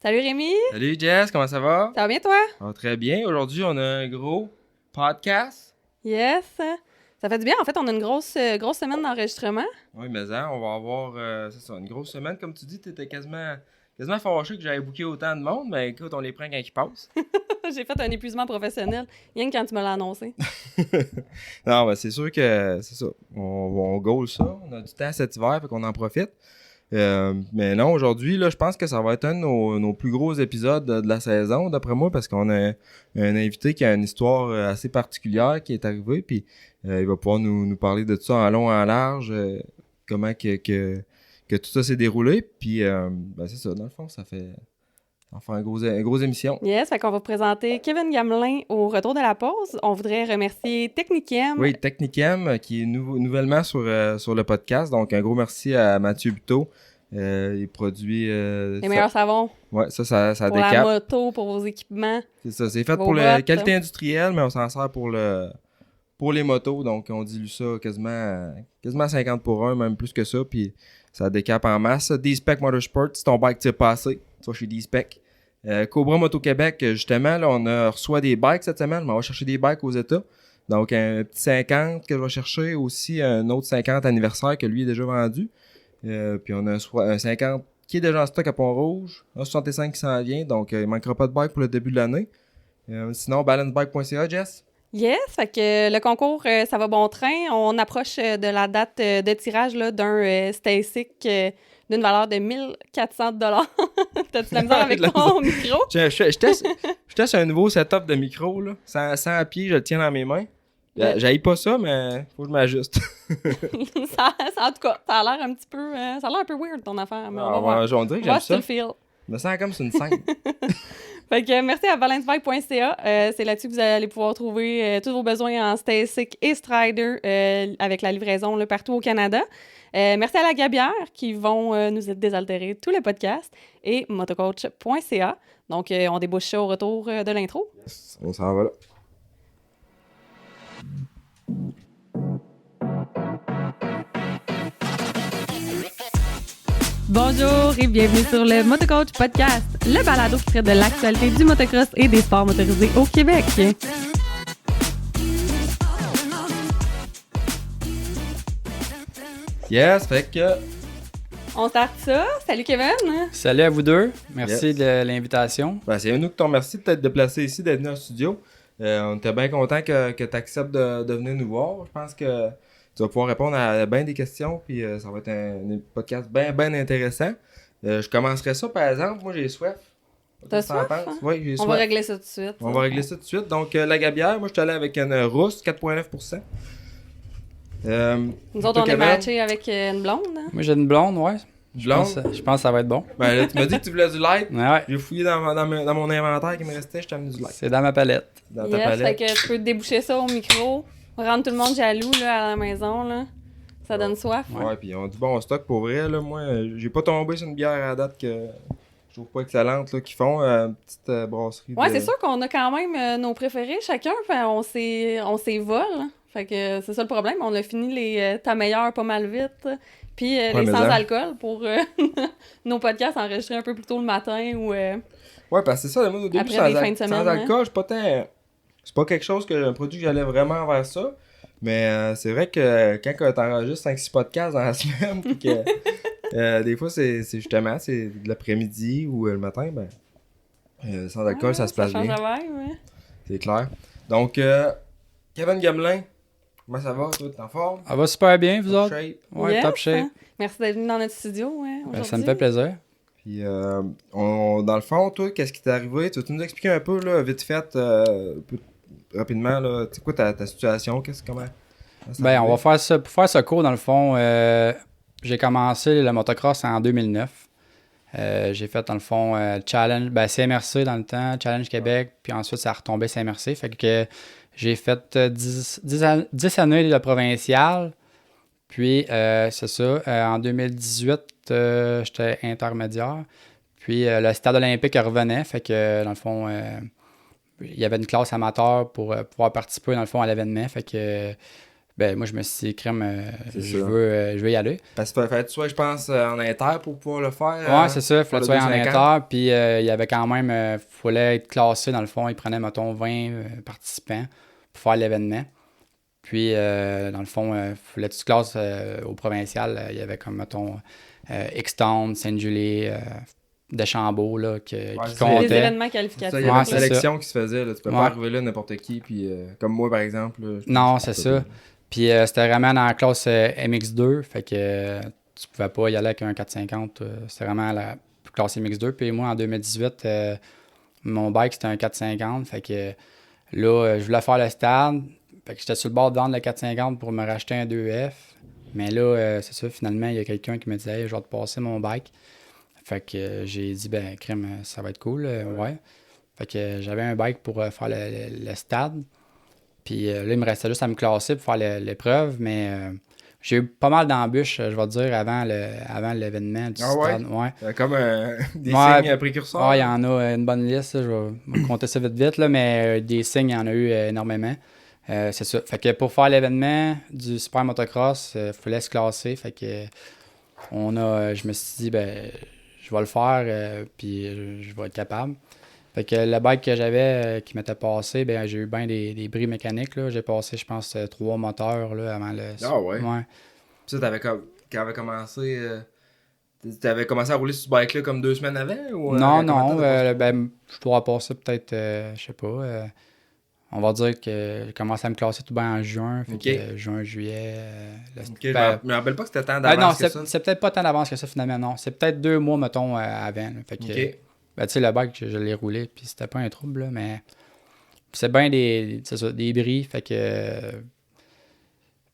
Salut Rémi! Salut Jess, comment ça va? Ça va bien toi? Ça va très bien. Aujourd'hui, on a un gros podcast. Yes! Ça fait du bien. En fait, on a une grosse semaine d'enregistrement. Oui, mais on va avoir c'est ça, une grosse semaine. Comme tu dis, tu étais quasiment fâché que j'avais booké autant de monde, mais écoute, on les prend quand ils passent. J'ai fait un épuisement professionnel, rien que quand tu me l'as annoncé. Non, mais c'est sûr que c'est ça. On goal ça. On a du temps cet hiver, fait qu'on en profite. Mais non, aujourd'hui, là, je pense que ça va être un de nos plus gros épisodes de la saison, d'après moi, parce qu'on a un invité qui a une histoire assez particulière qui est arrivée, puis il va pouvoir nous parler de tout ça en long et en large, comment que tout ça s'est déroulé, puis c'est ça, dans le fond, ça fait une grosse émission. Yes, fait qu'on va présenter Kevin Gamelin au retour de la pause. On voudrait remercier Technichem. Oui, Technichem, qui est nouvellement sur le podcast, donc un gros merci à Mathieu Buteau. Il produit... Les meilleurs savons. Ouais, ça pour décape. La moto, pour vos équipements. C'est ça, c'est fait vos pour la bottes. qualité industrielle, mais on s'en sert pour les motos, donc on dilue ça quasiment 50 pour 1, même plus que ça, puis ça décape en masse. D-Spec Motorsport, si ton bike tire pas assez, tu vas chez D-Spec. Cobra Moto Québec, justement, là, on a reçoit des bikes cette semaine, on va chercher des bikes aux États. Donc un petit 50 que je vais chercher, aussi un autre 50 anniversaire que lui est déjà vendu. Puis on a un 50 qui est déjà en stock à Pont-Rouge, un 65 qui s'en vient, donc il manquera pas de bike pour le début de l'année. Sinon, balancebike.ca, Jess? Yes, fait que le concours, ça va bon train. On approche de la date de tirage là, d'un Stasic d'une valeur de 1400 $. T'as-tu la misère avec ton micro? Je teste un nouveau setup de micro, là. Sans pied, je le tiens dans mes mains. J'haïs pas ça, mais faut que je m'ajuste. En tout cas, ça a l'air un petit peu... ça a l'air un peu weird, ton affaire. Mais on va voir. On dirait que On va j'aime ça. le feel. Je me sens comme sur une scène. Fait que merci à balancebike.ca. C'est là-dessus que vous allez pouvoir trouver tous vos besoins en Stasic et Strider avec la livraison là, partout au Canada. Merci à la Gabière qui vont nous désaltérer tout le podcast et motocoach.ca. Donc, on débouche ça au retour de l'intro. Yes, on s'en va là. Bonjour et bienvenue sur le Motocoach Podcast, le balado qui traite de l'actualité du motocross et des sports motorisés au Québec. Yes, fait que... On start ça. Salut Kevin. Salut à vous deux. Merci de l'invitation. C'est nous qui t'en remercie de t'être déplacé ici, d'être venu en studio. On était bien content que tu acceptes de venir nous voir. Je pense que tu vas pouvoir répondre à bien des questions, puis ça va être un podcast bien intéressant. Je commencerai ça, par exemple. Moi, j'ai soif. T'as soif? Oui, j'ai soif. On va régler ça tout de suite. On va régler ça tout de suite. Donc, la Gabière, moi, je suis allé avec une rousse, 4,9%. Nous autres, on est matchés avec une blonde. Hein? Moi, j'ai une blonde, ouais. Blonde? Je pense que ça va être bon. Ben là, tu m'as dit que tu voulais du light. Ouais. J'ai fouillé dans mon inventaire qui me restait, je t'ai amené du light. C'est dans ma palette. Dans ta Yes, palette. fait que tu peux déboucher ça au micro, rendre tout le monde jaloux là, à la maison. Là. Ça donne soif. Ouais, puis on a du bon stock pour vrai. Là. Moi, j'ai pas tombé sur une bière à date que je trouve pas excellente là, qu'ils font. Une petite brasserie. Ouais, c'est sûr qu'on a quand même nos préférés chacun. On s'est vole. Hein. Fait que c'est ça le problème. On a fini les ta meilleure pas mal vite. Puis les sans-alcool pour nos podcasts enregistrés un peu plus tôt le matin ou... Ouais, parce que c'est ça, moi, au début, après des fins de semaine, sans alcool, je suis pas tant... C'est pas quelque chose un produit que j'allais vraiment vers ça. Mais c'est vrai que quand t'enregistres 5-6 podcasts dans la semaine, puis que des fois, c'est justement, c'est de l'après-midi ou le matin, sans alcool, ça se place bien. Ça change la vibe, ouais. C'est clair. Donc, Kevin Gamelin, comment ça va, toi? T'es en forme? Ça va super bien, vous Top autres? shape? Ouais, Yes, top shape. hein. Merci d'être venu dans notre studio aujourd'hui. Ça me fait plaisir. Puis, dans le fond, toi, qu'est-ce qui t'est arrivé? Tu vas nous expliquer un peu, là, vite fait, rapidement, là, c'est quoi ta situation? On va faire ça. Pour faire ce cours, dans le fond, j'ai commencé le motocross en 2009. J'ai fait, dans le fond, Challenge, CMRC dans le temps, Challenge Québec, puis ensuite, ça a retombé CMRC. Fait que j'ai fait 10 années de provincial. Puis, c'est ça, en 2018, j'étais intermédiaire. Puis, le stade olympique revenait. Fait que, dans le fond, il y avait une classe amateur pour pouvoir participer, dans le fond, à l'événement. Fait que Ben, moi, je me suis dit, crème, C'est je ça. veux y aller. Parce que fallait que tu sois, je pense, en inter pour pouvoir le faire. Ouais, c'est ça. Il fallait que tu sois en 250. inter. Puis il y avait quand même. Fallait être classé dans le fond. Ils prenaient, mettons, 20 participants pour faire l'événement. Puis, dans le fond, fallait que tu te classes au provincial. Il y avait comme, mettons, Extend, Saint-Julie, Deschambault, là, qui c'est Des comptaient. événements Ça, qualificatifs. il y avait Ouais, une c'est sélection qui se faisait. Là. Tu peux Ouais. pas arriver là n'importe qui. Puis, comme moi, par exemple. Là, Non, je c'est peux ça. pas. Puis c'était vraiment dans la classe MX2, fait que tu pouvais pas y aller avec un 450. C'était vraiment la classe MX2. Puis moi, en 2018, mon bike, c'était un 450. Fait que là, je voulais faire le stade. Fait que j'étais sur le bord de vendre le 450 pour me racheter un 2F. Mais là, c'est ça, finalement, il y a quelqu'un qui me disait, hey, je vais te passer mon bike. Fait que j'ai dit, ben, crème, ça va être cool, ouais. Fait que j'avais un bike pour faire le stade. Puis là, il me restait juste à me classer pour faire l'épreuve, mais j'ai eu pas mal d'embûches, je vais te dire, avant l'événement du Ah ouais? stade. Ouais. Comme des Ouais, signes précurseurs. Ah, il y en a une bonne liste, là, je vais compter ça vite, là, mais des signes, il y en a eu énormément. C'est ça. Fait que pour faire l'événement du Super Motocross, il fallait se classer. Fait que je me suis dit, ben, je vais le faire, puis je vais être capable. Fait que le bike que j'avais qui m'était passé, ben j'ai eu bien des bris mécaniques. Là. J'ai passé, je pense, 3 moteurs là, avant le. Ah ouais? Ouais. Puis ça, t'avais commencé. T'avais commencé à rouler sur ce bike-là comme 2 semaines avant? Ou, Non, comment non. t'as Ben, je dois passer peut-être, je sais pas. On va dire que j'ai commencé à me classer tout bien en juin. Fait Ok. que juin, juillet. Ok, je me rappelle pas que c'était tant non, d'avance que ça. c'est peut-être pas tant d'avance que ça finalement, non. C'est peut-être 2 mois, mettons, avant. Là. Fait que, Ok. ben, tu sais, le bike, je l'ai roulé, puis c'était pas un trouble, là, mais c'est bien des bris. Fait que.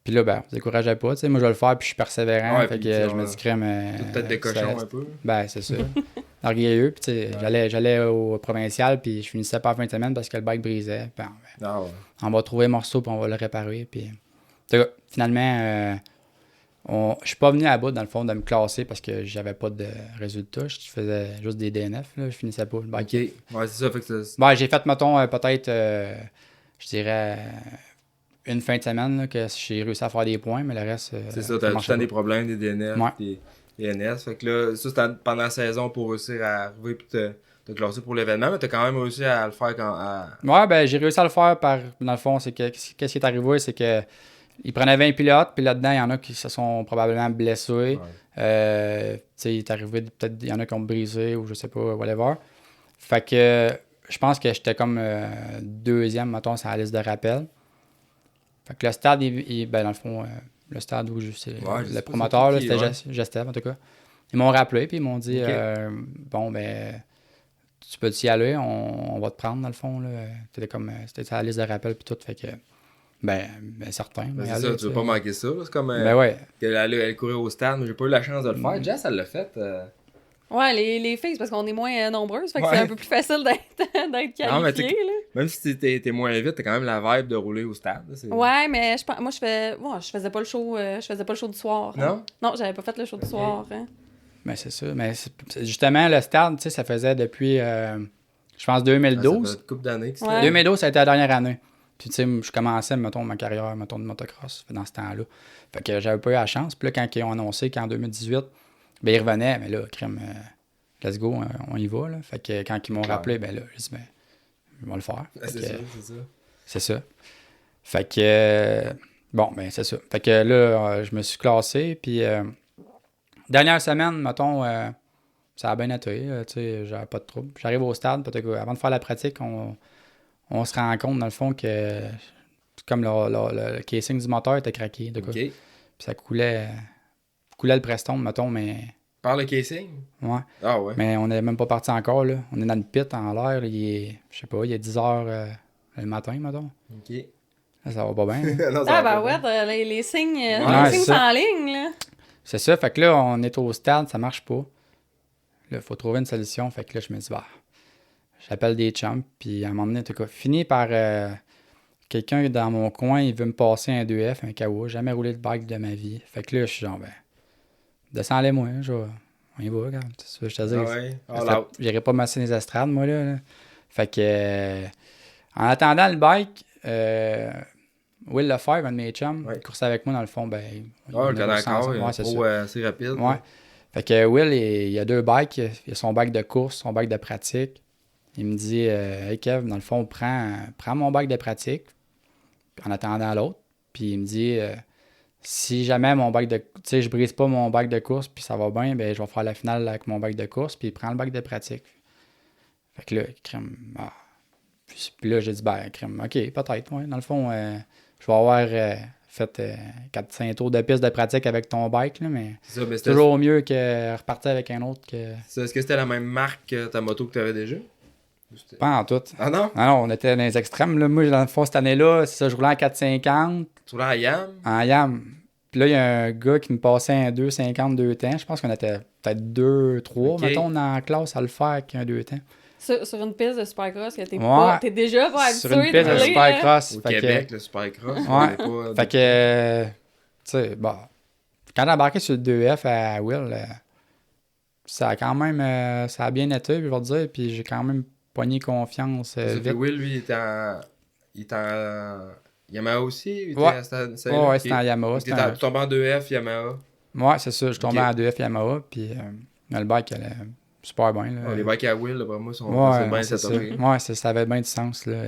Puis là, ben, on se décourageait pas, tu sais. Moi, je vais le faire, puis je suis persévérant. Ouais, fait puis que tu je me dis, crème. peut-être des cochons un peu. Ben, c'est ça. Orgueilleux, puis tu sais, j'allais au provincial, puis je finissais pas la fin de semaine parce que le bike brisait. Puis Ah ouais. on va trouver un morceau, puis on va le réparer. Puis, en tout cas, finalement, je suis pas venu à bout, dans le fond, de me classer parce que j'avais pas de résultats. Je faisais juste des DNF, là. Je finissais pas le bike. Ok. Ouais, c'est ça. Fait que ça. Ben, j'ai fait, mettons, peut-être, je dirais, une fin de semaine là, que j'ai réussi à faire des points, mais le reste. C'est ça, t'as tout le marchait temps des pas. problèmes, des DNF, Ouais. des NS. Fait que là, ça, c'était pendant la saison pour réussir à arriver et te classer pour l'événement, mais t'as quand même réussi à le faire Ouais, ben, j'ai réussi à le faire dans le fond, c'est que, qu'est-ce qui est arrivé, c'est que il prenait 20 pilotes, puis là-dedans, il y en a qui se sont probablement blessés. Ouais. Tu sais, il est arrivé, peut-être, il y en a qui ont brisé, ou je sais pas, whatever. Fait que, je pense que j'étais comme deuxième, mettons, sur la liste de rappel. Fait que le stade, ben, dans le fond, le stade où je sais, Ouais, je sais le pas promoteur, là, c'est qui, c'était Gestev, en tout cas. Ils m'ont rappelé, puis ils m'ont dit, Ok. bon, ben, tu peux y aller, on va te prendre, dans le fond, là. C'était sur la liste de rappel, puis tout, fait que, ben certain. Ben, mais c'est aller, ça, tu tu veux sais. pas manquer ça. là. C'est comme Ben ouais. qu'elle allait courir au stade, mais j'ai pas eu la chance de le faire. Jess, elle l'a fait. Ouais, les filles, c'est parce qu'on est moins nombreuses, fait que Ouais. c'est un peu plus facile d'être Non, mais qualifié, là. même si t'es moins vite, t'as quand même la vibe de rouler au stade. là, c'est- Ouais, mais moi, je faisais pas le show, je faisais pas le show du soir. hein. Non? Non, j'avais pas fait le show du soir. hein. Ben c'est ça. Mais justement, le stade, tu sais, ça faisait depuis, je pense, Ah, 2012. ça fait une couple d'années que c'est. Ouais. 2012, ça a été la dernière année. Puis, tu sais, je commençais, mettons, ma carrière, mettons, de motocross dans ce temps-là. Fait que j'avais pas eu la chance. Puis là, quand ils ont annoncé qu'en 2018, ben, ils revenaient, mais là, crème, let's go, on y va, là. Fait que quand ils m'ont rappelé, ben là, j'ai dit, ben, ils vont le faire. Ah, Fait c'est que, ça, c'est ça. c'est ça. Fait que, bon, ben, c'est ça. Fait que là, je me suis classé, puis dernière semaine, mettons, ça a bien été, tu sais, j'avais pas de trouble. J'arrive au stade, peut-être avant de faire la pratique, on se rend compte, dans le fond, que comme le casing du moteur était craqué, de quoi. Ok. Puis ça coulait le Preston, mettons, mais Par le casing? ouais. Ah ouais. Mais on n'est même pas parti encore, là. On est dans le pit en l'air, là, je sais pas, il est 10 heures le matin, mettons. Ok. Là, ça va pas bien. là. Non, ça Ah, va ben pas ouais, les signes, Ouais, les signes c'est sont ça. en ligne, là. C'est ça, fait que là, on est au stade, ça marche pas. Là, il faut trouver une solution. Fait que là, je me dis, bah, j'appelle des chums, puis à un moment donné, en tout cas, fini par quelqu'un dans mon coin, il veut me passer un 2F, un Kawa. Jamais roulé de bike de ma vie. Fait que là, je suis genre, ben, descends-les moi, on y va, regarde. C'est ça, je te dis. Ah ouais. All Fait- out. J'irai pas masser les estrades, moi, là. Fait que, en attendant le bike, Will Lefebvre, un de mes chums, Ouais. il coursait avec moi dans le fond. Ben, Ah, le connais encore, ouais, c'est ça. assez rapide. Ouais. Fait que Will, il a 2 bikes. Il a son bike de course, son bike de pratique. Il me dit Hey Kev, dans le fond, prends mon bike de pratique en attendant l'autre. Puis il me dit si jamais mon bike de. Tu sais, je brise pas mon bike de course, puis ça va bien, ben je vais faire la finale avec mon bike de course, puis il prend le bike de pratique. Fait que là, crème. Puis là, j'ai dit crème, ok, peut-être, ouais. Dans le fond, je vais avoir fait 4-5 tours de piste de pratique avec ton bike, là, mais C'est ça, mais c'est toujours mieux que repartir avec un autre que. Est-ce que c'était la même marque que ta moto que tu avais déjà? Pas en tout. Ah non? Ah non, on était dans les extrêmes. Là. Moi, dans le fond, cette année-là, c'est ça, je roulais en 450, Tu voulais à Yam? en YAM. Puis là, il y a un gars qui me passait un 2,50 2 temps. Je pense qu'on était peut-être 2, 3, Ok. mettons, dans la classe à le faire avec un 2 temps. Sur une piste de Supercross que Ouais. t'es déjà pas habitué Sur une piste de rouler, là. Supercross. Au Fait que- Québec, le Supercross. Ouais. on est pas- Fait que, tu sais, bon, quand j'ai embarqué sur le 2F à Will, ça a quand même, ça a bien été, je vais te dire, puis j'ai quand même pogné confiance C'est ça, puis vite. Will, lui, il était en Yamaha aussi? Il était Ouais. à Stan- Ouais, ok. c'était en Yamaha. Tu tombais en 2F Yamaha. Ouais, c'est ça, je tombais Ok. en 2F Yamaha, puis le bike allait super bien. Là. Oh, les bikes à Will, d'après moi, sont Ouais, bien c'est ça. setupés. Ouais, ça avait bien du sens, là.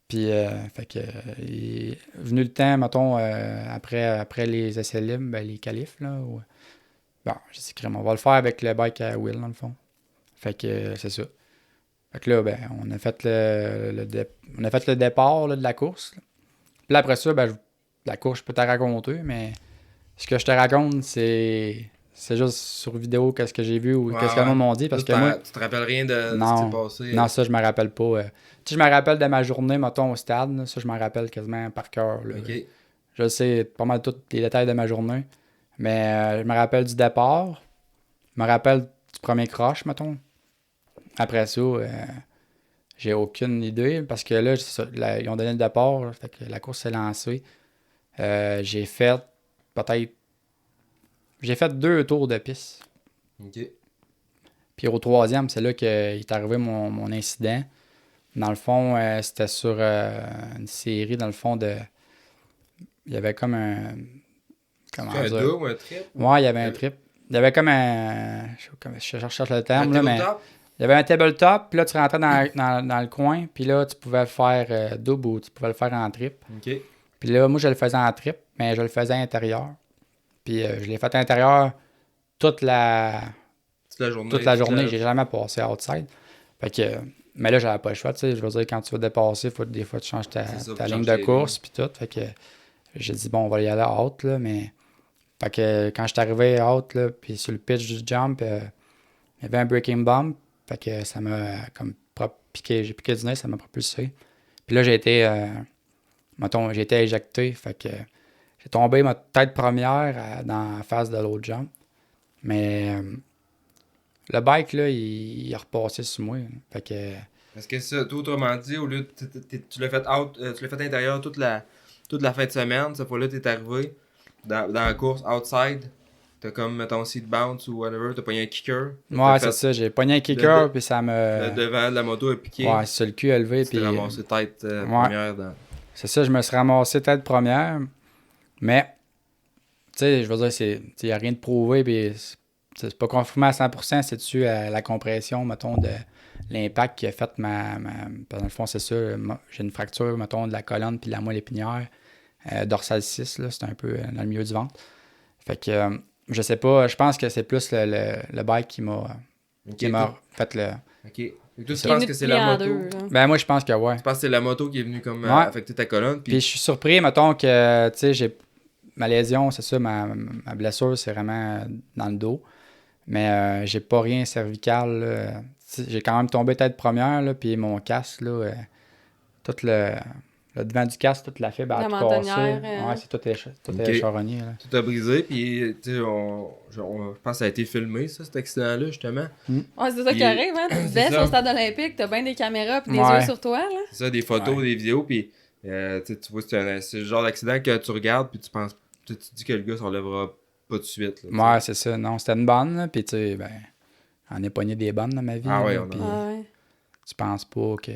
Puis, fait que, il est venu le temps, mettons, après les essais libres, ben, les qualifs, là. Bon, j'ai dit, crème, on va le faire avec le bike à Will, dans le fond. Fait que, c'est ça. Fait que là, ben, on a fait on a fait le départ là, de la course. Là. Puis là, après ça, ben, la course, je peux te raconter, mais ce que je te raconte, c'est juste sur vidéo qu'est-ce que j'ai vu ou Ouais, qu'est-ce que le monde m'ont dit. Parce que moi, Tu te rappelles rien de ce qui Non. s'est passé? non, ça, je me rappelle pas. Tu sais, je me rappelle de ma journée, mettons, au stade. Là, ça, je m'en rappelle quasiment par cœur. Là. Ok. Je sais pas mal tous les détails de ma journée. Mais je me rappelle du départ. Je me rappelle du premier crash, mettons. Après ça, j'ai aucune idée. Parce que là, c'est ça, ils ont donné le départ. Là, fait que la course s'est lancée. J'ai fait peut-être. J'ai fait 2 tours de piste. Ok. Puis au 3e, c'est là qu'il est arrivé mon incident. Dans le fond, c'était sur une série, dans le fond, de. Il y avait comme un. Comment C'est un dire? double ou un trip? Ouais, il y avait un trip. Il y avait comme un. Je cherche le terme, là, mais. tabletop? Il y avait un tabletop, puis là, tu rentrais dans le coin, puis là, tu pouvais le faire double ou tu pouvais le faire en trip. Ok. Puis là, moi, je le faisais en trip, mais je le faisais à l'intérieur. Puis je l'ai fait à l'intérieur toute la Toute la journée. j'ai jamais passé outside. Fait que, mais là, j'avais pas le choix, tu sais. Je veux dire, quand tu vas dépasser, des fois, tu changes ta C'est ça, ta faut ligne changer de les course, puis tout. Fait que j'ai dit, bon, on va y aller out, là, mais. Fait que quand je suis arrivé out, là, puis sur le pitch du jump, il y avait un breaking bump. Fait que ça m'a comme piqué. J'ai piqué du nez, ça m'a propulsé. Puis là, j'ai été éjecté. Fait que j'ai tombé ma tête première dans la face de l'autre jambe. Mais le bike, là, il a repassé sur moi. Fait que. Parce que ça, tout autrement dit, au lieu de, tu l'as fait out, tu l'as fait à l'intérieur toute la fin de semaine, cette fois-là, t'es arrivé dans la course outside, t'as comme, mettons, seat bounce ou whatever, t'as pogné un kicker. Ouais, c'est ça. J'ai pogné un kicker, puis ça me. Le devant de la moto a piqué. Ouais, c'est le cul élevé. Tu t'es Puis. ramassé tête ouais. première dans. C'est ça, je me suis ramassé tête première. Mais, tu sais, je veux dire, il n'y a rien de prouvé, puis c'est pas confirmé à 100%, c'est-tu la compression, mettons, de l'impact qui a fait dans le fond, c'est ça, j'ai une fracture, mettons, de la colonne puis de la moelle épinière, dorsale 6, là, c'est un peu dans le milieu du ventre. Fait que, je sais pas, je pense que c'est plus le bike qui m'a fait le... Ok. Et toi, tu Il est penses venu que te c'est plier la en moto? deux, là. Ben, moi, je pense que ouais. Tu penses que c'est la moto qui est venue comme Ouais. affecter ta colonne? Puis je suis surpris, mettons, que, tu sais, ma lésion, c'est ça, ma blessure, c'est vraiment dans le dos. Mais j'ai pas rien cervical. Là. J'ai quand même tombé tête première, là, puis mon casque, là, tout le devant du casque, toute la fibre a La tout mentonnière, cassé. Ouais, c'est tout Ok. est charogné. Là. Tout a brisé, puis tu sais, je pense que ça a été filmé, ça, cet accident-là, justement. Ouais, c'est ça qui Puis- arrive, hein. Tu te C'est baisses ça. au stade olympique, t'as bien des caméras pis des Ouais. yeux sur toi, là. C'est ça, des photos, Ouais. des vidéos, puis tu vois, c'est le genre d'accident que tu regardes, puis tu penses, tu te dis que le gars s'en lèvera pas tout de suite. Là, tu Ouais, c'est ça. Non, c'était une bonne, là, puis tu sais, ben, j'en ai pogné des bonnes dans ma vie. Ah ouais, là, on a- puis Ouais. tu penses pas que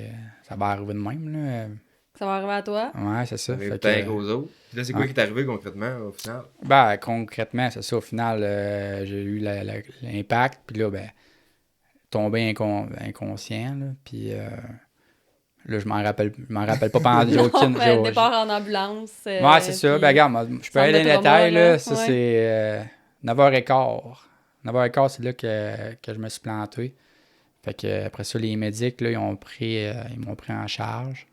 ça va arriver de même, là. Ça va arriver à toi. Ouais, c'est ça. Ça arrive Fait peut-être que, aux autres. Puis là, c'est quoi qui est arrivé concrètement au final? ben, concrètement, c'est ça. Au final, j'ai eu l'impact. Puis là, ben, tombé inconscient. Là, puis là, je m'en rappelle pas pendant j'ai aucune. Ouais, le départ en ambulance. Ouais, c'est ça. puis Ben, regarde, moi, je peux centre aller dans de les trauma, détails. là. Là. Ça, Ouais. c'est 9h15. 9h15, c'est là que je me suis planté. Fait que après ça, les médics, là, ils m'ont pris en charge.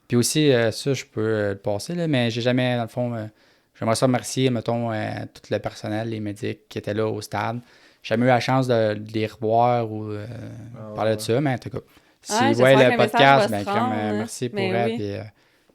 Puis aussi, ça, je peux le passer, là, mais j'ai jamais, dans le fond, j'aimerais ça remercier, mettons, tout le personnel, les médics qui étaient là au stade. J'ai jamais eu la chance de les revoir ou parler de ça, mais en tout cas, s'ils Ouais, voient j'espère le qu'un message podcast, va ben, se rendre, hein. merci pour Mais elle. oui. Puis,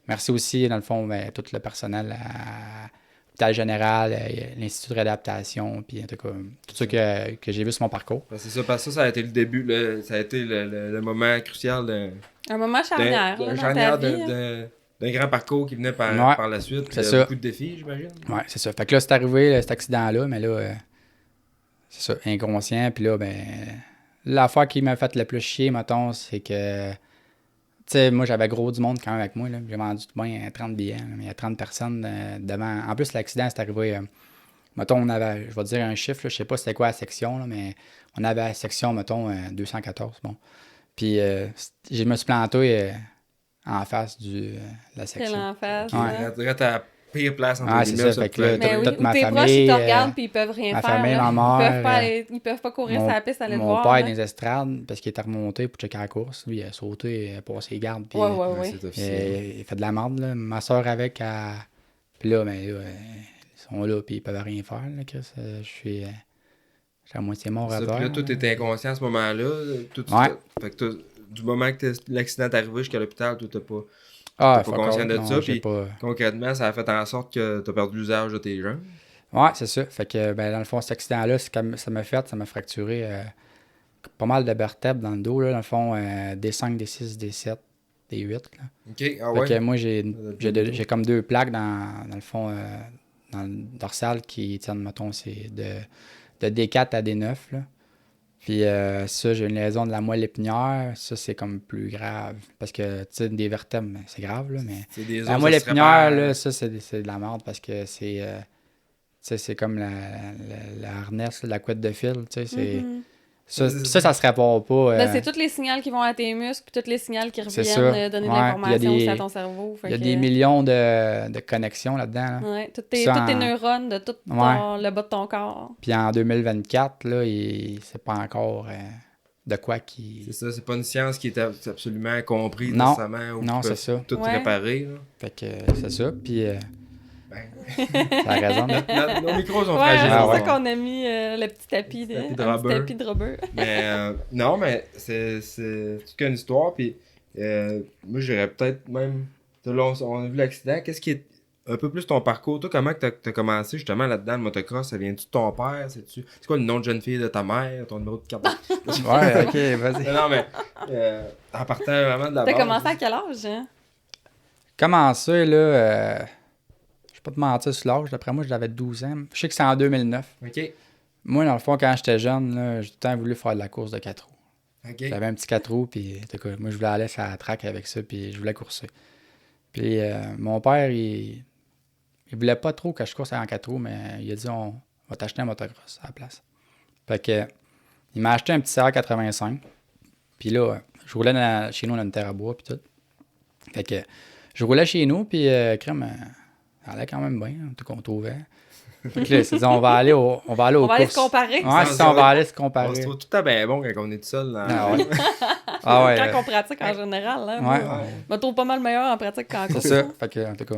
merci aussi, dans le fond, ben, tout le personnel à l'hôpital général, l'Institut de réadaptation, puis en tout cas, tout ça que j'ai vu sur mon parcours. Ben, c'est ça, parce que ça a été le début, ça a été le moment crucial Un moment charnière, là, dans ta vie. Hein. d'un grand parcours qui venait par, Ouais, par la suite. c'est Il y a ça. beaucoup de défis, j'imagine. Ouais, c'est ça. Fait que là, c'est arrivé, cet accident-là, mais là, c'est ça, inconscient. Puis là, ben, l'affaire qui m'a fait le plus chier, mettons, c'est que, tu sais, moi, j'avais gros du monde quand même avec moi, là. J'ai vendu tout bien 30 billets, là, mais il y a 30 personnes devant. En plus, l'accident, c'est arrivé, mettons, on avait, je vais dire un chiffre, là, je sais pas c'était quoi la section, là, mais on avait la section, mettons, 214, bon. Puis, je me suis planté en face de la Quelle section. en face. Ouais. là. Reste à la pire place entre Ah, les c'est immeubles, ça, fait que pouvait là, être- Mais oui, toute ou ma tes proches, famille, ils te regardent puis ils peuvent rien ma faire. famille, là. ma mère, Ils peuvent pas courir sur la piste aller te mon voir. père là. dans les estrades, parce qu'il était remonté pour checker la course. Lui, il a sauté, il a passé les gardes. Puis, Ouais, Ouais, ouais. c'est officiel. il fait de la merde. Là. Ma soeur avec, puis là, ben, là, ils sont là, puis ils peuvent rien faire. Là, Chris. Je suis à moitié mort à Ça, terre. puis là, tout était inconscient à ce moment-là. Tout, Ouais. Fait que du moment que l'accident est arrivé jusqu'à l'hôpital, tout t'es pas Ah, pas conscient de ça. j'ai Puis pas... concrètement, ça a fait en sorte que t'as perdu l'usage de tes jambes. Ouais, c'est ça. Fait que, ben, dans le fond, cet accident-là, ça m'a fracturé pas mal de vertèbres dans le dos. Là, dans le fond, D5, D6, D7, D8. Là. OK, ah Fait ouais. que moi, j'ai comme 2 plaques dans le fond, dans le dorsal qui tiennent, mettons, c'est de D4 à D9. Là. Puis ça, j'ai une lésion de la moelle épinière. Ça, c'est comme plus grave. Parce que, tu sais, des vertèbres, ben, c'est grave, là, mais... C'est des La os, moelle ça se épinière, répare. là, ça, c'est de la merde parce que c'est... tu sais, c'est comme la harness, là, la couette de fil, tu sais, c'est... Mhm. Ça se répare pas. Ben, c'est tous les signaux qui vont à tes muscles puis tous les signaux qui C'est reviennent ça. donner de Ouais, l'information puis il y a aussi des- à ton cerveau. Il y a des millions de connexions là-dedans. Là. Ouais, toutes Ça, tes en- neurones de tout Ouais. le bas de ton corps. Puis en 2024, là, c'est pas encore de quoi qui... C'est ça, c'est pas une science qui est absolument comprise Non. nécessairement ou Non, qui peut c'est ça. tout Ouais. réparer. Là. Fait que c'est ça. Puis Ben, ça a raison. là. nos micros sont Ouais, fragiles. c'est Ah, pour ça ouais. qu'on a mis le petit tapis de, Tapis de un petit rubber. tapis de rubber. Mais non, mais c'est toute qu'une histoire. Puis moi, j'irais peut-être même. Là, on a vu l'accident. Qu'est-ce qui est un peu plus ton parcours? Toi, comment tu as commencé justement là-dedans, le motocross? Ça vient-tu de ton père? C'est quoi le nom de jeune fille de ta mère? Ton numéro de carte? Ouais, ok, vas-y. Non, mais en partant vraiment de la T'as base. commencé à quel âge, hein? Commencé, là, je vais pas te mentir sur l'âge. D'après moi, j'avais 12 ans. Je sais que c'est en 2009. OK. Moi, dans le fond, quand j'étais jeune, là, j'ai tout le temps voulu faire de la course de 4 roues. OK. J'avais un petit 4 roues, puis en tout cas, moi, je voulais aller sur la track avec ça, puis je voulais courser. Puis mon père, il voulait pas trop que je course en 4 roues, mais il a dit, on va t'acheter un motocross à la place. Fait que, il m'a acheté un petit CR85. Puis là, je roulais chez nous, on a une terre à bois, puis tout. Fait que, je roulais chez nous, puis crème, elle allait quand même bien, en tout cas, on trouvait. Fait que là, il s'est dit, on va aller aux On va aller courses. se comparer. Ouais, c'est ça, on va aller se comparer. On se trouve tout le temps bien bon quand on est tout seul. Dans... Ah ouais. Ah ouais. Quand on pratique en général, là. Ouais. Moi, je me trouve pas mal meilleur en pratique qu'en C'est course. ça. Fait que, en tout cas,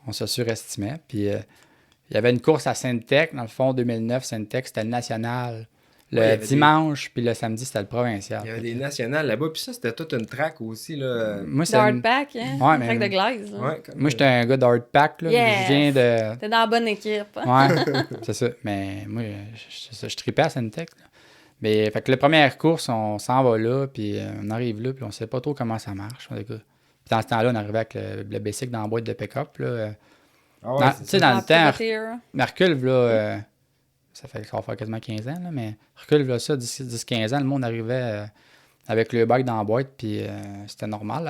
on se surestimait. Puis, il y avait une course à Sainte-Tech, dans le fond, 2009. Sainte-Tech, c'était le national. Le Ouais, il y avait dimanche, puis le samedi, c'était le provincial. Il y avait des nationales là-bas. Puis ça, c'était toute une track aussi. Là. Moi, De c'est hardpack, hein? Ouais, Une mais- track de glaise. Là. Ouais, comme- moi, j'étais un gars d'hardpack. Là. Yes! Je viens de... T'es dans la bonne équipe. Ouais, c'est ça. Mais moi, je tripais à Sainte-Tech. Là. Mais, fait que la première course, on s'en va là, puis on arrive là, puis on sait pas trop comment ça marche. En tout cas. Puis dans ce temps-là, on arrivait avec le bicycle dans la boîte de pick-up. Là. Ah ouais, Dans- c'est tu sais, ça. dans le temps, Privateer. Mercule, là, ça va faire quasiment 15 ans, là, mais recule, là, ça, 10-15 ans, le monde arrivait avec le bike dans la boîte, puis c'était normal.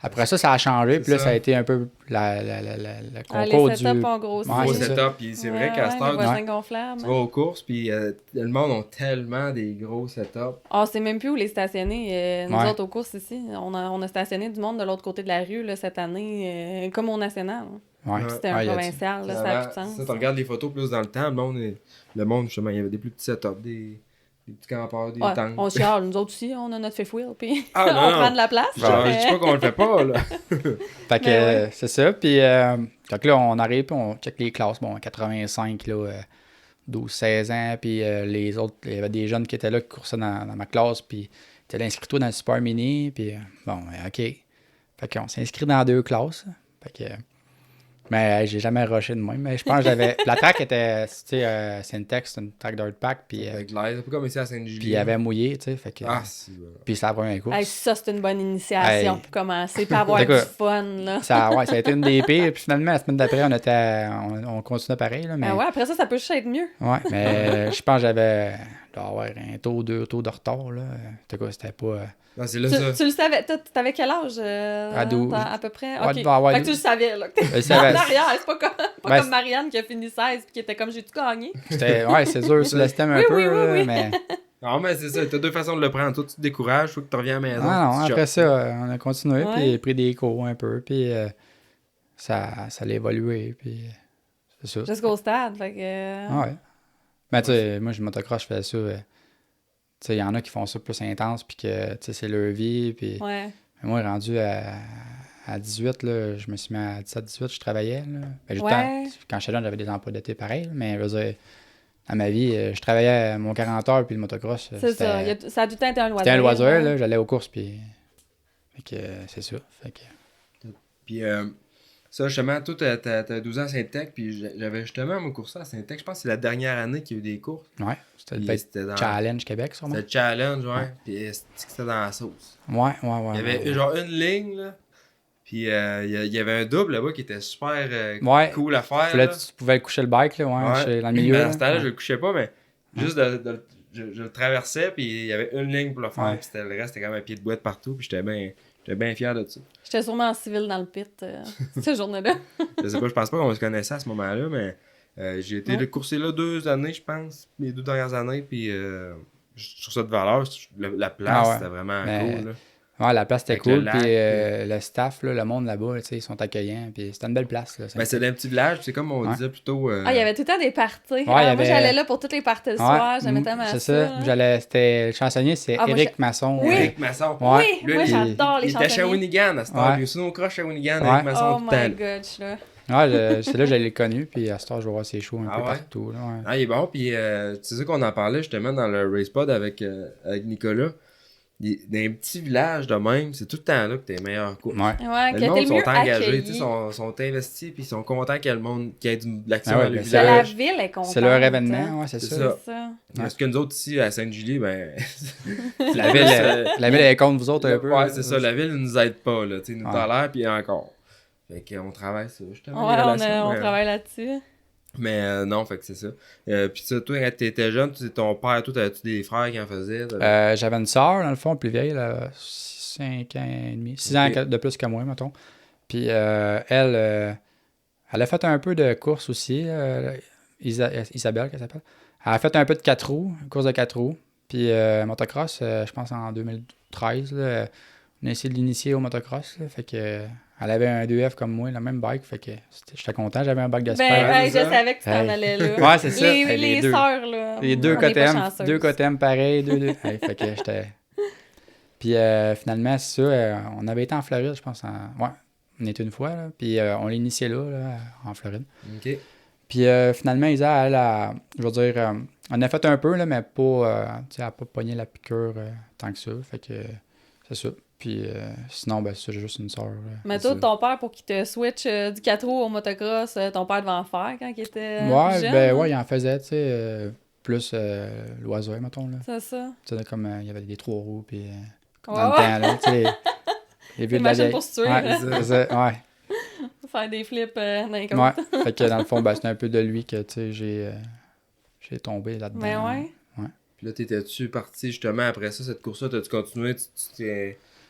À Après ça a changé. Puis là, ça. ça a été un peu le concours les du... setups ont grossi. Ouais, Gros c'est ça. setup, puis c'est vrai qu'à cette les heure, voisins gonflables. tu vas aux courses, puis le monde ont tellement des gros setups. Ah, c'est même plus où les stationner. Nous Ouais. autres, aux courses ici, on a stationné du monde de l'autre côté de la rue là, cette année, comme au National. Ouais. C'était un Ouais, provincial, là, ça n'a plus de sens. Ça, tu regardes les photos plus dans le temps, le monde justement, il y avait des plus petits setups, des petits campeurs, des Ouais, tanks. on chiale, nous autres aussi, on a notre fifth wheel, puis Ah, on non, non. prend de la place. Je dis pas qu'on le fait pas, là. Fait que Mais ouais. c'est ça. Puis donc là, on arrive, puis on check les classes. Bon, 85, là, 12-16 ans. Puis les autres, il y avait des jeunes qui étaient là, qui coursaient dans ma classe. Puis tu allé inscris-toi dans le Super Mini. Puis bon, OK. Fait qu'on s'est inscrit dans 2 classes. Fait que... Mais j'ai jamais rushé de même. Mais je pense que j'avais... La track était, tu sais, Syntex, c'est une track dirt pack. Puis Avec l'air, un peu comme ici à Saint-Julie. puis il avait mouillé, tu sais. Fait que... Ah, si, voilà. Puis c'est la première course. Hey, ça, c'est une bonne initiation Hey. pour commencer, pour avoir C'est du quoi? fun. Là. Ça a été une des pires. Puis finalement, la semaine d'après, on continuait pareil. Là, mais... Ben ouais, après ça peut juste être mieux. Ouais, mais je pense que j'avais un taux, 2 taux de retard. Là. C'était pas... Non, c'est là ça. Tu le savais, t'avais quel âge? À 12. À peu près? Ouais, Ok. devait avoir Fait que tu le savais, là. Que t'étais Je savais. en arrière, c'est pas Ben, comme Marianne qui a fini 16 puis qui était comme j'ai tout gagné. Ouais, c'est sûr, sur le système un Oui, peu, oui, oui, là, oui. mais... Non, mais c'est ça, t'as 2 façons de le prendre. Toi, tu te décourages, faut que tu reviens à la maison. Non, tu après choques. ça, on a continué, Ouais. puis pris des cours un peu, puis ça allait évoluer, puis c'est ça. Jusqu'au stade, fait que... Ouais. Mais tu sais, moi, je motocross, je fais ça. Tu sais, il y en a qui font ça plus intense, puis que, tu sais, c'est leur vie, puis... Ouais. Mais moi, rendu à 18, là, je me suis mis à 17-18, je travaillais, là. Ben, Ouais. quand j'étais jeune, j'avais des emplois d'été pareil, mais je veux dire, dans ma vie, je travaillais à mon 40 heures, puis le motocross, C'est ça. Ça a tout le temps été un loisir. c'était un loisir, ouais. là, j'allais aux courses, puis... Fait que c'est ça, fait que... Puis ça, justement, toi, t'as 12 ans à Saint-Tech, puis j'avais justement mon cours à Saint-Tech. Je pense que c'est la dernière année qu'il y a eu des cours. Ouais, c'était Puis le c'était dans... Challenge Québec, sûrement. C'était challenge, ouais. Puis c'était dans la sauce. Ouais. Il y avait genre une ligne, là. Puis il y avait un double là-bas qui était super Ouais. cool à faire. Là, Là. tu pouvais coucher le bike, là, Ouais. dans le milieu. Mais à là. ce temps-là, Ouais. je le couchais pas, mais juste je le traversais, puis il y avait une ligne pour le faire. Ouais. Puis le reste, c'était comme un pied de boîte partout, puis j'étais bien fier de ça. J'étais sûrement en civil dans le pit cette journée-là. Je sais pas, je pense pas qu'on se connaissait à ce moment-là, mais j'ai été Ouais. coursé là 2 années, je pense, les 2 dernières années, puis je trouve ça de valeur. La place, Ah ouais. c'était vraiment Mais- cool. Là. Ouais, la place était Avec le cool, lac, puis le staff, là, le monde là-bas, tu sais, ils sont accueillants, puis c'était une belle place. Là, Ben, c'est dans un petit village, c'est comme on Ouais. disait plutôt. Ah, il y avait tout le temps des parties. il y Moi, avait- j'allais là pour toutes les parties le soir. J'aimais tellement c'est ça. ça. C'était le chansonnier, c'est Ah, moi, Éric Masson. Oui. Eric Masson. Ouais. Oui, Lui, moi, il- j'adore les Il était à chansonniers. Shawinigan à ce temps. Ouais. Puis aussi, nos croches Shawinigan Ouais. avec Masson Oh tout le temps. my god, je suis là. Ouais, c'est là que je l'ai connu, puis à ce temps, je vais voir ses shows un Ah peu ouais? partout. Là, ouais. Ah, il est bon, puis c'est ça qu'on en parlait justement dans le Race Pod avec Nicolas. Dans un petit village de même, c'est tout le temps là que t'es meilleur course. Ouais. Ouais, Le qui a monde Ah, été le sont mieux engagés, accueilli. tu sais, sont investis, puis ils sont contents qu'il y ait le monde, qu'il y ait de l'action Ah ouais, dans le ben, C'est la village. ville est contente. C'est leur événement, ouais, c'est C'est ça. ça. C'est ça. Parce que nous autres ici à Sainte-Julie, ben. La ville, la ville est contre vous autres un peu. Ouais, là. c'est ça, la ville ne nous aide pas, là. Tu sais, ils nous Ouais. tolèrent, puis encore. Fait qu'on travaille ça, justement. Ouais, les on relations, mais- travaille là-dessus. Mais non, fait que c'est ça. Puis ça, toi, quand t'étais jeune, ton père, toi, t'avais-tu des frères qui en faisaient? J'avais une sœur, dans le fond, plus vieille, 5 ans et demi, 6 ans Ok. de plus que moi, mettons. Puis elle a fait un peu de course aussi, Isabelle, qu'elle s'appelle. Elle a fait un peu de 4 roues, une course de 4 roues. Puis motocross, je pense en 2013, là, on a essayé de l'initier au motocross. Là, fait que elle avait un 2F comme moi, le même bike. Fait que j'étais content, j'avais un bike de Ben, sport. hey, je c'est ça. savais que tu t'en Hey. allais là. Ouais, c'est ça. Les, Hey, les deux. sœurs, là. Les deux on est pas cotem, chanceuses. deux cotem pareil, deux. Hey, fait que j'étais. Puis finalement, c'est ça, on avait été en Floride, je pense. Ouais, on était une fois, là, puis on l'a initié là, en Floride. Ok. Puis finalement, Isa, je veux dire, on a fait un peu, là, mais pas, tu sais, elle n'a pas pogné la piqûre tant que ça. Fait que c'est ça. Puis sinon, ben, c'est juste une sœur. Mais C'est toi, ça. ton père, pour qu'il te switch du 4 roues au motocross, ton père devait en faire quand il était plus Ouais, jeune. ben hein? ouais, il en faisait, tu sais, plus loisir, mettons, là. C'est ça. Tu sais, comme il y avait des 3 roues, puis Ouais, dans le ouais. temps, là, tu sais, les vieux de la machines vieille. pour se tuer, Ouais, là. c'est ça, ouais. Faire des flips dans les côtes. Ouais, fait que dans le fond, ben, c'est un peu de lui que, tu sais, j'ai tombé là-dedans. Mais ouais. Puis là, t'étais-tu parti justement après ça, cette course-là? T'as-tu continué?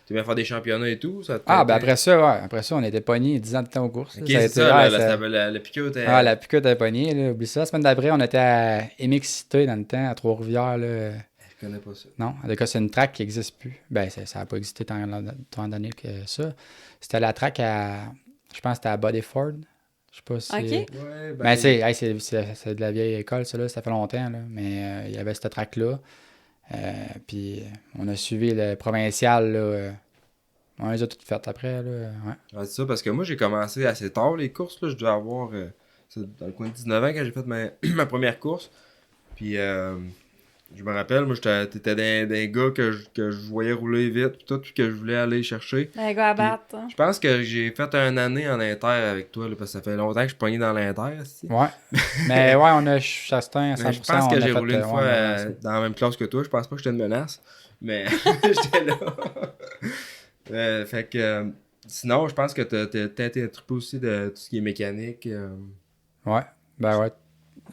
Tu viens faire des championnats et tout? Après ça, on était pognés 10 ans de temps aux courses. Ok, c'est ça, la piqûre était... Ah, la piqûre était pognée, là, oublie ça. La semaine d'après, on était à Émix-Cité dans le temps, à Trois-Rivières, là. Je connais pas ça. Non, en tout cas, c'est une track qui n'existe plus. Ben, ça n'a pas existé tant d'années que ça. C'était la track je pense que c'était à Bodyford. Je sais pas si... OK. Ouais, Ben, c'est de la vieille école, ça, là. Ça fait longtemps, là. Mais il y avait cette track-là. Puis on a suivi le provincial, là. On les a toutes faites après, là. Ouais. C'est ça, parce que moi, j'ai commencé assez tard, les courses, là. Je devais avoir... dans le coin de 19 ans, quand j'ai fait ma première course. Puis... je me rappelle, moi, t'étais des gars que je voyais rouler vite, pis tout, puis que je voulais aller chercher. Un gars à battre. Je pense que j'ai fait une année en inter avec toi, là, parce que ça fait longtemps que je suis pogné dans l'inter. Ici. Ouais. Mais ouais, on a Chastain à 100%. Je pense que j'ai roulé une fois dans la même classe que toi. Je pense pas que j'étais une menace, mais j'étais là. Fait que... sinon, je pense que t'as été trippé aussi de tout ce qui est mécanique. Ouais, ben ouais.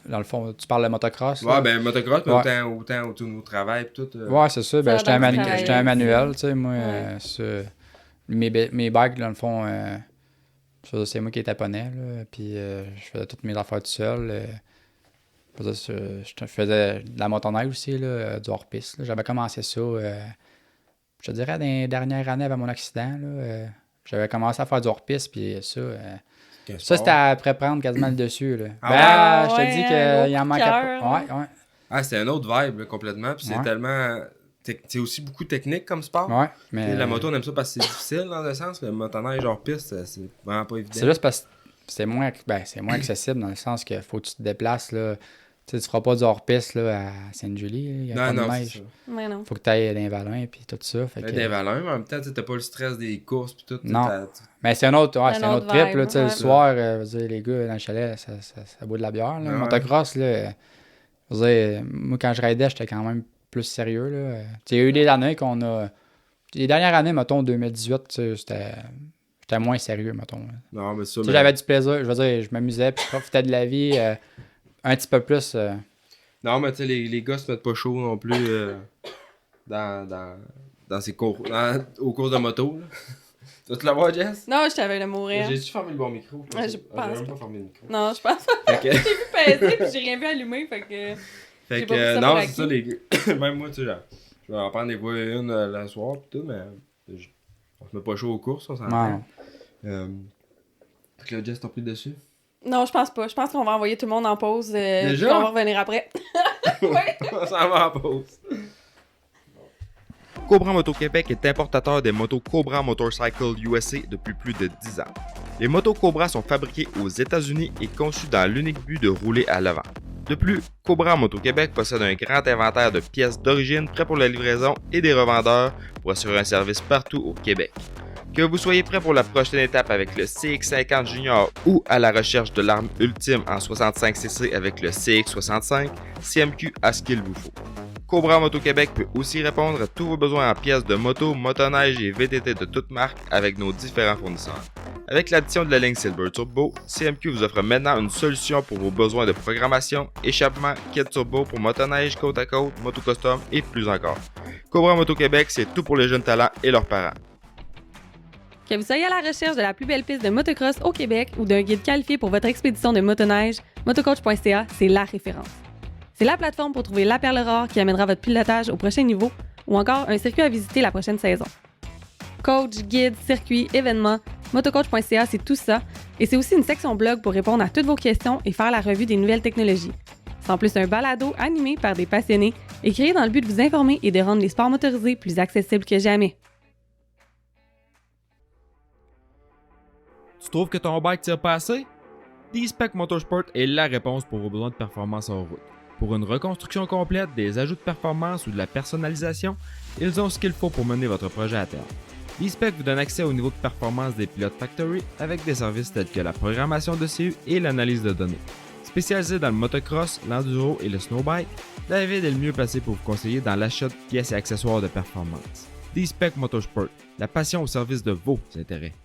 Dans le fond, tu parles de motocross. Ouais, là. ben motocross, mais autant autour de nos travails pis tout. Ouais, c'est ça. Ben, j'étais un manuel, tu sais, moi. Ouais. Mes bikes, dans le fond, c'est moi qui les taponnais, là. Puis je faisais toutes mes affaires tout seul. Je faisais de la motoneige aussi, là, du hors-piste. Là. J'avais commencé ça, je te dirais, dans les dernières années avant mon accident. Là, j'avais commencé à faire du hors-piste, puis ça... ça, c'était après prendre quasiment le dessus. Là. Je te dis qu'il en manquait pas. Ouais. Ah, c'est un autre vibe, là, complètement. Puis c'est tellement... C'est aussi beaucoup technique comme sport. Ouais, mais... La moto, on aime ça parce que c'est difficile, dans un sens. Le motoneige hors piste, c'est vraiment pas évident. C'est juste parce que c'est moins accessible, dans le sens qu'il faut que tu te déplaces, là. Tu sais, tu feras pas du hors-piste, là, à Sainte-Julie. Il y a pas de neige. Mais non. Faut que tu ailles dans les vallons, puis tout ça. Fait que... Des vallons, mais en même temps, t'as pas le stress des courses, puis tout. Non. Mais c'est un autre trip, là. Tu sais, le soir, les gars, dans le chalet, ça boit de la bière, là. Motocross, là. Moi, quand je raidais, j'étais quand même plus sérieux, là. Tu sais, il y a eu des années qu'on a... Les dernières années, mettons, 2018, tu sais, j'étais moins sérieux, mettons. Non, mais ça... J'avais du plaisir, je veux dire, je m'amusais, puis je profitais de la vie un petit peu plus... Non, mais tu sais, les gars se mettent pas chaud non plus dans ces cours... aux courses de moto, là. Tu vas te l'avoir, Jess? Non, je t'avais le mourir. J'ai-tu fermé le bon micro? Je pense même pas fermé le micro. Non, je pense pas. J'ai vu peser, puis j'ai rien vu allumer, fait que... non, c'est ça, les gars. Même moi, tu sais, je vais en prendre des fois une le soir, pis tout, mais on se met pas chaud aux courses, on s'en rend. Fait que là, Jess, t'as pris dessus? Non, je pense pas. Je pense qu'on va envoyer tout le monde en pause. Déjà? On va revenir après. On s'en va en pause. Cobra Moto Québec est importateur des motos Cobra Motorcycle USA depuis plus de 10 ans. Les motos Cobra sont fabriquées aux États-Unis et conçues dans l'unique but de rouler à l'avant. De plus, Cobra Moto Québec possède un grand inventaire de pièces d'origine prêts pour la livraison et des revendeurs pour assurer un service partout au Québec. Que vous soyez prêt pour la prochaine étape avec le CX50 Junior ou à la recherche de l'arme ultime en 65cc avec le CX65, CMQ a ce qu'il vous faut. Cobra Moto Québec peut aussi répondre à tous vos besoins en pièces de moto, motoneige et VTT de toutes marques avec nos différents fournisseurs. Avec l'addition de la ligne Silver Turbo, CMQ vous offre maintenant une solution pour vos besoins de programmation, échappement, kit turbo pour motoneige, côte à côte, moto custom et plus encore. Cobra Moto Québec, c'est tout pour les jeunes talents et leurs parents. Que vous soyez à la recherche de la plus belle piste de motocross au Québec ou d'un guide qualifié pour votre expédition de motoneige, motocoach.ca, c'est la référence. C'est la plateforme pour trouver la perle rare qui amènera votre pilotage au prochain niveau ou encore un circuit à visiter la prochaine saison. Coach, guide, circuit, événements, motocoach.ca, c'est tout ça. Et c'est aussi une section blog pour répondre à toutes vos questions et faire la revue des nouvelles technologies. C'est en plus un balado animé par des passionnés et créé dans le but de vous informer et de rendre les sports motorisés plus accessibles que jamais. Tu trouves que ton bike tire pas assez? D-Spec Motorsport est la réponse pour vos besoins de performance en route. Pour une reconstruction complète, des ajouts de performance ou de la personnalisation, ils ont ce qu'il faut pour mener votre projet à terme. D-Spec vous donne accès au niveau de performance des pilotes Factory avec des services tels que la programmation de CU et l'analyse de données. Spécialisé dans le motocross, l'enduro et le snowbike, David est le mieux placé pour vous conseiller dans l'achat de pièces et accessoires de performance. D-Spec Motorsport, la passion au service de vos intérêts.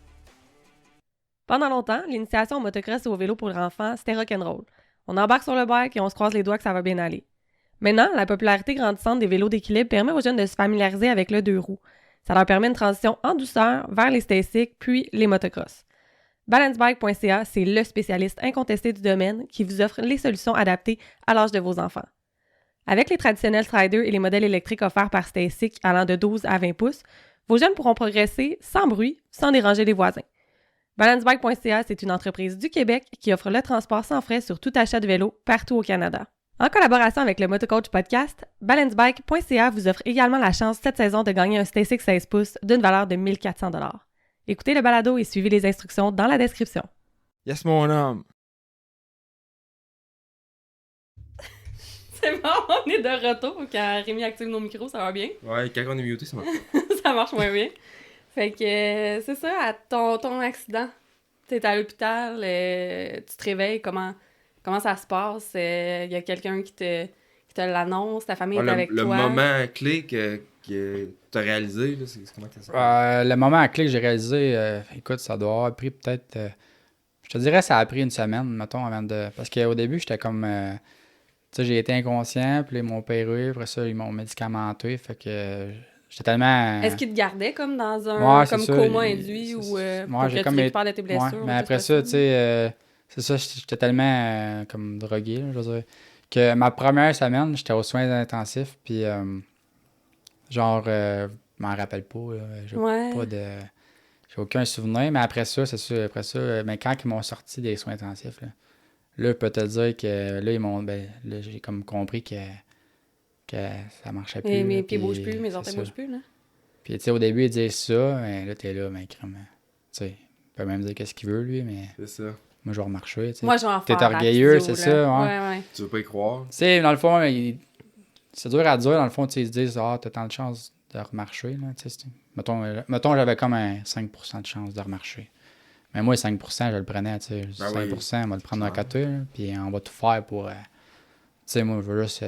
Pendant longtemps, l'initiation au motocross et au vélo pour enfants, c'était rock'n'roll. On embarque sur le bike et on se croise les doigts que ça va bien aller. Maintenant, la popularité grandissante des vélos d'équilibre permet aux jeunes de se familiariser avec le deux roues. Ça leur permet une transition en douceur vers les stasics puis les motocross. Balancebike.ca, c'est le spécialiste incontesté du domaine qui vous offre les solutions adaptées à l'âge de vos enfants. Avec les traditionnels Striders et les modèles électriques offerts par Stasic allant de 12 à 20 pouces, vos jeunes pourront progresser sans bruit, sans déranger les voisins. Balancebike.ca, c'est une entreprise du Québec qui offre le transport sans frais sur tout achat de vélo partout au Canada. En collaboration avec le Motocoach Podcast, Balancebike.ca vous offre également la chance cette saison de gagner un Stasic 16 pouces d'une valeur de 1 400 $. Écoutez le balado et suivez les instructions dans la description. Yes, mon homme. C'est bon, on est de retour. Quand Rémi active nos micros, ça va bien. Ouais, quand on est muté, ça marche. Ça marche moins bien. Fait que c'est ça, à ton accident. T'es à l'hôpital, tu te réveilles, comment ça se passe? Il y a quelqu'un qui te l'annonce, ta famille est avec le toi. Le moment clé que t'as réalisé, là, c'est comment ça s'appelle? Le moment clé que j'ai réalisé, écoute, ça doit avoir pris peut-être... je te dirais ça a pris une semaine, mettons, avant de... Parce qu'au début, j'étais comme... tu sais, j'ai été inconscient, puis là, ils m'ont opéré, après ça, ils m'ont médicamenté, fait que j'étais tellement... Est-ce qu'ils te gardaient comme dans un coma induit ou pour que tu récupères de tes blessures? Ouais, mais après ça, tu sais, c'est ça, j'étais tellement comme drogué, là, je veux dire, que ma première semaine, j'étais aux soins intensifs, puis genre, je m'en rappelle pas, là, j'ai pas de... J'ai aucun souvenir, mais après ça, c'est sûr, mais quand ils m'ont sorti des soins intensifs, là, je peux te dire que là, ils m'ont. Ben, là, j'ai comme compris que ça marchait plus. Et mes là, pieds puis bougent plus, mes orteils bougent plus, là. Puis, tu sais, au début, ils disent ça, mais là, t'es là, mais crème. Tu sais, il peut même dire qu'est-ce qu'il veut, lui, mais. C'est ça. Moi, je vais remarcher, tu sais. Moi, je vais en faire. T'es orgueilleux, c'est ça, ouais. Tu veux pas y croire? Tu sais, dans le fond, c'est dur à dire, dans le fond, tu sais, ils se disent, ah, t'as tant de chance de remarcher, là, tu sais. Mettons, j'avais comme un 5% de chance de remarcher. Mais moi, 5%, je le prenais, tu sais. 5%, on va le prendre d'un côté, là, puis on va tout faire pour... tu sais, moi, je veux juste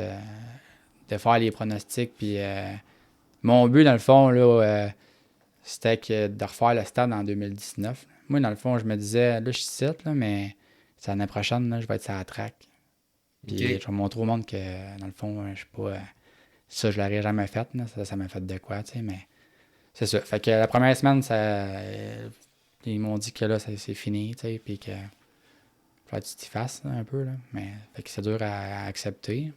défaire les pronostics, puis mon but, dans le fond, là, c'était de refaire le stade en 2019. Moi, dans le fond, je me disais, là, je suis ici, là, mais c'est l'année prochaine, là, je vais être sur la track. Puis je vais montrer au monde que, dans le fond, je suis pas... ça, je l'aurais jamais fait, là. Ça m'a fait de quoi, tu sais, mais... C'est ça. Fait que la première semaine, ils m'ont dit que là, c'est fini, tu sais, puis que faut que tu t'y fasses là, un peu, là. Mais fait que c'est dur à accepter.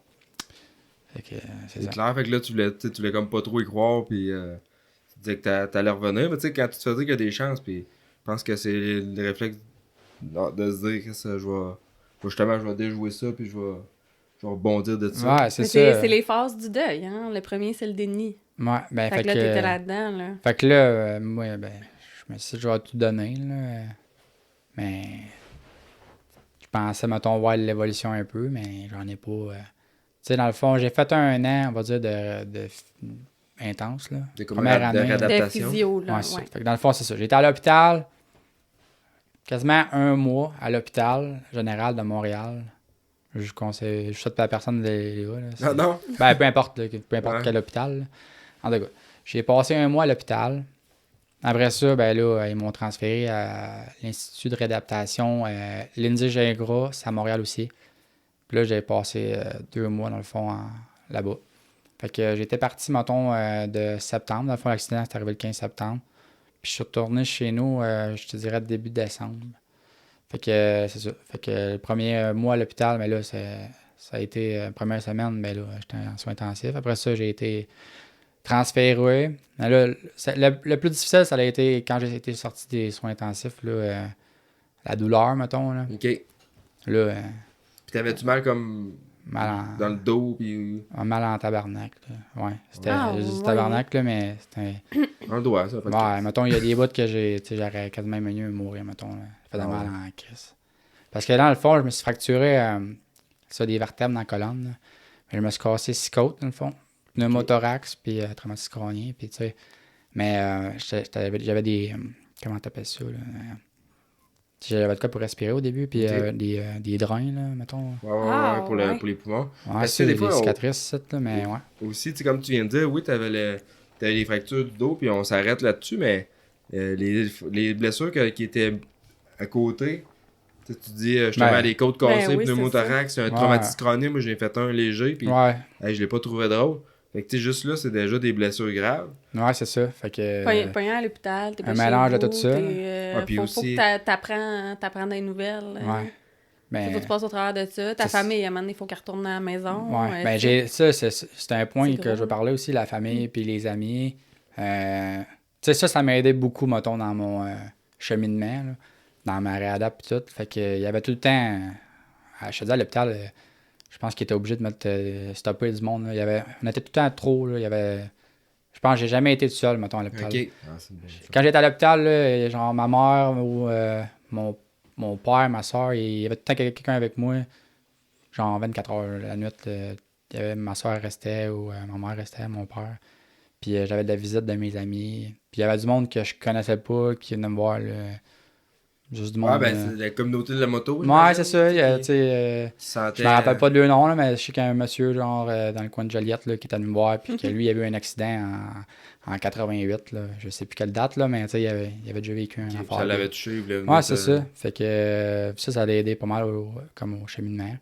Fait que c'est ça. Clair, fait que là, tu voulais comme pas trop y croire, puis tu disais que t'allais revenir, mais tu sais, quand tu te fais dire qu'il y a des chances, puis je pense que c'est le réflexe de se dire que ça, je vais déjouer ça, puis je vais rebondir de ça. Ouais, c'est ça. C'est les phases du deuil, hein. Le premier, c'est le déni. Ouais, ben fait que là, t'étais là-dedans, là. Fait que là, moi, ben, je me suis dit, je vais tout donner, là. Mais je pensais, mettons, voir l'évolution un peu, mais j'en ai pas... tu sais, dans le fond, j'ai fait un an, on va dire, de intense, là. Première année. De réadaptation. De physio, là, ouais. Fait que dans le fond, c'est ça. J'étais à l'hôpital, quasiment un mois à l'hôpital général de Montréal. Je souhaite pas la personne de là. Ah non? Ben, peu importe quel hôpital, là. En tout cas, j'ai passé un mois à l'hôpital. Après ça, ben là, ils m'ont transféré à l'Institut de réadaptation Lindsay Gingras, à Montréal aussi. Puis là, j'ai passé 2 mois, dans le fond, là-bas. Fait que j'étais parti, mettons, de septembre. Dans le fond, l'accident, c'est arrivé le 15 septembre. Puis je suis retourné chez nous, je te dirais, début décembre. Fait que c'est ça. Fait que le premier mois à l'hôpital, mais là, ça a été la première semaine, mais là, j'étais en soins intensifs. Après ça, j'ai été transféré. Là, le plus difficile, ça a été quand j'ai été sorti des soins intensifs, là, la douleur, mettons. Là. OK. Là, puis t'avais-tu mal comme dans le dos? Puis... mal en tabarnak. Là. Ouais, c'était du tabarnak, là, mais c'était... Un doigt, ça. Ouais, mettons, il y a des bouts que j'aurais quasiment mieux mourir, mettons. Là. Ça faisait mal en crise. Parce que dans le fond, je me suis fracturé des vertèbres dans la colonne. Là. Mais je me suis cassé 6 côtes, dans le fond. Pneumothorax, puis traumatisme crânien, puis tu sais. Mais j'avais des... comment t'appelles ça, là? J'avais de quoi pour respirer au début, puis des drains, là, mettons. Ouais, pour les poumons. Ouais, c'est des cicatrices, là, mais ouais. Aussi, tu sais, comme tu viens de dire, oui, t'avais les fractures du dos, puis on s'arrête là-dessus, mais les blessures qui étaient à côté, tu dis, justement, les côtes cassées, pneumothorax, un traumatisme crânien, moi j'ai fait un léger, puis je l'ai pas trouvé drôle. Fait que, tu sais, juste là, c'est déjà des blessures graves. Ouais, c'est ça. Fait que. Pogné à l'hôpital, t'es pas un chez mélange de vous, tout ça. Puis faut aussi- que t'apprennes des nouvelles. Ouais. Faut que Mais. tu passes au travers de ça. Ta c'est- famille, à un moment donné, il faut qu'elle retourne à la maison. Ouais. Ben, c'est un point c'est que gros, je veux parler aussi, la famille puis les amis. Tu sais, ça m'a aidé beaucoup, mettons, dans mon cheminement, là, dans ma réadap et tout. Fait que, il y avait tout le temps. Je te dis, à l'hôpital, je pense qu'il était obligé de mettre stopper du monde. Là. On était tout le temps trop. Là. Je pense que j'ai jamais été tout seul, mettons, à l'hôpital. Ok. Ah, c'est bien. Quand j'étais à l'hôpital, là, genre ma mère ou mon père, ma soeur, il y avait tout le temps quelqu'un avec moi. Genre 24 heures la nuit. Ma soeur restait ou ma mère restait, mon père. Puis j'avais de la visite de mes amis. Puis il y avait du monde que je connaissais pas qui venait me voir. Là. Juste du monde. Ah, ben, c'est la communauté de la moto. Ouais, j'imagine, c'est ça. qui Tu sais, sentait... je me rappelle pas de leur nom, là, mais je sais qu'il y a un monsieur genre dans le coin de Joliette là, qui était venu me voir. Puis que lui, il avait eu un accident en 88. Là. Je sais plus quelle date, là, mais tu sais, il avait déjà vécu un Puis affaire. ça là. l'avait touché, il voulait venir Ouais, te- c'est ça. Fait que ça l'a aidé pas mal comme au cheminement.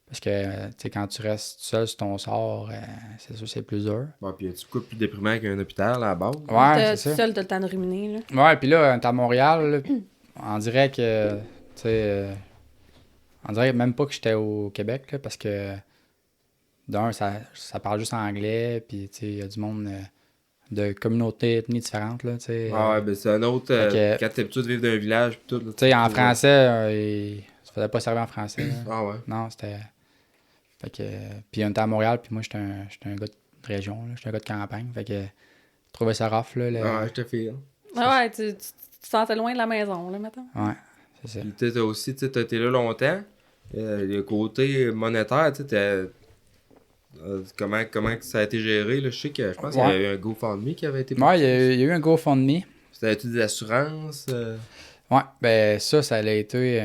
Parce que, tu sais, quand tu restes seul sur ton sort, c'est sûr c'est plus dur. Bon, puis tu quoi de plus déprimant qu'un hôpital à la base? Ouais, T'es c'est ça. seul, t'as le temps de ruminer. Là. Ouais, puis là, t'es à Montréal, là, on dirait que, tu sais, on dirait même pas que j'étais au Québec, là, parce que, d'un, ça parle juste anglais, puis, tu sais, il y a du monde de communautés, ethnies différentes, là, tu sais. Ah ouais, ben c'est un autre... Fait que- quand t'es habitué de vivre dans un village, pis tout... là, Tu sais, en trouves- français, ça faisait pas servir en français, là. Ah ouais. Non, c'était... Fait que... Puis on était à Montréal, puis moi, j'étais un gars de région, là. J'étais un gars de campagne, fait que... Je trouvais ça rough, là. Ah ouais, je te file. Ah ouais, tu te sentais loin de la maison, là, maintenant. Ouais, c'est ça. Puis tu sais, t'as aussi, tu sais, t'es là longtemps. Le côté monétaire, tu sais, comment que ça a été géré, là? Je pense qu'il y avait eu un GoFundMe qui avait été... Ouais, il y a eu un GoFundMe. C'était des assurances. Ouais, ben ça a été...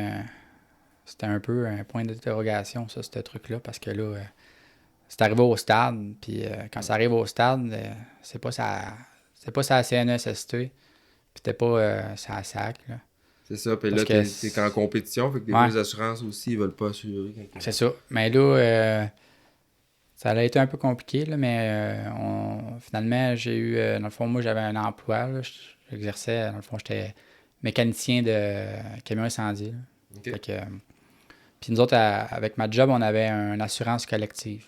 c'était un peu un point d'interrogation, ça, ce truc-là, parce que là, c'est arrivé au stade, puis quand ça arrive au stade, c'est pas sa CNESST, puis t'es pas sa SAC, là. C'est ça, puis là, Parce que t'es en compétition, fait que des Ouais. fois, les assurances aussi, ils veulent pas assurer. C'est ça. Mais là, ça a été un peu compliqué, là, mais finalement, j'ai eu... dans le fond, moi, j'avais un emploi, là, j'exerçais, dans le fond, j'étais mécanicien de camion incendie, là. Ok. Fait que, puis nous autres, avec ma job, on avait une assurance collective.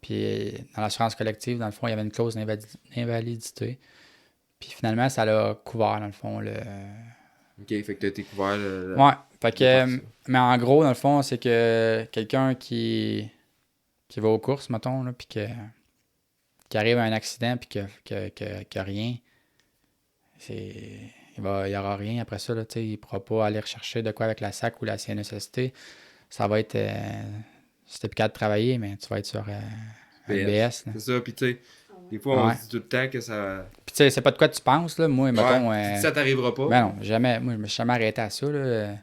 Puis dans l'assurance collective, dans le fond, il y avait une clause d'invalidité. Puis finalement, ça l'a couvert, dans le fond. Ok, fait que t'as été couvert. Ouais, fait par que... ça. Mais en gros, dans le fond, c'est que quelqu'un qui va aux courses, mettons, là, puis qui arrive à un accident, puis que rien, il y aura rien après ça, là, tu sais, il pourra pas aller rechercher de quoi avec la SAC ou la CNSST. Ça va être... si t'es plus capable de travailler, mais tu vas être sur un BS. Là. C'est ça, puis tu sais, des fois, on Ouais. se dit tout le temps que ça. Puis tu sais, c'est pas de quoi tu penses, là. Moi, mettons... Ouais, tu dis ça t'arrivera pas. Ben non, jamais. Moi, je me suis jamais arrêté à ça, là.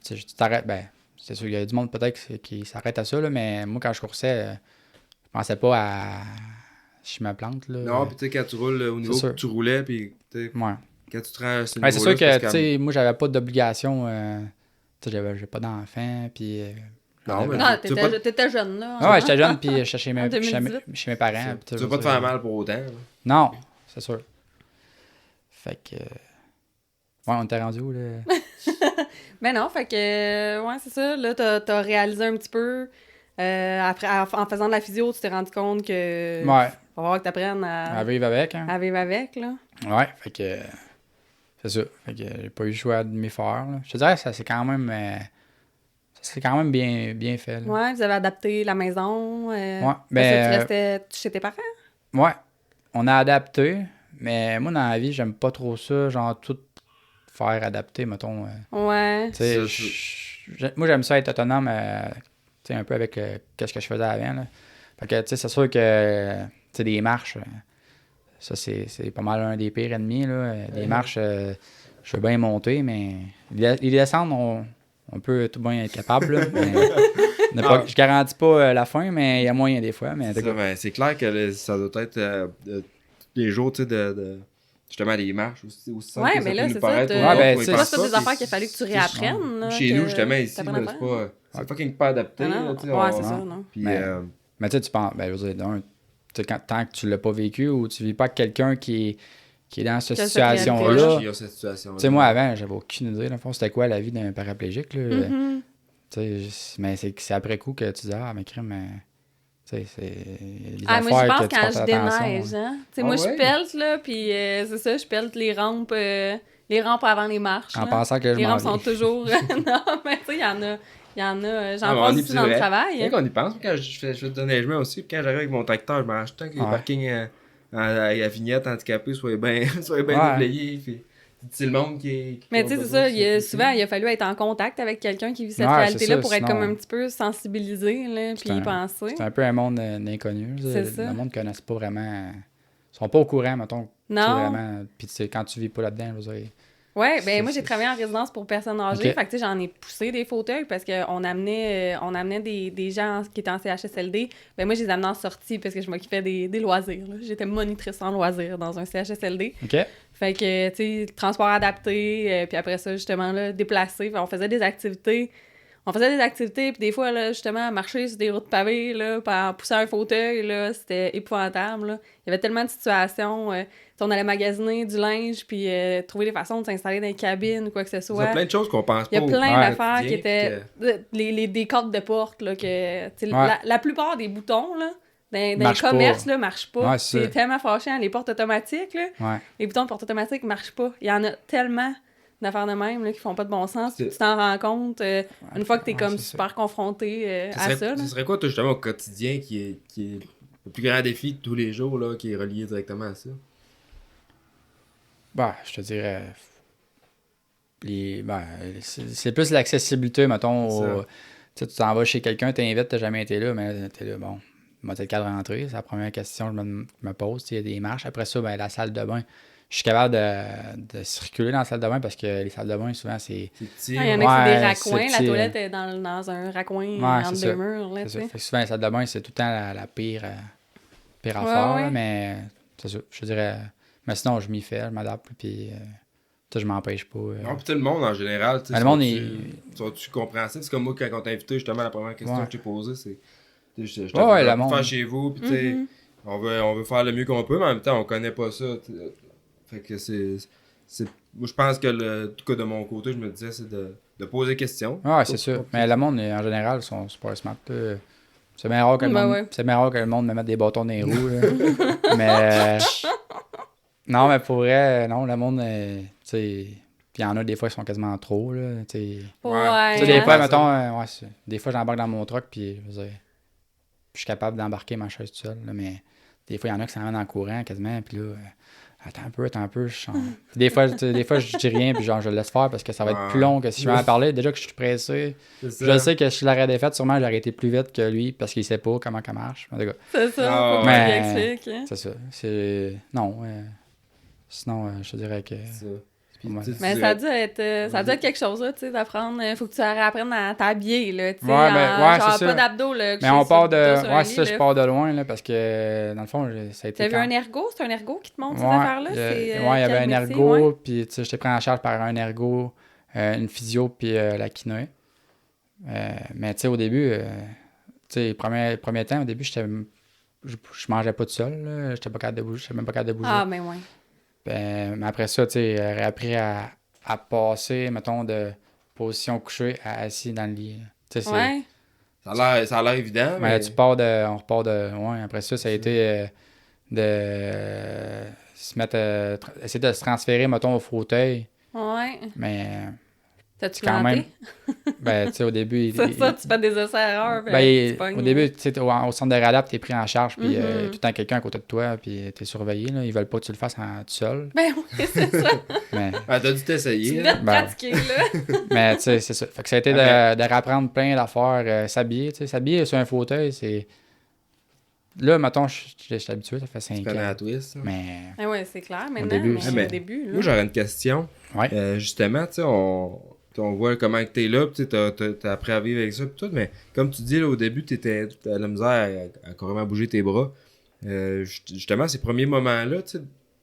Tu sais, tu t'arrêtes... Ben, c'est sûr, il y a du monde peut-être qui s'arrête à ça, là, mais moi, quand je coursais, je pensais pas à... Je me plante, là. Non, puis tu sais, quand tu roules au niveau sûr. que tu roulais, puis tu sais, Ouais. quand tu te rends à ce Ouais, c'est niveau-là, sûr que, parce tu sais, moi, j'avais pas d'obligation. Tu sais, j'ai pas d'enfant, puis... Non, mais Non, tu veux pas- t'étais jeune, là. Ah ouais, j'étais jeune, puis j'étais chez En 2018. mes parents. puis tu tout veux pas te ça. faire mal pour autant. là. Non, c'est sûr. Fait que... Ouais, on était rendu où, là? Mais non, fait que, ouais, c'est ça. Là, t'as réalisé un petit peu. Après, en faisant de la physio, tu t'es rendu compte que. Ouais, Faut voir que t'apprennes à à vivre avec, hein? vivre avec, là. Ouais, fait que... C'est ça. Fait que j'ai pas eu le choix de m'y faire, là. Je te dirais, ça c'est quand même... ça c'est quand même bien fait, là. Ouais, vous avez adapté la maison. Ouais, Parce que ben... tu restais chez tes parents. Ouais, on a adapté, mais moi, dans la vie, j'aime pas trop ça, genre, tout faire adapter, mettons. Ouais. Tu sais, Ça, moi, j'aime ça être autonome, tu sais, un peu avec qu'est-ce que je faisais avant, là. Fait que, tu sais, c'est sûr que, tu sais, des marches, ça, c'est pas mal un des pires ennemis, là. Des marches, je veux bien monter, mais les descendre, on peut tout bien être capable, là. Mais je garantis pas la fin, mais il y a moyen des fois. Mais en tout C'est cas, ça, ben, c'est clair que ça doit être tous les jours, tu sais, de justement les marches aussi simple Ouais, que mais peut là, nous c'est paraître ça. aux Ouais, autres, ben, on y c'est- Moi, pense c'est pas des puis affaires qu'il a fallu que tu réapprennes, là. Chez nous, que justement, ici, t'apprennes là, à c'est faire. pas... C'est fucking pas adapté, Ah là, non. tu sais, Ouais, c'est ça, non. Puis, Mais tu sais, tu penses, ben, je veux dire, tu sais, tant que tu l'as pas vécu ou tu vis pas avec quelqu'un qui est dans cette Quelle situation-là. Il y a cette situation-là. Tu sais, moi, avant, j'avais aucune idée, dans le fond, c'était quoi la vie d'un paraplégique, là. Mhm. Tu sais, mais c'est après coup que tu dis, ah, mais crème, mais... Tu sais, c'est les Ah, moi, je affaires pense que tu quand portes je attention. déneige, hein. Tu sais, Ah moi, ouais? je pelte, là, puis c'est ça, je pelte les rampes avant les marches, En là. pensant que je Les m'en rampes sont viens. toujours... non, mais tu sais, il y en a, j'en Ah, mais croise on est aussi dans le vrai. travail. Quand hein. on y pense, quand je fais du déneigement aussi, puis quand j'arrive avec mon tracteur, je m'arrange tout le temps que les Ouais. parkings à vignette handicapés soient bien Ouais. déblayés. Puis c'est le monde qui Mais a tu sais, c'est besoin ça, de sécurité. souvent, il a fallu être en contact avec quelqu'un qui vit cette Ouais, réalité-là c'est ça, pour être sinon- comme un petit peu sensibilisé, là, puis y penser. C'est un peu un monde d'inconnus. C'est ça. Le monde ne connaisse pas vraiment... Ils sont pas au courant, mettons. Tu sais, Non. vraiment... Puis tu sais, quand tu vis pas là-dedans, je veux dire... Ouais, ben C'est- moi j'ai c'est- travaillé en résidence pour personnes âgées, Ok. fait que tu sais j'en ai poussé des fauteuils parce qu'on amenait des gens qui étaient en CHSLD. Ben moi je les amenais en sortie parce que je m'occupais des loisirs. Là. J'étais monitrice en loisirs dans un CHSLD. OK? Fait que tu sais transport adapté, puis après ça justement là déplacé, on faisait des activités. On faisait des activités, puis des fois, là, justement, marcher sur des routes pavées, là, puis en poussant un fauteuil, là, c'était épouvantable, là. Il y avait tellement de situations. Tu sais, on allait magasiner du linge, puis trouver des façons de s'installer dans les cabines ou quoi que ce Il y soit. a plein de choses qu'on pense Il y pas a au plein Ouais. d'affaires qui quotidien, étaient... des cordes de porte, là, que... tu sais, Ouais. la plupart des boutons, là, dans les Marchent commerces, pas. là, marchent pas. Ouais, c'est c'est ça. tellement fâchant. Les portes automatiques, là, Ouais. les boutons de porte automatique marchent pas. Il y en a tellement d'affaires de même là, qui font pas de bon sens. C'est- Tu t'en rends compte une fois que t'es Ouais, comme c'est ça. super confronté à ça. Là. Ce serait quoi, toi, justement, au quotidien qui est le plus grand défi de tous les jours, là, qui est relié directement à ça? Bah, je te dirais... c'est plus l'accessibilité, mettons. C'est ça. Tu sais, tu t'en vas chez quelqu'un, t'invites, t'as jamais été là, mais t'es là, bon... Moi, t'es le cadre d'entrée, c'est la première question que je me pose. Il y a des marches. Après ça, ben, la salle de bain. Je suis capable de circuler dans la salle de bain parce que les salles de bain, souvent, c'est... C'est petit. Ah, il y en a qui c'est des Ouais, raccoins. c'est La petit, toilette est dans un raccoin entre c'est deux ça. murs. Là, C'est tu ça. sais. Fait que souvent, la salle de bain, c'est tout le temps la pire affaire. Ouais, là, ouais. mais c'est ça. Je dirais... Mais sinon, je m'y fais, je m'adapte, puis... tu sais, je m'empêche pas. Non, puis tout le monde en général, tu sais, Le monde sont-tu compréhensifs? C'est comme moi, quand on t'a invité, justement, la première question Ouais. que je t'ai posée, c'est... Je Ouais, ouais, le faire monde. chez vous, puis tu sais, Mhm. on veut faire le mieux qu'on peut, mais en même temps, on connaît pas ça. Fait que moi, je pense que, en tout cas, de mon côté, je me disais, c'est de poser des questions. Ouais, c'est sûr. Mais le monde, en général, sont super smart. Là. C'est bien rare que le Ben monde, ouais. c'est bien rare que le monde me mette des bâtons dans les roues. Là. Mais... non, mais pour vrai, non, le monde, tu sais... Puis il y en a des fois qui sont quasiment trop, là, tu sais. Ouais. Tu sais, des hein. fois, ça. mettons, des fois, j'embarque dans mon truck, puis je veux dire, je suis capable d'embarquer ma chaise tout seul, là, mais des fois, il y en a qui s'en viennent en courant quasiment, puis là, attends un peu, je sens... Des fois, je dis rien, puis genre, je le laisse faire parce que ça va être Ouais. plus long que si je vais en parler. Déjà que je suis pressé, C'est ça. je sais que si je l'aurais défaite, sûrement, j'aurais été plus vite que lui parce qu'il sait pas comment ça marche. En tout cas, C'est ça, Ah, faut ouais. qu'il explique. hein. c'est ça. C'est... Non, sinon, je te dirais que... C'est ça. Puis, Ouais. tu sais, Mais tu- ça a dû être quelque chose, là, tu sais, d'apprendre. Faut que tu réapprennes à t'habiller, là, tu sais. Ouais, ben, ouais, genre, c'est pas ça. d'abdos, là. Mais on part couché de... sur un Ouais, lit, c'est ça, je là. pars de loin, là, parce que, dans le fond, ça a été... T'avais quand- un ergo? C'est un ergo qui te montre ces Ouais, affaires-là? ouais, C'est, il y quel avait un métier? ergo, Ouais. puis tu sais, j'étais pris en charge par un ergo, une physio, puis la kiné. Mais tu sais, au début, tu sais, premier temps, au début, je mangeais pas tout seul, là. J'étais pas capable de bouger, j'étais même pas capable de bouger. Ah, ben ouais. Mais après ça, tu sais, j'aurais appris à passer, mettons, de position couchée à assis dans le lit. Tu sais, c'est... Ouais. Ça a l'air évident, Mais mais... on repart de... Ouais, après ça, ça a été de se mettre... essayer de se transférer, mettons, au fauteuil. Ouais. Mais, T'as-tu quand planté? même... ben, tu sais, au début... C'est ça, tu fais des essais-erreurs. ben, tu pognes. au début, tu sais, au centre de réadapte, t'es pris en charge, puis Mhm. tout le temps quelqu'un à côté de toi, puis t'es surveillé, là. Ils veulent pas que tu le fasses tout seul. Ben oui, c'est ça. Mais, Ah, t'as dû Tu t'essayer. devais là. te Ben, pratiquer, là. mais tu sais, c'est ça. Fait que ça a été Ah, de rapprendre plein d'affaires. S'habiller, tu sais. S'habiller sur un fauteuil, c'est... Là, mettons, je suis habitué, ça fait 5 Tu connais la ans. twist. hein. Mais... Ah ouais, c'est clair, maintenant. début, mais c'est- mais au début, là. Moi, j'aurais une question. Ouais. Justement, tu sais, on voit comment que t'es là, pis t'as appris à vivre avec ça, pis tout, mais comme tu dis, là, au début, t'as de la misère à carrément bouger tes bras. Justement, ces premiers moments-là, tu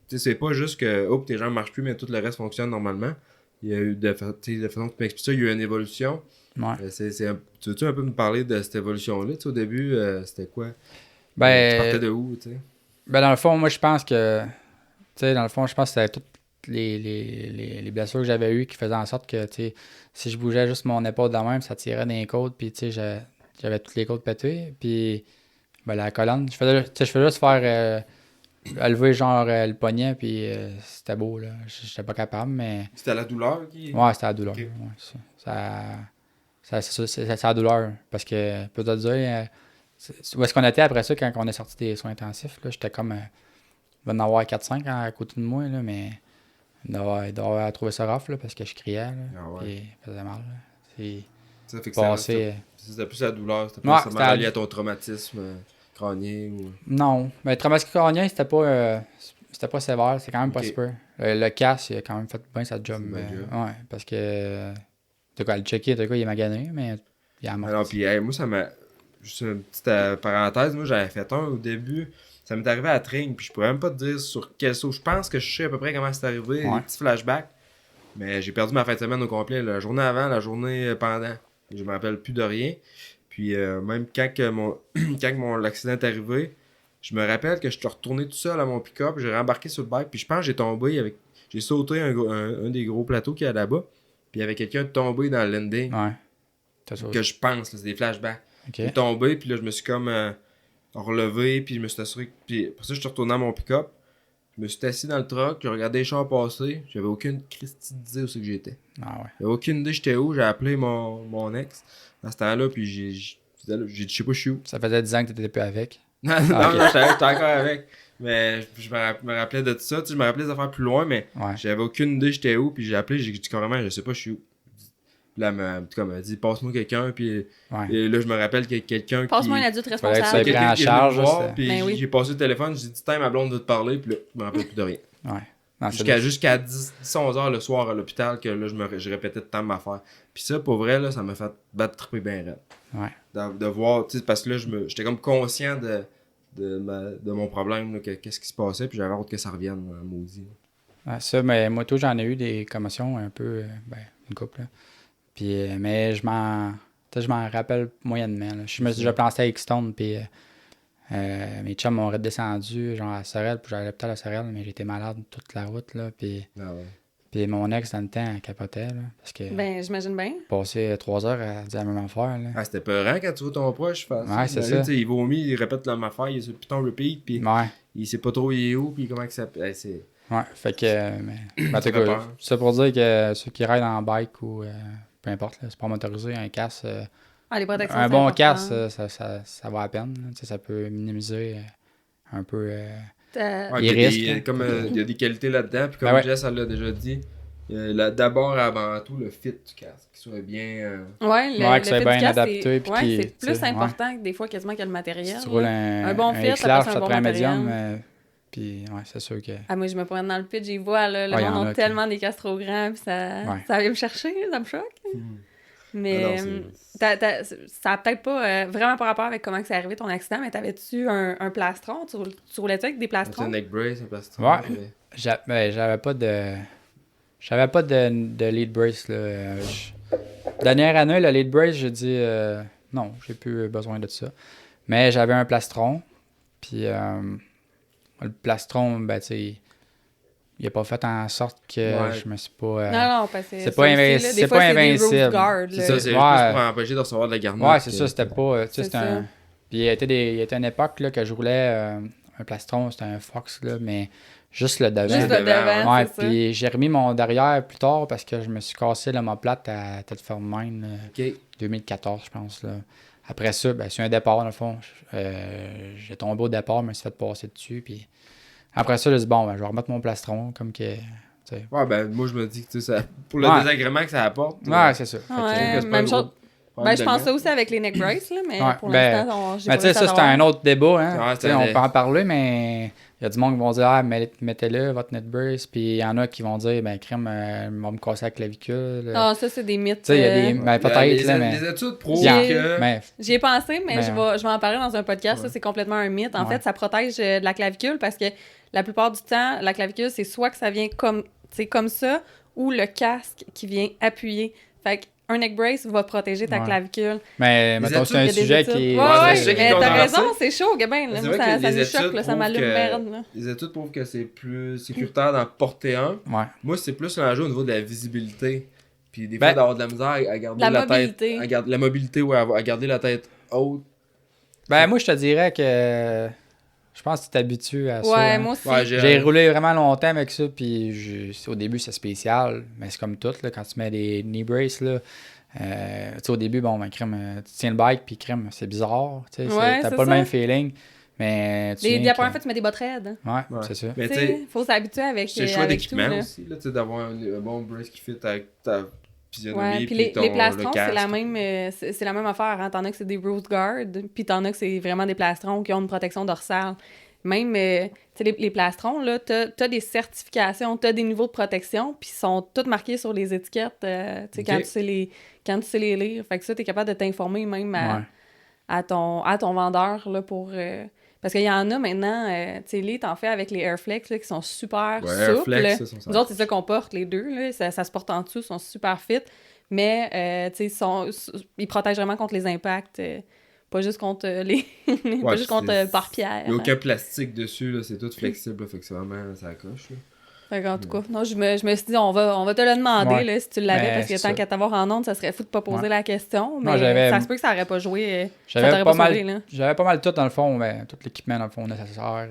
sais, c'est pas juste que, hop, tes jambes marchent plus, mais tout le reste fonctionne normalement. Il y a eu, de façon que tu m'expliques ça, il y a eu une évolution. Ouais. Tu veux-tu un peu me parler de cette évolution-là? Tu sais, au début, c'était quoi? Tu partais de où, tu sais? Ben, dans le fond, moi, je pense que... Tu sais, dans le fond, je pense que c'était toutes les blessures que j'avais eues qui faisaient en sorte que, tu sais, si je bougeais juste mon épaule de même, ça tirait dans les côtes, puis, tu sais, j'avais toutes les côtes pétées, puis, ben, la colonne, je faisais juste faire... lever, genre, le poignet, puis c'était beau, là. J'étais pas capable, mais... C'était la douleur qui... Ouais, c'était la douleur. Ok. Ouais, c'est la douleur. Parce que, peut te dire, où est-ce qu'on était après ça quand on est sorti des soins intensifs? Là, j'étais comme. Il va en avoir 4-5 à côté de moi, là, mais il doit avoir trouvé ça rough là, parce que je criais. Là, Ah ouais. puis ça faisait mal. Là. C'est Ça fait que passé. c'était plus la douleur, c'était Ouais, plus c'était lié à ton traumatisme crânien ou... Non, mais le traumatisme crânien, c'était pas sévère, c'est quand même pas Ok. super. Le casse, il a quand même fait bien sa job. C'est bien job. Ouais, parce que. De quoi, le checker, de quoi, il est magané, mais il a mort. Alors, puis moi, ça m'a... Juste une petite parenthèse, moi, j'avais fait un au début. Ça m'est arrivé à Tring, puis je pourrais même pas te dire sur quel saut. Je pense que je sais à peu près comment c'est arrivé, Ouais. des petits flashbacks. Mais j'ai perdu ma fin de semaine au complet, la journée avant, la journée pendant. Je me rappelle plus de rien. Puis même quand l'accident est arrivé, je me rappelle que je suis retourné tout seul à mon pick-up, j'ai rembarqué sur le bike, puis je pense que j'ai tombé avec... J'ai sauté un des gros plateaux qu'il y a là-bas, puis il y avait quelqu'un tombé dans le landing, Ouais. T'as sauté. que je pense, là, c'est des flashbacks. Ok. J'ai tombé, puis là, je me suis comme relevé, puis je me suis assuré. Puis pour ça, je suis retourné à mon pick-up. Je me suis assis dans le truck, j'ai regardé les chars passer. J'avais aucune Christie d'idée où c'est que j'étais. Ah ouais. J'avais aucune idée j'étais où. J'ai appelé mon ex dans ce temps-là, puis j'ai dit, je sais pas, je suis où. Ça faisait 10 ans que t'étais plus avec. Non, ok. non, j'étais encore avec. Mais je me rappelais de tout ça. Tu sais, je me rappelais des affaires plus loin, mais Ouais. j'avais aucune idée j'étais où. Puis j'ai appelé, j'ai dit carrément, je sais pas, je suis où. Puis là, elle m'a dit, passe-moi quelqu'un. Puis Ouais. et là, je me rappelle qu'il y a quelqu'un qui... Passe-moi un adulte Fallait que responsable. ça quelqu'un prend en qui est venu me charge, voir, c'est- puis Ben oui. j'ai passé le téléphone, j'ai dit, tiens, ma blonde veut te parler, puis là, je me rappelle plus de rien. Ouais. Non, c'est Jusqu'à 10-11 heures le soir à l'hôpital, que là, je répétais tout le temps ma affaire. Puis ça, pour vrai, là, ça m'a fait battre triper bien raide. Ouais. De voir, tu sais, parce que là, j'étais comme conscient de mon problème, là, qu'est-ce qui se passait, puis j'avais hâte que ça revienne, maudit. Ouais, ça, mais moi, tout, j'en ai eu des commotions un peu, ben, une couple, là. Puis, mais je m'en rappelle moyennement, là. Je me suis déjà planté à X-Stone, puis mes chums m'ont redescendu, genre à Sorel, puis j'allais peut-être à Sorel, mais j'étais malade toute la route, là, puis... Ah ouais. Puis mon ex, dans le temps, elle capotait, là, parce que Ben, j'imagine bien. passer 3 heures à dire la même affaire, là. Ah, c'était peurant quand tu vois ton proche, je pense. Ouais, c'est Là, ça. tu sais, il vomit, il répète la même affaire, il est sur le piton repeat, puis Ouais, il sait pas trop il est où, puis comment que ça... c'est... ouais, fait que... mais, en tout fait cas, peur. c'est pour dire que ceux qui raident en bike ou peu importe, là, c'est pas motorisé, un casque, Ah, les protections, un c'est bon important. casque, ça va à peine, là. Tu sais, ça peut minimiser un peu... Ouais, Les puis risques, comme il y a des qualités là-dedans, puis comme Ben ouais. Jess elle l'a déjà dit, d'abord avant tout le fit du casque, qu'il soit bien. Ouais, Ouais, que ça fit soit du bien casque, adapté, c'est puis ouais, qui- c'est tu plus sais, important que des fois quasiment que le matériel. Si tu roules Un bon fit, X ça large, passe ça un te bon prend un médium, matériel. puis ouais, c'est sûr que... Ah, moi, je me promène dans le pit, j'y vois, là, le Ah, y en monde a a qui- tellement des casques trop grands, puis ça vient me chercher, ça me choque. Mais Ah non, ça a peut-être pas vraiment par rapport avec comment que c'est arrivé ton accident, mais t'avais-tu un plastron? Tu roulais-tu avec des C'est plastrons? un neck brace, un plastron. Ouais. mais- J'avais pas de... J'avais pas de lead brace, là. Dernière année, le lead brace, j'ai dit... non, j'ai plus besoin de ça. Mais j'avais un plastron, puis le plastron, ben, tu sais... Il a pas fait en sorte que Ouais. je me suis pas... Non, parce que c'est ça pas aussi, là, invincible. des C'est fois, pas c'est des invincible. roof guards, C'est là. ça, c'est Ouais. juste pour empêcher de recevoir de la garnotte. Ouais, c'est ça, c'était pas... Tu sais, C'est c'était ça. un... Puis il y a été une époque là, que je roulais un plastron, c'était un Fox, là, mais juste le devant. Juste le devant, Ouais, c'est ça. puis j'ai remis mon derrière plus tard parce que je me suis cassé l'omoplate à Tête-Ferme Maine, là, Ok. 2014, je pense. Là. Après ça, ben, c'est un départ, dans le fond. J'ai tombé au départ, je me suis fait passer dessus. Puis après ça, j'ai dit, bon, ben, je vais remettre mon plastron, comme que... tu sais. Ouais, ben moi je me dis que tu sais, ça, pour le Ouais. désagrément que ça apporte. Ouais, c'est ça. Fait que, Ouais, c'est pas même un chose. gros Ben, je problème pense de ça aussi avec les neck braces, là, mais Ouais, pour ben, l'instant, j'ai mais pas tu sais, réussi à ça, c'est un l'avoir. autre débat. Hein? Ouais, Tu sais, c'est on un- peut en parler, mais il y a du monde qui vont dire, ah, mettez-le, votre net brace. Puis il y en a qui vont dire, ben, crème, on va me casser la clavicule. Ah, ça, c'est des mythes. Tu sais, il y a des. Ben, peut-être, les, là, mais. les études prouvent J'ai- que. Mais, J'y ai pensé, mais Mais, je vais en parler dans un podcast. Ça, c'est complètement un mythe. En Ouais. fait, ça protège de la clavicule parce que la plupart du temps, la clavicule, c'est soit que ça vient comme ça ou le casque qui vient appuyer. Fait que un neck brace va protéger ta Ouais. clavicule. Mais mettons, c'est un Il y a des sujet études. qui est. Ouais, c'est un ouais, sujet qui est mais t'as controversé. raison, c'est chaud, Gabin. Là. C'est Moi, vrai ça que les me choque, études là, ça prouvent m'allume que- merde. Là. Les études prouvent que c'est plus sécuritaire d'en porter un. Ouais. Moi, c'est plus l'enjeu au niveau de la visibilité. Puis des Ben, fois, d'avoir de la misère à garder la la mobilité. tête. La mobilité, ouais, à garder la tête haute. Ben, moi, je te dirais que. Je pense que tu t'habitues à ça. Ouais, hein. moi aussi. Ouais, J'ai roulé vraiment longtemps avec ça, puis au début, c'est spécial, mais c'est comme tout, là, quand tu mets des knee braces, là, tu sais, au début, bon, ben, crème, tu tiens le bike, puis crème, c'est bizarre, tu sais, Ouais, t'as c'est pas le ça. même feeling, mais tu viens La que- première fois, tu mets des bottes raides. Ouais, Ouais. c'est ça. Mais Tu tu sais, sais, faut s'habituer avec, c'est le choix avec tout. d'équipement Là. aussi, là, tu sais, d'avoir un bon brace qui fit avec ta physionomie. Ouais, puis les le plastrons, c'est casque. la même c'est la même affaire. Hein. T'en as que c'est des Rose Guard, puis t'en as que c'est vraiment des plastrons qui ont une protection dorsale. Même, tu sais, les plastrons, là, t'as des certifications, t'as des niveaux de protection, puis ils sont tous marqués sur les étiquettes, tu sais, Ok. quand tu sais les lire. Fait que ça, t'es capable de t'informer même Ouais. à ton vendeur, là, pour... parce qu'il y en a maintenant, tu sais, les t'en fais avec les Airflex, là, qui sont super Ouais, souples. Airflex, ça, sont Nous autres, c'est ça qu'on porte, les deux, là. Ça se porte en dessous, ils sont super fit. Mais, tu sais, ils protègent vraiment contre les impacts. Pas juste contre les... pas juste contre pare-pierre. Il n'y a aucun plastique dessus, là, c'est tout flexible, là, fait que c'est vraiment ça coche. Là. Fait qu'en tout cas, non, je me suis dit, on va te le demander, Ouais. là, si tu l'avais, Mais parce que c'est tant ça. qu'à t'avoir en onde, ça serait fou de pas poser Ouais. la question, Moi, mais j'avais- ça se peut que ça aurait pas joué, ça J'avais t'aurait pas sauvé, là. mal, j'avais pas mal tout dans le fond, mais tout l'équipement dans le fond nécessaire.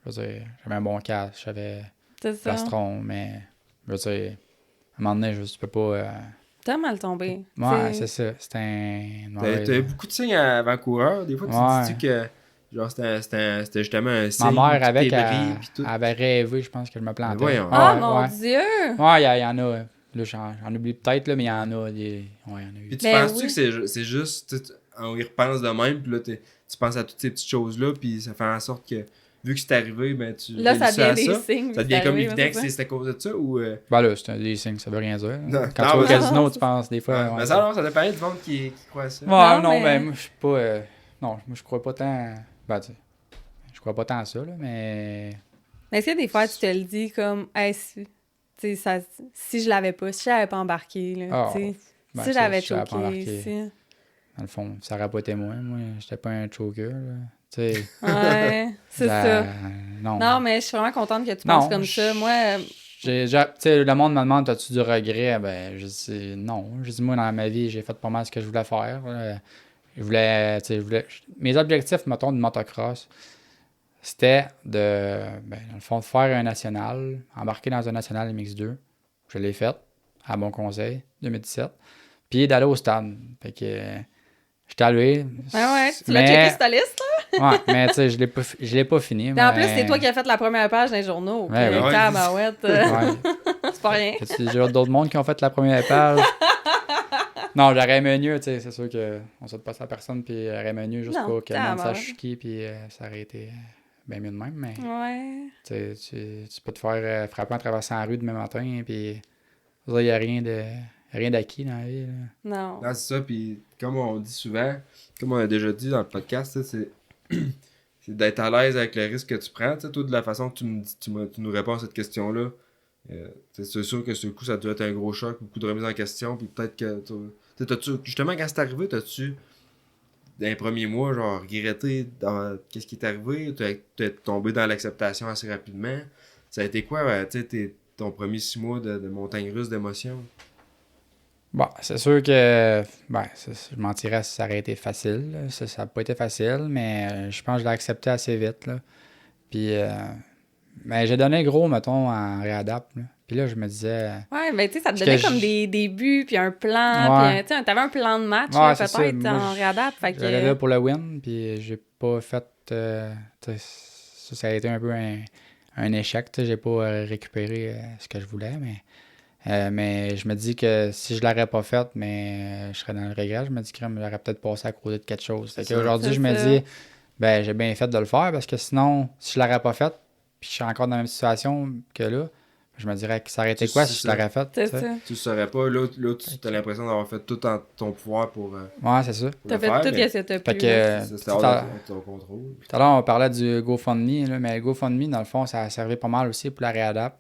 Je veux dire, j'avais un bon casque, j'avais C'est ça. plastron, mais je veux dire, à un moment donné, tu peux pas. T'as mal tombé. Ouais, C'est- c'est ça. C'était un. T'as eu beaucoup de signes avant-coureur, des fois tu Ouais. te dis que genre c'était justement un signe. Ma mère, qui avec, t'ébrit, puis tout. elle avait rêvé, je pense que je me plantais. voyons. Ah, Ouais, mon ouais. Dieu! Ouais, il y en a. Là, j'en oublie peut-être, là, mais il y en a. Ouais, il y en a eu. Puis tu Ben penses-tu oui. que c'est juste, tu sais, on y repense de même, puis là tu penses à toutes ces petites choses-là, puis ça fait en sorte que, vu que c'est arrivé, ben tu Là, ça réussis à devient des signes. Ça devient comme arrivé, évident c'est que ça. c'est à cause de ça, ou... Ben là, c'est un des signes, ça veut rien dire. Non, Quand non, tu vas au mais- casino, tu penses des fois. mais ouais, ça, non, ça dépend du monde qui croit à ça. Ouais, Non, non, mais- moi, je suis pas. Non, moi, je crois pas tant. Ben, tu sais, je crois pas tant à ça, là, mais. Mais est-ce que des fois, tu te le dis comme, hey, tu sais, si je l'avais pas, si j'avais pas embarqué, là, Ah, tu sais, ben, si ça, j'avais si j'avais pas choqué, embarqué. si... Dans le fond, ça aurait pas été moi. Moi, j'étais pas un choker, là. Tu sais. Ouais, c'est la- ça. Non. Non, mais je suis vraiment contente que tu Non, penses comme ça. Moi, Tu sais, le monde me demande, as-tu du regret? Ben, je dis non. Je dis, moi, dans ma vie, j'ai fait pas mal ce que je voulais faire. Je voulais, tu sais, mes objectifs, mettons, de motocross, c'était de, ben, dans le fond, de faire un national, embarquer dans un national MX2. Je l'ai fait, à Bon Conseil, 2017. Puis d'aller au stade. Fait que, j'étais allé. ouais, tu l'as checké sur ta liste, là? Ouais, mais tu sais, je l'ai pas fini. Puis en mais- plus, c'est toi qui as fait la première page dans les journaux. Ouais, Puis, ouais. tabarouette, Ouais. c'est pas rien. Fait que j'ai d'autres mondes qui ont fait la première page. Non, j'aurais aimé mieux, tu sais, c'est sûr qu'on souhaite pas ça à personne, puis j'aurais aimé mieux juste Non, pas que le monde tabarnak. sache qui, puis ça aurait été bien mieux de même, mais Ouais. tu sais, tu peux te faire frapper en traversant la rue demain matin, puis il n'y a rien d'acquis dans la vie. Là. Non. Non, c'est ça, puis comme on dit souvent, comme on a déjà dit dans le podcast, tu sais, c'est d'être à l'aise avec le risque que tu prends. Tu sais, toi, de la façon que tu nous réponds à cette question-là, c'est sûr que ce coup, ça doit être un gros choc, beaucoup de remise en question, puis peut-être que... justement, quand c'est arrivé, t'as-tu, dans les premiers mois, genre, regretté qu'est-ce qui est arrivé? T'es tombé dans l'acceptation assez rapidement? Ça a été quoi, tu sais, ton premier 6 mois de montagne russe d'émotions? Bon, c'est sûr que je mentirais si ça aurait été facile. Là. Ça n'a pas été facile, mais je pense que je l'ai accepté assez vite. Là. Puis mais j'ai donné gros, mettons, en réadapt. Là. Puis là, je me disais. Ouais, ben tu sais, ça te Parce donnait que comme des buts, puis un plan, Ouais. puis tu sais, t'avais un plan de match, Ouais, là, c'est ça. peut-être, Moi, en réadapt, fait J'allais là que... pour le win, puis j'ai pas fait. Tu sais, ça a été un peu un échec. Tu sais, j'ai pas récupéré ce que je voulais, mais je me dis que si je l'aurais pas fait, mais je serais dans le regret. Je me dis que j'aurais peut-être passé à côté de quelque chose. Fait C'est qu'aujourd'hui, ça. je me C'est dis, ben j'ai bien fait de le faire parce que sinon, si je l'aurais pas fait, puis je suis encore dans la même situation que là, je me dirais que ça aurait été quoi si je l'aurais fait. C'est tu sais. ça. Tu le saurais pas, là tu as l'impression d'avoir fait tout en ton pouvoir pour Ouais, c'est ça. T'as le fait faire, tout mais ce que t'as Fait pu. que, là. c'était tout hors à- de ton contrôle. Tout à l'heure, on parlait du GoFundMe, là, mais le GoFundMe, dans le fond, ça a servi pas mal aussi pour la réadapt.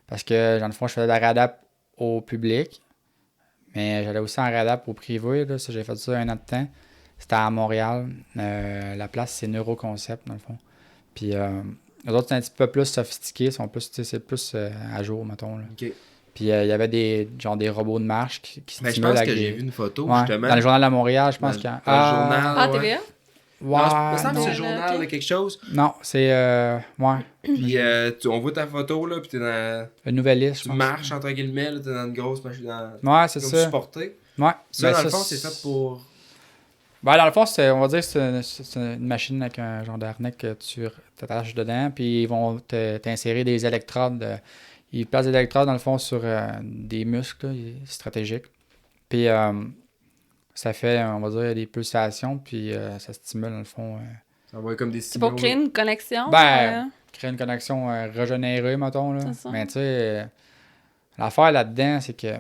Parce que, dans le fond, je faisais de la réadapt au public. Mais j'allais aussi en radap au privé, là, ça, j'ai fait ça 1 an de temps. C'était à Montréal. La place, c'est Neuroconcept, dans le fond. Puis, les autres, c'est un petit peu plus sophistiqué, sont plus, c'est plus à jour, mettons. Là. OK. Puis, il y avait des robots de marche qui Mais je stimulent pense avec que j'ai des... vu une photo, Ouais, justement. dans le journal de Montréal, je pense Dans- qu'il y a... dans le journal. Ah, ouais. TVA? Ouais, Non, il me semble que c'est non. le journal, ok. là, quelque chose. Non, c'est... ouais, Puis on voit ta photo, là, puis t'es dans... le Nouvelliste, je Tu pense. marches, entre guillemets, là, t'es dans une grosse machine, Ouais, c'est comme ça. supporté. Ouais. Ça, Ben, dans le ça, fond, c'est fait pour... Ben, dans le fond, on va dire que c'est une machine avec un genre d'harnais que tu t'attaches dedans, puis ils vont t'insérer des électrodes. Ils placent des électrodes, dans le fond, sur des muscles là, stratégiques. Puis ça fait, on va dire, des pulsations, puis ça stimule, dans le fond. Ça va être comme des C'est pour signaux. créer une connexion? Ben, créer une connexion régénérée, mettons. Là. C'est ça. Mais tu sais, l'affaire là-dedans, c'est que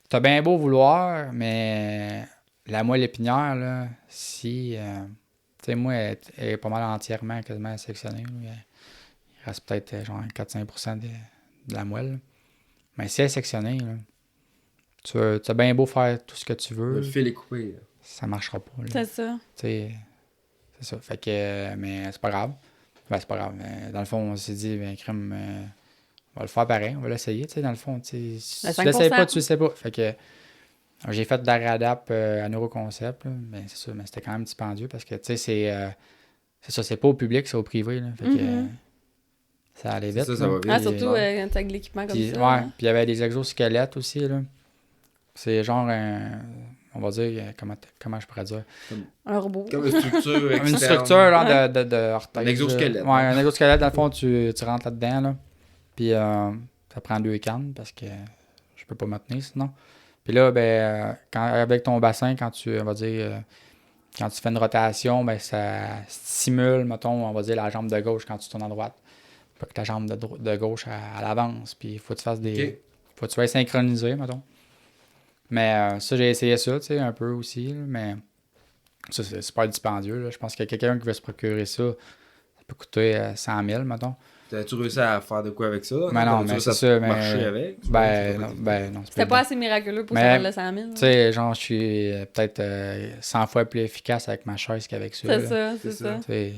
t'as bien beau vouloir, mais la moelle épinière, là, si... tu sais, moi, elle est pas mal entièrement quasiment sectionnée. Là. Il reste peut-être genre 4-5% de la moelle. Là. Mais si elle est sectionnée, là, tu as bien beau faire tout ce que tu veux, Le fil est coupé. Là. ça marchera pas. Là. C'est ça. Tu sais, c'est ça. Fait que, mais c'est pas grave. Ben, c'est pas grave. Mais dans le fond, on s'est dit, ben, crème, on va le faire pareil, on va l'essayer. Tu sais, dans le fond, tu sais, si Le tu l'essayes 5%. pas, tu le sais pas. Fait que j'ai fait de la radap à Neuroconcept, là, mais c'est ça, mais c'était quand même dispendieux parce que, tu sais, c'est ça, c'est pas au public, c'est au privé. Là, fait que ça allait vite. ça, ça là. va vite. Ah, Puis, surtout quand t'as de l'équipement comme Puis, ça. ouais, hein. puis il y avait des exosquelettes aussi, là. C'est genre on va dire, comment je pourrais dire? Un robot. Comme une structure externe. Une structure là, de orthèse. Un exosquelette. Ouais, un exosquelette, dans le fond, tu rentres là-dedans, là. Puis ça prend 2 cannes parce que je peux pas me tenir sinon. Puis là, ben, avec ton bassin, quand tu, on va dire, quand tu fais une rotation, ben, ça stimule, mettons, on va dire, la jambe de gauche quand tu tournes à droite. Faut que ta jambe de gauche, elle avance. Puis il faut que tu fasses des... Ok. Faut que tu sois synchronisé, mettons. Mais ça, j'ai essayé ça, tu sais, un peu aussi, là, mais ça, c'est super dispendieux, là. Je pense qu'il y a quelqu'un qui veut se procurer ça, ça peut coûter 100 000, mettons. T'as-tu réussi à faire de quoi avec ça? Mais non, T'as-tu mais réussi c'est à ça, mais... marcher avec? Ben non, C'était pas assez miraculeux pour Mais, ça valer le 100 000. Tu sais, genre, je suis peut-être 100 fois plus efficace avec ma chaise qu'avec ça. C'est là. ça, C'est c'est ça. ça. Tu sais,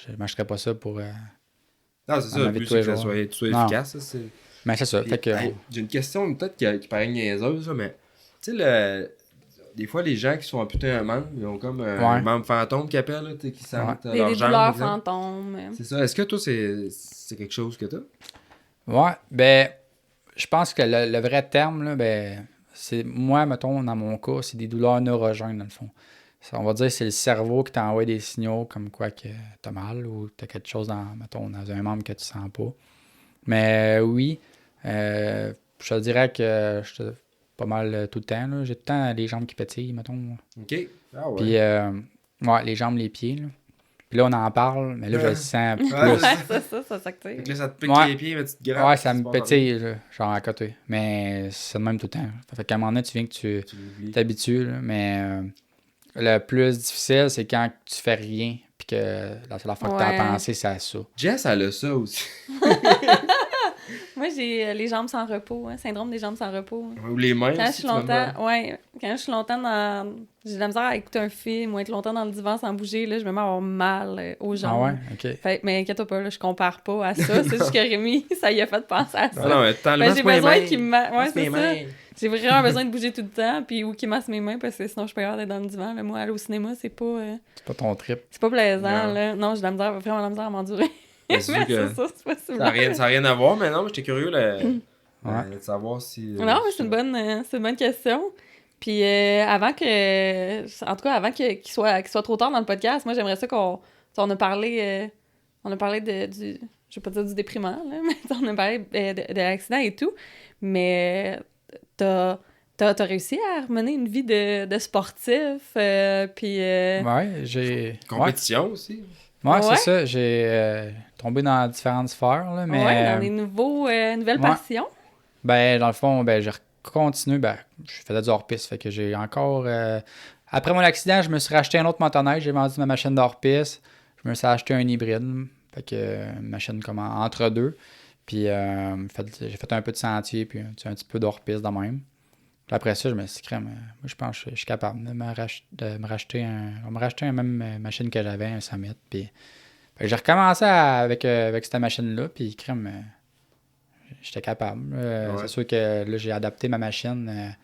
je m'achèterais pas ça pour... Non, c'est ça, On le avait but, tous c'est les que ça jours. soit Non. efficace. Ça, c'est... Mais c'est ça, fait que... Hey, j'ai une question peut-être qui paraît niaiseuse, là, mais tu sais, des fois, les gens qui sont amputés un membre, ils ont comme un Ouais. membre fantôme qu'ils appellent, là, tu sais, qui sentent Des leur jambe. douleurs exemple. fantômes. C'est ça. Est-ce que toi, c'est quelque chose que t'as? Ouais, ben, je pense que le vrai terme, là, ben, c'est... Moi, mettons, dans mon cas, c'est des douleurs neurogènes, dans le fond. On va dire que c'est le cerveau qui t'envoie des signaux comme quoi que t'as mal ou t'as quelque chose mettons, dans un membre que tu sens pas. Mais oui, je te dirais que je te pas mal tout le temps. Là. J'ai tout le temps les jambes qui pétillent, mettons. OK. Ah ouais. Puis, ouais, les jambes, les pieds. Là. Puis là, on en parle, mais là, je le sens plus. Ouais, Ça Fait s'active. que là, ça te pique Ouais. les pieds, mais tu te grattes. Ouais, ça c'est me pas pétille, là, genre à côté. Mais c'est le même tout le temps. Ça fait qu'à un moment donné, tu viens que tu rien. Tu l'oublies. t'habitues. Là, mais le plus difficile, c'est quand tu fais rien. Puis que la seule fois que tu Ouais. as pensé, c'est à ça. Jess, elle a ça aussi. Moi, j'ai les jambes sans repos, hein, syndrome des jambes sans repos. hein. Ou les mains Quand je aussi, suis tu m'as demandé. longtemps, ouais, quand je suis longtemps dans... J'ai de la misère à écouter un film ou être longtemps dans le divan sans bouger, là, je me mets à avoir mal aux jambes. Ah ouais? OK. Fait, mais inquiète-toi pas, là, je compare pas à ça. C'est juste que Rémi, ça y a fait penser à ça. Ah non, mais t'enlèves Ben, j'ai besoin qu'il me... Ouais, masse c'est mes ça. mains. J'ai vraiment besoin de bouger tout le temps, puis ou qu'il masse mes mains, parce que sinon je suis pas capable d'être dans le divan. Là, moi, aller au cinéma, c'est pas ton trip. c'est pas plaisant. Non. Là. Non, j'ai de la misère, vraiment de la misère à m'endurer. Mais Mais c'est c'est sûr que ça, c'est possible. ça a rien à voir, mais non, mais j'étais curieux Ouais. de savoir si... Non, mais c'est une bonne question. Puis avant que... En tout cas, avant qu'il soit trop tard dans le podcast, moi, j'aimerais ça qu'on... On a parlé du... Je vais pas dire du déprimant, là, mais on a parlé de l'accident et tout. Mais t'as réussi à mener une vie de sportif, puis... Ouais, j'ai... Compétition aussi. Ouais, Ouais. c'est ça. J'ai tombé dans différentes sphères, là, mais... Ouais, dans des nouvelles ouais. passions. Ben, dans le fond, ben, j'ai continué. Ben, je faisais du hors-piste, fait que j'ai encore... Après mon accident, je me suis racheté un autre motoneige. J'ai vendu ma machine d'hors-piste. Je me suis acheté un hybride. Fait que une machine comme entre deux. Puis j'ai fait un peu de sentier, puis un petit peu d'hors-piste de même. Puis après ça, je me suis dit, crème, moi, je pense que je suis capable de me racheter même machine que j'avais, un Summit. Puis fait que j'ai recommencé avec cette machine-là, puis crème, j'étais capable. C'est sûr que là, j'ai adapté ma machine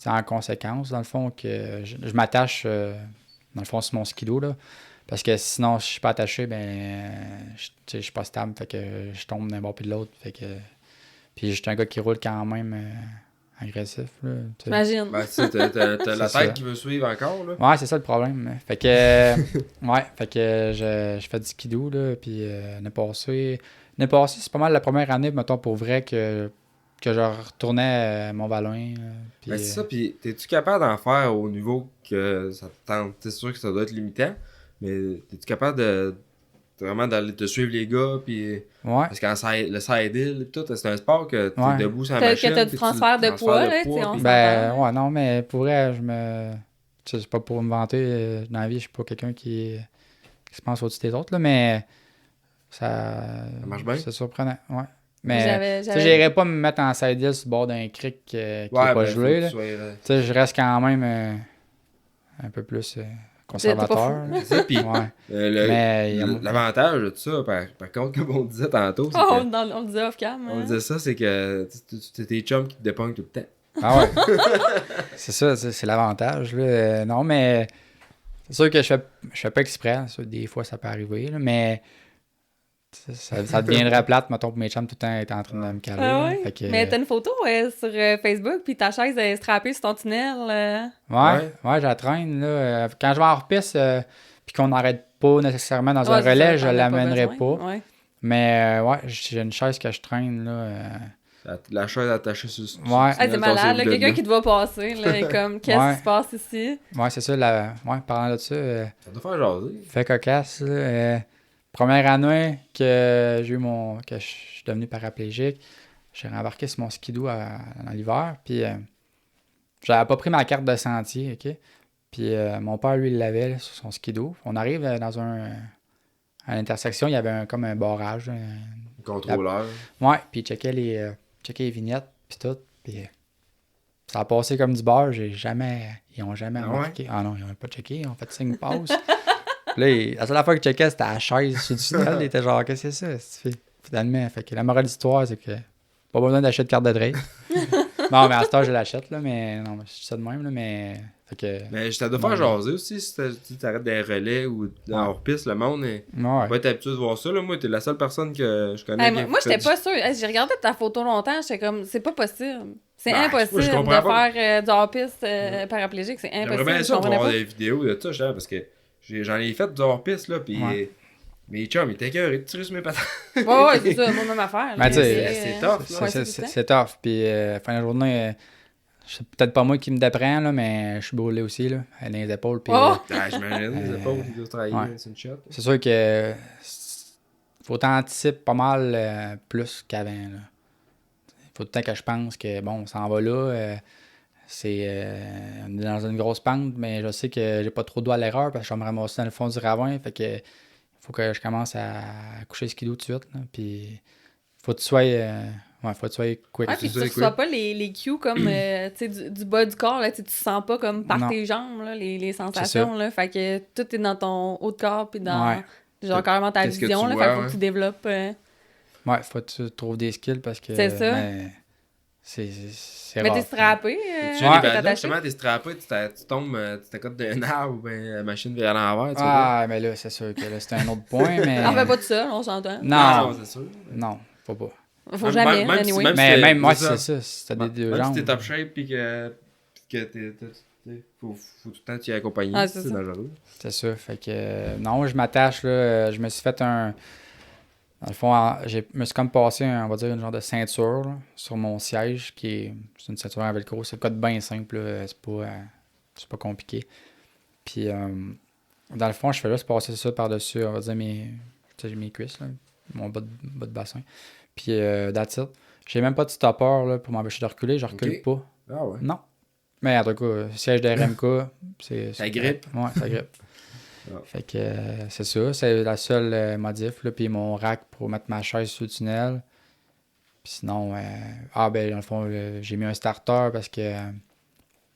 en conséquence, dans le fond, que je m'attache, dans le fond, sur mon skidoo, là. Parce que sinon, si je suis pas attaché, je suis pas stable. Fait que je tombe d'un bord puis de l'autre. Fait que... Puis j'étais un gars qui roule quand même agressif. J'imagine. Ben, tu sais, t'as la C'est tête ça. qui veut suivre encore, là. Ouais, c'est ça le problème. Fait que, fait que je fais du skidoo, là. Puis l'année passée, c'est pas mal la première année, mettons, pour vrai, que je retournais mon ballon. Puis, Ben, c'est ça, puis t'es-tu capable d'en faire au niveau que ça te tente? C'est sûr que ça doit être limitant, mais t'es-tu capable de vraiment d'aller te suivre les gars, puis... ouais. Parce que le side hill, tout, c'est un sport que t'es Ouais. debout sur la Que machine. t'as du puis transfert de poids, là, tu sais, on puis- Ben, ouais, non, mais pour vrai, tu sais, c'est pas pour me vanter. Dans la vie, je suis pas quelqu'un qui se pense au-dessus des autres, là, mais ça marche bien? C'est surprenant, ouais. Mais, J'avais- tu sais, j'irais pas me mettre en side hill sur le bord d'un creek qui est pas ben, gelé, là. faut que tu sois, Tu sais, je reste quand même un peu plus conservateur. c'est ça, puis Ouais. le- Mais, l'avantage de ça, par contre, comme on disait tantôt, c'est Oh, que, on le disait off-cam. on hein. disait ça, c'est que c'est tes chums qui te dépognent tout le temps. Ah ouais. C'est ça, c'est l'avantage. Là. Non, mais c'est sûr que je fais pas exprès. Des fois, ça peut arriver. Là, mais ça deviendrait plate, mettons, pour mes chums tout le temps être en train de me caler. Ah là. ouais? Fait que, Mais t'as une photo sur Facebook, puis ta chaise est strappée sur ton tunnel. Ouais, je la traîne. Là. Quand je vais en hors-piste, puis qu'on n'arrête pas nécessairement dans un Ouais, c'est relais, ça, je t'en as l'amènerai besoin. pas. Ouais. Mais ouais, j'ai une chaise que je traîne. Là, La chaise attachée sur Ouais. Ah, c'est malade, là, quelqu'un qui te... te voit passer, là, est comme, qu'est-ce Ouais. qui se passe ici? ouais, c'est ça. Ouais, parlant de ça, Ça doit faire jaser. fait cocasse. Là, première année que que je suis devenu paraplégique, j'ai rembarqué sur mon skidoo dans l'hiver. Puis j'avais pas pris ma carte de sentier, OK? Puis mon père, lui, il l'avait là, sur son skidoo. On arrive dans à l'intersection, il y avait comme un barrage. Contrôleur. Ouais, puis il checkait les vignettes, puis tout. Puis ça a passé comme du beurre. Ils ont jamais Ah remarqué. Ah non, ils n'ont pas checké, ils ont fait signe pause. Puis là, la seule fois qu'ils checkaient, c'était la chaise sur le tunnel. Il était genre, qu'est-ce que c'est ça? Finalement, fait que la morale de l'histoire, c'est que pas besoin d'acheter de carte de Drake. Non, mais à ce temps, je l'achète, là, mais non, je dis ça de même, là, mais. Fait que. Mais ça doit faire jaser aussi si tu arrêtes des relais ou dans hors-piste, le monde on Ouais. va être habitué de voir ça. Là. Moi, t'es la seule personne que je connais. Hey, moi, j'étais pas sûre. Hey, j'ai regardé ta photo longtemps, j'étais comme, c'est pas possible. C'est Ben, impossible je de comprends pas. faire du hors-piste paraplégique, c'est J'aimerais impossible. bien je ça comprenais voir pas. des vidéos de ça, justement, parce que j'en ai fait du hors-piste, là, pis Ouais. mes chums, ils étaient écœurés de tirer sur mes patates. Ouais, c'est ça, moi, même affaire. Ben, là, tu sais, c'est tough, là. ouais, C'est tough. Puis, fin de la journée, c'est peut-être pas moi qui me déprends, là, mais je suis brûlé aussi, là, dans les épaules. Puis, Oh! Ah, j'imagine, les épaules, ils doivent travailler, ouais. c'est une shot. c'est sûr que faut t'anticiper pas mal plus qu'avant. Là. Faut tout le temps que je pense que, bon, on s'en va là. On est dans une grosse pente, mais je sais que j'ai pas trop de doigts à l'erreur parce que je vais me ramasser dans le fond du ravin. Fait que faut que je commence à coucher le skidoo tout de suite. Là, puis faut que tu sois, faut que tu sois quick. Ouais, puis C'est tu ça, reçois quoi. pas les cues comme tu sais, du bas du corps, là, tu sens pas comme par Non. tes jambes là, les sensations. Là, fait que tout est dans ton haut de corps puis dans Ouais. genre carrément ta Qu'est-ce que vision. tu Là, vois, fait qu'il faut ouais. que tu développes. Ouais, faut que tu trouves des skills parce que. C'est ça. Mais c'est Mais rare. t'es strappé. Tu Ouais. as des t'es balles, attaché. justement, t'es strappé, tu tombes, tu t'accotes d'un arbre ou ben la machine vire à l'envers, tu vois. Ah, mais là, c'est sûr que là, c'est un autre point, mais. On fait pas tout ça, on s'entend. Non, c'est sûr. non, faut pas. Faut jamais, même si- anyway. même- Mais c'est- même moi, c'est c'est ça. ça. Si t'as des deux Même jambes. si t'es top shape pis que faut tout le temps t'y accompagner, Ah, c'est c'est ça. dangereux. C'est ça. Fait que non, je m'attache là. Je me suis fait dans le fond, je me suis comme passé, on va dire, une genre de ceinture là, sur mon siège, c'est une ceinture en velcro. C'est le code bien simple, là, c'est pas compliqué. Puis, dans le fond, je fais juste passer ça par-dessus, on va dire, mes cuisses, là, mon bas de bassin. Puis, that's it. J'ai même pas de stopper là, pour m'empêcher de reculer, je recule Ok. pas. Ah ouais. Non. Mais en tout cas, siège de RMK, Ça grippe. Ouais, ça grippe. Ah. Fait que c'est ça, c'est la seule modif. Là. Puis mon rack pour mettre ma chaise sur le tunnel. Puis sinon, dans le fond, j'ai mis un starter parce que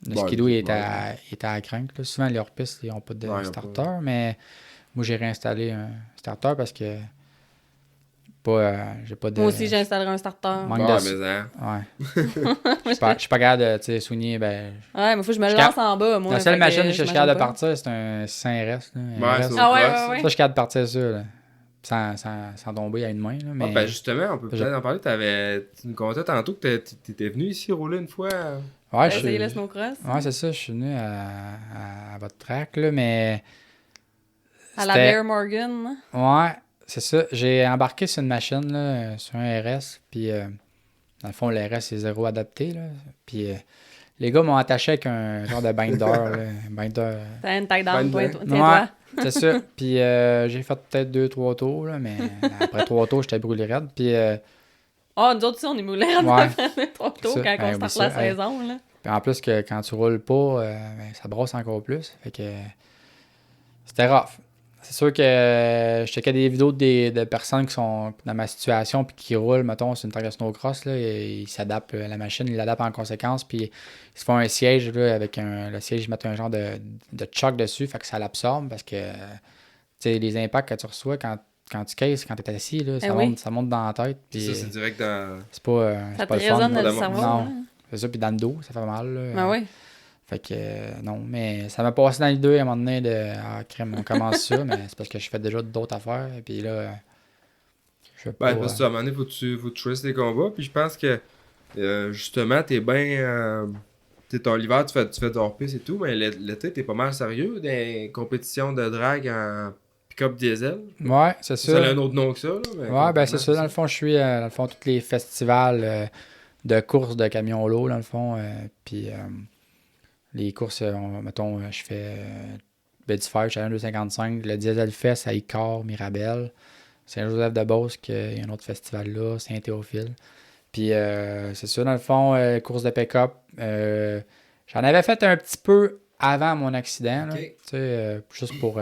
Le Ouais, skidoo, il ouais. était à crank. Là. Souvent, les hors-pistes, ils n'ont pas de Ouais, ils ont starter, pas. mais moi, j'ai réinstallé un starter parce que j'ai pas de... Moi aussi, j'installerai un starter. Manque Ouais, de... mais hein. Ouais. Je suis pas capable de, tu sais, soigner, ben... Ouais, mais faut que je me Je lance cap- en bas, moi. La seule fait machine que que je suis j'imagine capable de pas. partir, c'est un 600 RS. Là, Ouais, RS. c'est Ah ouais, cross, ouais, ça. ouais. Ça, je suis capable de partir ça, là. Sans tomber à une main, là, mais... Ah, ben justement, on peut j'ai- peut-être en parler. Tu nous contais tantôt que t'étais venu ici rouler une fois. Ouais, T'as je essayé suis... le snowcross? Ouais, c'est ça, je suis venu à votre track, là, mais... À la c'était- Blair Morgan. Ouais, c'est ça. J'ai embarqué sur une machine, là, sur un RS, puis dans le fond, le RS est zéro adapté, là. Puis les gars m'ont attaché avec un genre de binder, là, un binder... T'as une taille down, Bonne toi. idée. Tiens-toi. C'est ça. Puis j'ai fait peut-être 2-3 tours, là, mais après 3 tours, j'étais brûlé raide. Puis, Oh, nous autres aussi, on est moulés Ouais. trop tôt Ça. quand Ouais, on oublie starte la ça. Hey. saison. Là. puis en plus, que quand tu roules pas, ben, ça brosse encore plus. Fait que c'était rough. C'est sûr que je checkais des vidéos de personnes qui sont dans ma situation puis qui roulent, mettons, sur une track de snowcross. Là, et ils s'adaptent à la machine, ils l'adaptent en conséquence. Puis ils se font un siège là, avec le siège, ils mettent un genre de choc dessus, fait que ça l'absorbe parce que tu sais, les impacts que tu reçois quand tu caisses, quand tu es assis, là, oui. ça monte dans la tête. Puis Puis ça, c'est direct dans. c'est pas, Ça c'est te pas le fun. résonne là. le Non, cerveau. non. hein? C'est ça, puis dans le dos, ça fait mal. Là. Ben oui. Fait que non, mais ça m'a passé dans les deux à un moment donné de crème, on commence ça, mais c'est parce que je fais déjà d'autres affaires. Et puis là, je sais pas. Ben, parce que à un moment donné, faut que tu choisisses tes combats. Puis je pense que justement, t'es bien. T'es l'hiver, tu fais du hors-piste et tout, mais l'été, t'es pas mal sérieux des compétitions de drag en pick-up diesel. Ouais, c'est Ça ça. a un autre nom que ça. Là, mais Ouais, ben c'est concrètement, ça. Dans le fond, je suis dans le fond tous les festivals de courses de camions lourds, dans le fond. Puis les courses, mettons, je fais Bedfire, Challenge 255, le Diesel Fest à Icare, Mirabel, Saint-Joseph-de-Beauce, il y a un autre festival là, Saint-Théophile. Puis c'est ça, dans le fond, course de pick-up. J'en avais fait un petit peu avant mon accident, là, Ok. tu sais, juste pour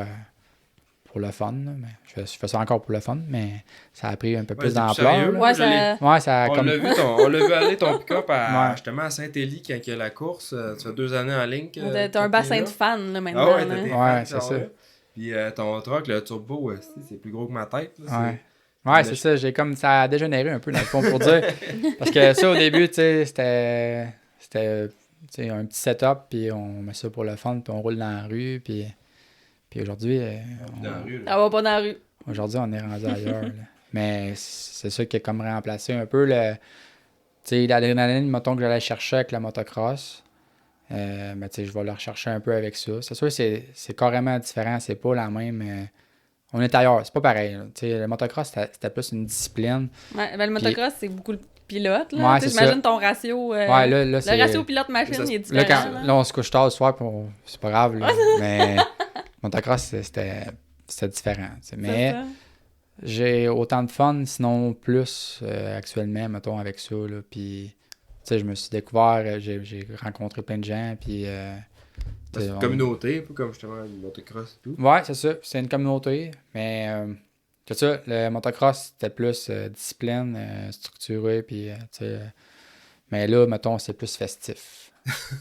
le fun. Là, mais je fais ça encore pour le fun, mais ça a pris un peu Ouais, plus c'était plus d'ampleur. sérieux, là. là. Ouais, je l'ai- ça... Ouais, ça a On comme... l'a vu aller ton pick-up Ouais. justement à Saint-Élie quand il y a la course. Ça fait 2 années en ligne. T'as un bassin de fans là, maintenant. Ah ouais, là. t'as tes Ouais, fans, c'est genre, ça. là. Puis ton truck, le turbo, c'est plus gros que ma tête. Là, Ouais. Ouais, c'est ça. J'ai comme ça a dégénéré un peu dans le fond pour dire. Parce que ça, au début, tu sais, c'était tu sais, un petit setup, puis on met ça pour le fun, puis on roule dans la rue, puis aujourd'hui, Dans la rue, là. Ça va pas dans la rue. aujourd'hui, on est rendu ailleurs. Là. Mais c'est ça qui a comme remplacé un peu le, tu sais, l'adrénaline, mettons, que j'allais chercher avec la motocross. Mais tu sais, je vais le rechercher un peu avec ça. C'est sûr que c'est carrément différent, c'est pas la même. On est ailleurs, c'est pas pareil. Là. Tu sais, le motocross, c'était plus une discipline. Ouais, ben, le motocross, c'est beaucoup le pilote. Là. Ouais, Tu sais, c'est j'imagine ça. ton ratio. Ouais, là, le c'est. ratio pilote-machine, Ça, il est Là, différent. là, on se couche tard le soir, puis c'est pas grave. Là. Mais motocross, c'était différent. Tu sais. C'est Mais ça. j'ai autant de fun, sinon plus actuellement, mettons, avec ça. Là. Puis, tu sais, je me suis découvert, j'ai rencontré plein de gens, puis. C'est une communauté, un peu comme justement le motocross et tout. Ouais, c'est ça. C'est une communauté. Mais c'est ça, le motocross, c'était plus discipline, structuré. Puis, tu sais, mais là, mettons, c'est plus festif.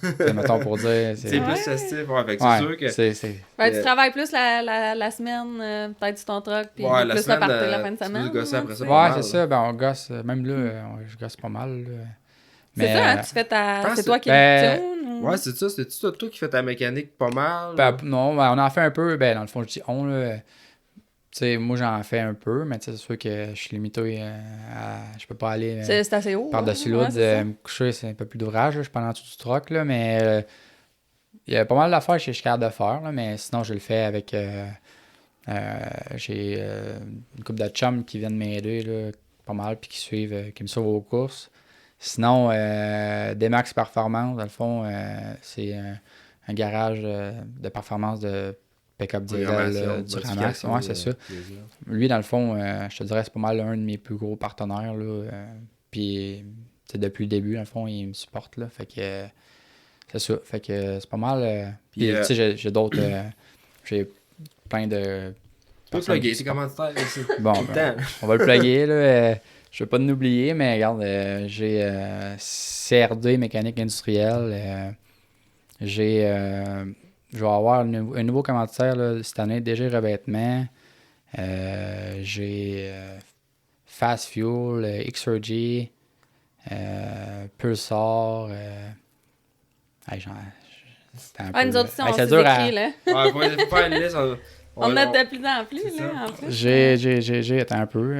C'est, mettons, pour dire. C'est Ouais. plus festif, ouais. Fait que Ouais, c'est sûr que. c'est- Ben, tu Euh, travailles plus la semaine, peut-être sur ton truck, puis Ouais, la plus semaine, le party la fin de tu semaine. peux gosser là, après tu ça. sais. pas Ouais, mal, c'est ça. Ben, on gosse. Même là, je gosse pas mal. Là. C'est ça, hein, euh, tu fais pense c'est que- toi qui ben, le tune, ou... Ouais, c'est ça. C'est-tu toi qui fais ta mécanique pas mal? ben, non, ben, on en fait un peu. Ben, dans le fond, je dis on. Là, tu sais, moi, j'en fais un peu, mais tu sais, c'est sûr que je suis limité je peux pas aller C'est assez haut. par-dessus hein, l'autre. ouais, c'est ça. Me coucher, c'est un peu plus d'ouvrage. Je suis pas en dessous du truck, là, mais il y a pas mal d'affaires que je suis capable de faire, là, mais sinon, je le fais avec. J'ai une couple de chums qui viennent m'aider, là, pas mal, puis qui me suivent aux courses. Sinon, Demax Performance, dans le fond, c'est un garage de performance de pick-up diesel du Ramax. Ouais, c'est ça. Lui, dans le fond, je te dirais, c'est pas mal un de mes plus gros partenaires. Là, puis, depuis le début, dans le fond, il me supporte. Là, fait que c'est ça. Fait que c'est pas mal. Puis, tu sais, j'ai d'autres. J'ai plein de. Tu peux personnes plugger, qui c'est supportent. comment tu fais? Bon, Tout le ben, temps. on va le plugger. Là, je veux pas nous oublier, mais regarde, j'ai CRD Mécanique Industrielle. Je vais avoir un nouveau commanditaire là, cette année, DG Revêtement. J'ai Fast Fuel, XRG, Pulsar. Hey, c'était un peu... Nous autres, on Hey, c'est s'est dur écrit, là. Ouais, faut faire une liste. On en a de plus en plus, c'est là, ça. en plus. J'ai attends un peu.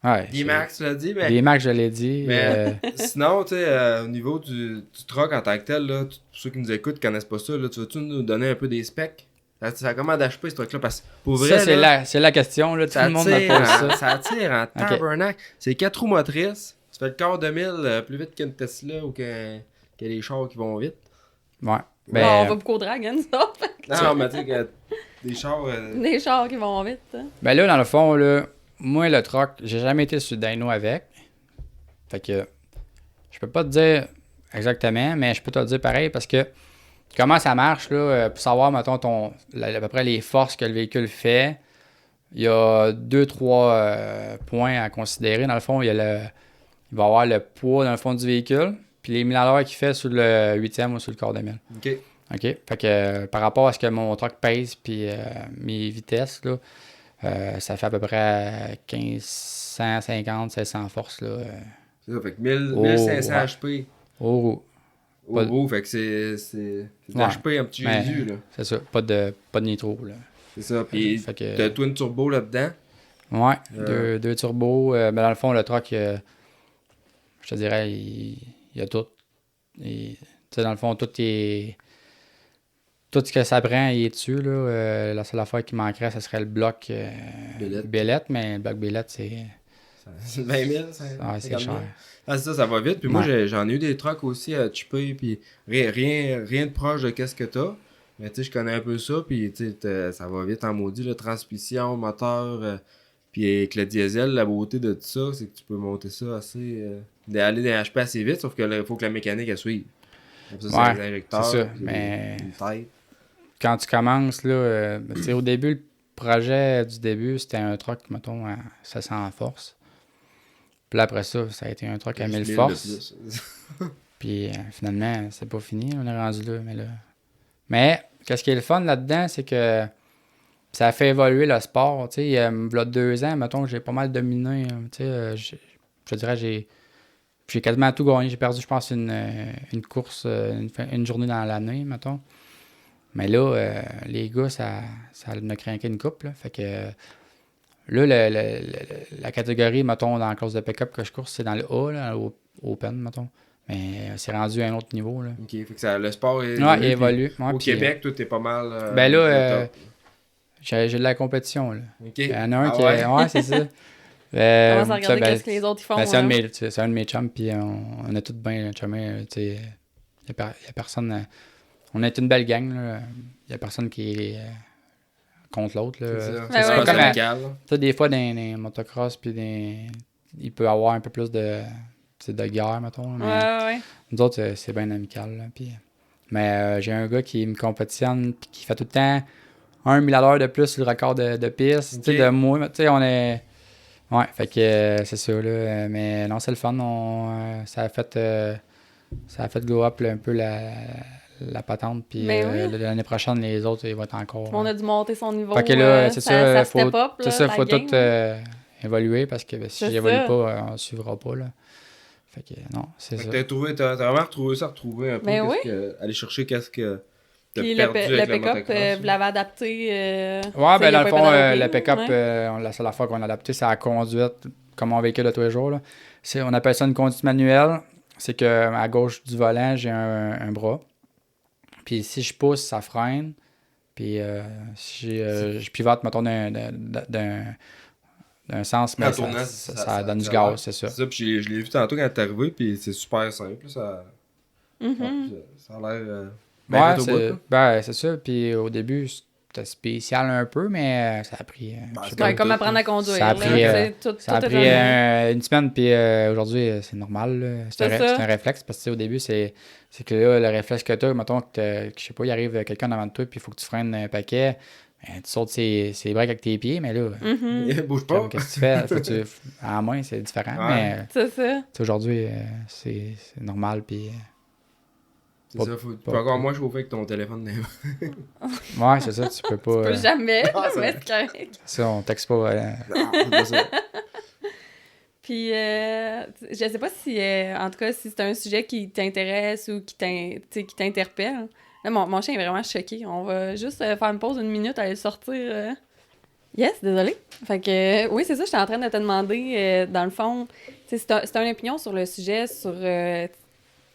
Ouais. D-Max, tu l'as dit, mais. D-Max, je l'ai dit. Mais sinon, tu sais, au niveau du truck en tant que tel, là, pour ceux qui nous écoutent, qui connaissent pas ça, là, tu veux-tu nous donner un peu des specs? Ça a comment d'HP ce truc-là? Parce que pour vrai, c'est la question. Là, tout ça le monde me tire, pose ça. ça tire en tabernacle. C'est 4 roues motrices. Ça fait le quart de 1000 plus vite qu'une Tesla ou que les chars qui vont vite. Ouais. Bon, on va beaucoup au drag, hein, nous autres. Non, mais tu sais, que des chars. Des chars qui vont vite. Hein. Ben là, dans le fond, là, moi, le truck, j'ai jamais été sur dyno avec. Fait que je peux pas te dire exactement, mais je peux te le dire pareil parce que comment ça marche, là, pour savoir, mettons, à peu près les forces que le véhicule fait, il y a 2-3 points à considérer. Dans le fond, il va y avoir le poids, dans le fond, du véhicule, puis les 1000 à l'heure qu'il fait sur le 8e ou sur le quart de mille. OK. OK? Fait que par rapport à ce que mon truck pèse, puis mes vitesses, là, ça fait à peu près 1550, 1600 forces, là. C'est ça, fait que 1500 ouais. HP. Au Au fait que c'est de Ouais. HP un petit Mais, Jésus, là. c'est ça, pas de nitro, là. C'est ça, pis Fait que- t'as twin turbo là-dedans. Ouais, Euh. deux turbos. Mais dans le fond, le truck, je te dirais, il y a tout. Tu sais, dans le fond, tout ce que ça prend, il est dessus, là. La seule affaire qui manquerait, ce serait le bloc Bellette, mais le bloc Bellette, c'est 20 000, c'est cher. Ah, c'est ça va vite. Puis moi, Ouais. j'en ai eu des trucks aussi à chipper, puis rien de proche de qu'est-ce que t'as. Mais tu sais, je connais un peu ça, puis tu sais, ça va vite en maudit, la transmission, moteur, puis avec le diesel, la beauté de tout ça, c'est que tu peux monter ça assez... d'aller des HP assez vite, sauf qu'il faut que la mécanique, elle suive. Comme ça, Ouais, c'est les injecteurs, c'est ça, puis mais- une tête. Quand tu commences, là, tu sais, au début, le projet du début, c'était un truck, mettons, à 700 forces. Puis là, après ça, ça a été un truck à 1000 1000 de forces. plus. Puis finalement, c'est pas fini, on est rendu là, mais là. Mais, qu'est-ce qui est le fun là-dedans, c'est que ça a fait évoluer le sport. Tu sais, il y a 2 ans, mettons que j'ai pas mal dominé. Tu sais, je dirais, j'ai quasiment tout gagné. J'ai perdu, je pense, une course, une journée dans l'année, mettons. Mais là, les gars, ça a craqué une coupe, là. Fait que là, la catégorie, mettons, dans la classe de pick-up que je course, c'est dans le A, là, au Open, mettons. Mais c'est rendu à un autre niveau, là. Ok, fait que le sport Ouais, il évolue. Ouais, Au puis, Québec, toi, t'es pas mal. ben là, au top. j'ai de la compétition, là. Ok. Il y en a un Ah qui ouais? est... Ouais, c'est ça. Commence à regarder ben, qu'est-ce que les autres ils font. ben, c'est un hein. de mes chums, puis on a tous bien chumé, tu sais. Il y a personne... on est une belle gang, là. Il y a personne qui est contre l'autre, là. C'est ça. Ouais, C'est ouais. pas comme amical, là. Tu sais, des fois, dans les motocross, puis il peut y avoir un peu plus de guerre, mettons. Mais Ouais. nous autres, c'est bien amical, là. Puis, mais j'ai un gars qui me compétitionne, puis qui fait tout le temps 1000 à l'heure de plus sur le record de piste. Tu sais, de moi, tu sais, on est... Ouais, fait que c'est ça, là. Mais non, c'est le fun. Ça a fait go up là, un peu la patente. Puis Mais oui. l'année prochaine, les autres, ils vont être encore... On a dû monter son niveau. Fait que là, c'est ça, step up, c'est là, ça, la faut game. tout évoluer parce que si C'est j'évolue ça. pas, on ne suivra pas, là. Fait que non, c'est Fait ça. que t'as vraiment retrouvé un peu. Ben oui. Aller chercher qu'est-ce que t'as Puis perdu le avec la pick-up, motocross. vous l'avez adapté. Ouais, tu sais, ben il a dans le pas fond, pédalé, le pick-up, ouais. la seule fois qu'on a adapté, c'est la conduite, comme on véhicule de tous les jours, là. On appelle ça une conduite manuelle. C'est que à gauche du volant, j'ai un bras. Puis si je pousse, ça freine. Puis si je pivote, mettons, d'un sens, mais En tournant, ça donne du ça gaz, va. c'est ça. C'est ça, puis je l'ai vu tantôt quand t'es arrivé, puis c'est super simple. Ça, Mhm. ça a l'air. Ouais, fait au bout, là. c'est ça. Puis au début, c'était spécial un peu, mais ça a pris... je sais c'est pas, Ouais, comme tout, apprendre à conduire. Ça a là. pris, C'est tout- ça a tout est pris un- une semaine, puis aujourd'hui, c'est normal. Là. C'est ça. C'est un réflexe, parce que tu sais, au début, c'est que là, le réflexe que tu as, mettons que je sais pas, il arrive quelqu'un devant toi, puis il faut que tu freines un paquet. Ben, tu sautes ses breaks avec tes pieds, mais là, Mhm. Bouge pas. qu'est-ce que tu fais? Faut que tu... À la main, c'est différent, Ouais. mais C'est ça. tu sais, aujourd'hui, c'est normal, puis C'est ça, tu peux encore moins chauffer avec ton téléphone. Ouais, c'est ça, tu peux pas. Tu peux jamais, Ah, ça- mais c'est correct. Ça, on texte pas. Non, c'est pas ça. Puis, je sais pas si, en tout cas, si c'est un sujet qui t'intéresse ou qui t'interpelle. Là, mon chien est vraiment choqué. On va juste faire une pause une minute, aller le sortir. Yes, désolé. Fait que, oui, c'est ça, j'étais en train de te demander, dans le fond, c'est une opinion sur le sujet, sur,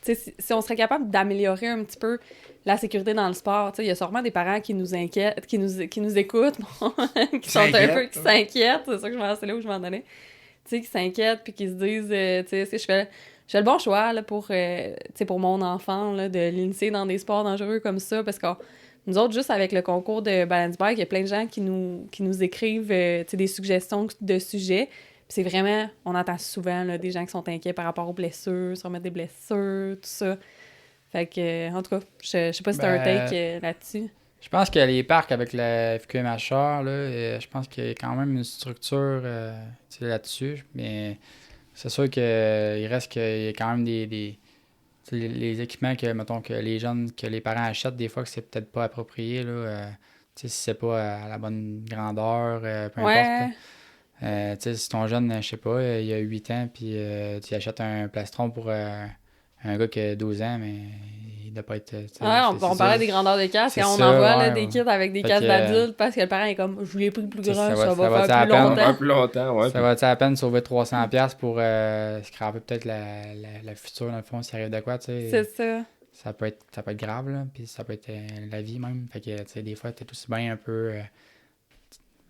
si on serait capable d'améliorer un petit peu la sécurité dans le sport. Il y a sûrement des parents qui nous inquiètent, qui nous écoutent, qui sont un peu, qui s'inquiètent, c'est ça que c'est là où je m'en donnais. Qui s'inquiètent puis qui se disent, je fais le bon choix là, pour mon enfant là, de l'initier dans des sports dangereux comme ça, parce que nous autres, juste avec le concours de Balance Bike, il y a plein de gens qui nous écrivent des suggestions de sujets. Puis c'est vraiment, on entend souvent là, des gens qui sont inquiets par rapport aux blessures, se remettre des blessures, tout ça. Fait que, en tout cas, je sais pas si t'as un take là-dessus. Je pense que les parcs avec la FQMHR, là, je pense qu'il y a quand même une structure là-dessus. Mais c'est sûr qu'il reste qu'il y a quand même les équipements que, mettons, que les jeunes, que les parents achètent, des fois que c'est peut-être pas approprié. Là, si c'est pas à la bonne grandeur, peu importe. Si ton jeune, je sais pas, il a 8 ans, puis tu achètes un plastron pour un gars qui a 12 ans, mais il doit pas être... on parlait des grandeurs de casques et on envoie des kits avec des casques d'adultes parce que le parent est comme, je voulais pris plus grand, ça va faire plus longtemps. Ouais, ça va-tu à peine sauver 300$ pour scraper peut-être la future, dans le fond, s'il arrive de quoi, tu sais. C'est ça. Ça peut être grave, là, puis ça peut être la vie même. Fait que, tu sais, des fois, t'es aussi bien un peu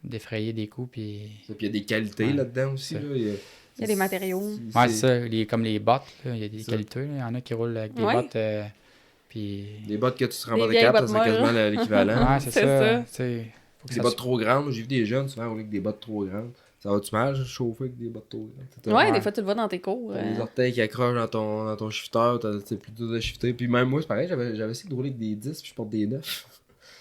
d'effrayer des coups, puis... Il y a des qualités là-dedans aussi, là. Il y a des matériaux. Ouais, c'est ça. Comme les bottes, là, il y a des qualités. Il y en a qui roulent avec des bottes. Puis... Des bottes que tu te rends pas de cap, ça serait quasiment l'équivalent. Ouais, c'est ça. Des bottes trop grandes. J'ai vu des jeunes souvent rouler avec des bottes trop grandes. Ça va-tu mal, chauffer avec des bottes trop grandes? Ouais, des fois, tu le vois dans tes cours. Les orteils qui accrochent dans ton shifter, c'est plus dur de shifter. Puis même moi, c'est pareil, j'avais essayé de rouler avec des 10, puis je porte des 9.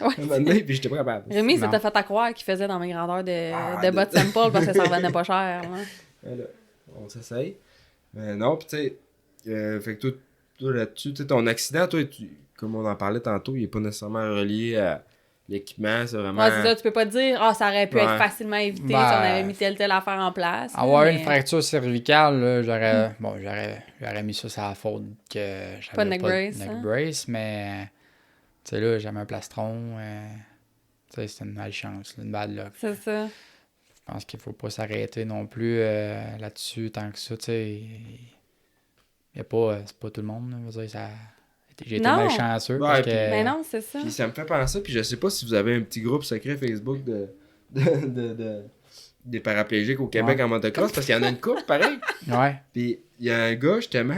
Ouais. Un moment donné, puis j'étais pas capable. Rémi s'était fait à croire qu'il faisait dans mes grandeurs de bottes sample parce que ça revenait pas cher. Là, on s'essaye. Mais non, puis tu sais, fait que toi là-dessus, ton accident, toi, comme on en parlait tantôt, il est pas nécessairement relié à l'équipement, c'est vraiment... Ouais, c'est ça, tu peux pas te dire, ça aurait pu être facilement évité si on avait mis telle affaire en place. Avoir une fracture cervicale, là, j'aurais mis ça sur la faute que j'avais pas de neck brace, mais tu sais là, j'avais un plastron, tu sais, c'était une malchance, une bad luck. C'est ça. Je pense qu'il faut pas s'arrêter non plus là-dessus tant que ça, tu sais. C'est pas tout le monde, je veux dire, j'ai été malchanceux. Ouais, parce que... Mais non, c'est ça. Puis ça me fait penser, puis je sais pas si vous avez un petit groupe secret Facebook des paraplégiques au Québec en motocross, parce qu'il y en a une couple, pareil. Ouais. Puis il y a un gars, justement,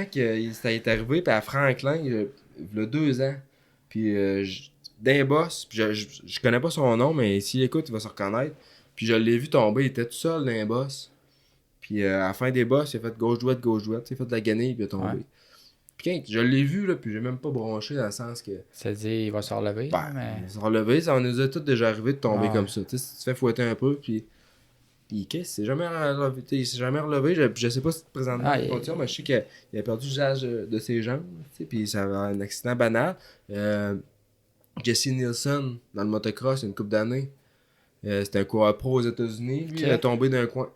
ça est arrivé, puis à Franklin, il y a 2 ans. Puis d'un boss, puis je connais pas son nom, mais s'il écoute, il va se reconnaître. Puis je l'ai vu tomber, il était tout seul d'un boss. Puis à la fin des boss, il a fait gauche-droite, il a fait de la guenille, puis il a tombé. Ouais. Puis quand je l'ai vu, là, puis j'ai même pas bronché dans le sens que... C'est-à-dire, il va se relever. Mais... Il va se relever, ça nous a tous déjà arrivé de tomber comme ça. Tu sais, si tu te fais fouetter un peu, puis qu'est-ce, il s'est jamais relevé. Je sais pas si présentement il continue, mais je sais qu'il a perdu l'usage de ses jambes, tu sais, puis ça a un accident banal. Jesse Nielsen, dans le motocross, il y a une couple d'années, c'était un coureur pro aux États-Unis. Lui, il a tombé d'un coin,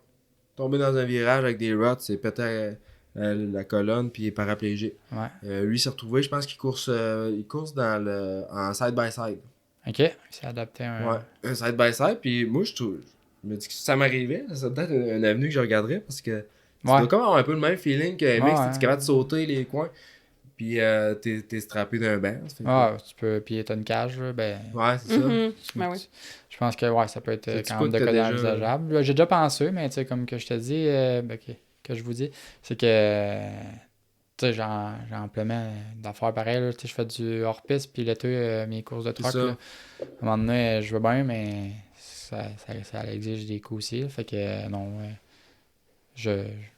tombé dans un virage avec des rods, s'est pété la colonne, puis il est paraplégique. Ouais. Lui, il s'est retrouvé, je pense qu'il course en side-by-side. OK, il s'est adapté un side-by-side, puis moi, je me dis que si ça m'arrivait, ça serait peut-être une avenue que je regarderais, parce que tu dois comme avoir un peu le même feeling qu'un mec, si tu es capable de sauter les coins, puis t'es strappé d'un banc. Tu peux, puis t'as une cage, là, ben... Ouais, c'est ça. Ben oui. Je pense que ça peut être quand même de côté envisageable. J'ai déjà pensé, mais tu sais, comme que je te dis, que je vous dis, c'est que tu sais, j'ai amplement d'affaires pareilles, là. Tu sais, je fais du hors-piste, puis l'été, mes courses de truck, là. À un moment donné, je veux bien, mais ça exige des coups aussi, là. Fait que non,